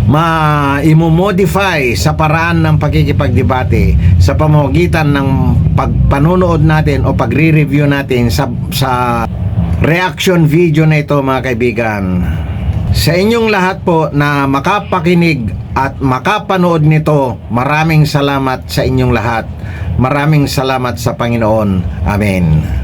ma-imomodify sa paraan ng pagkikipagdebate sa pamamagitan ng pagpanonood natin o pagre-review natin sa reaction video na ito, mga kaibigan. Sa inyong lahat po na makapakinig at makapanood nito, maraming salamat sa inyong lahat. Maraming salamat sa Panginoon. Amen.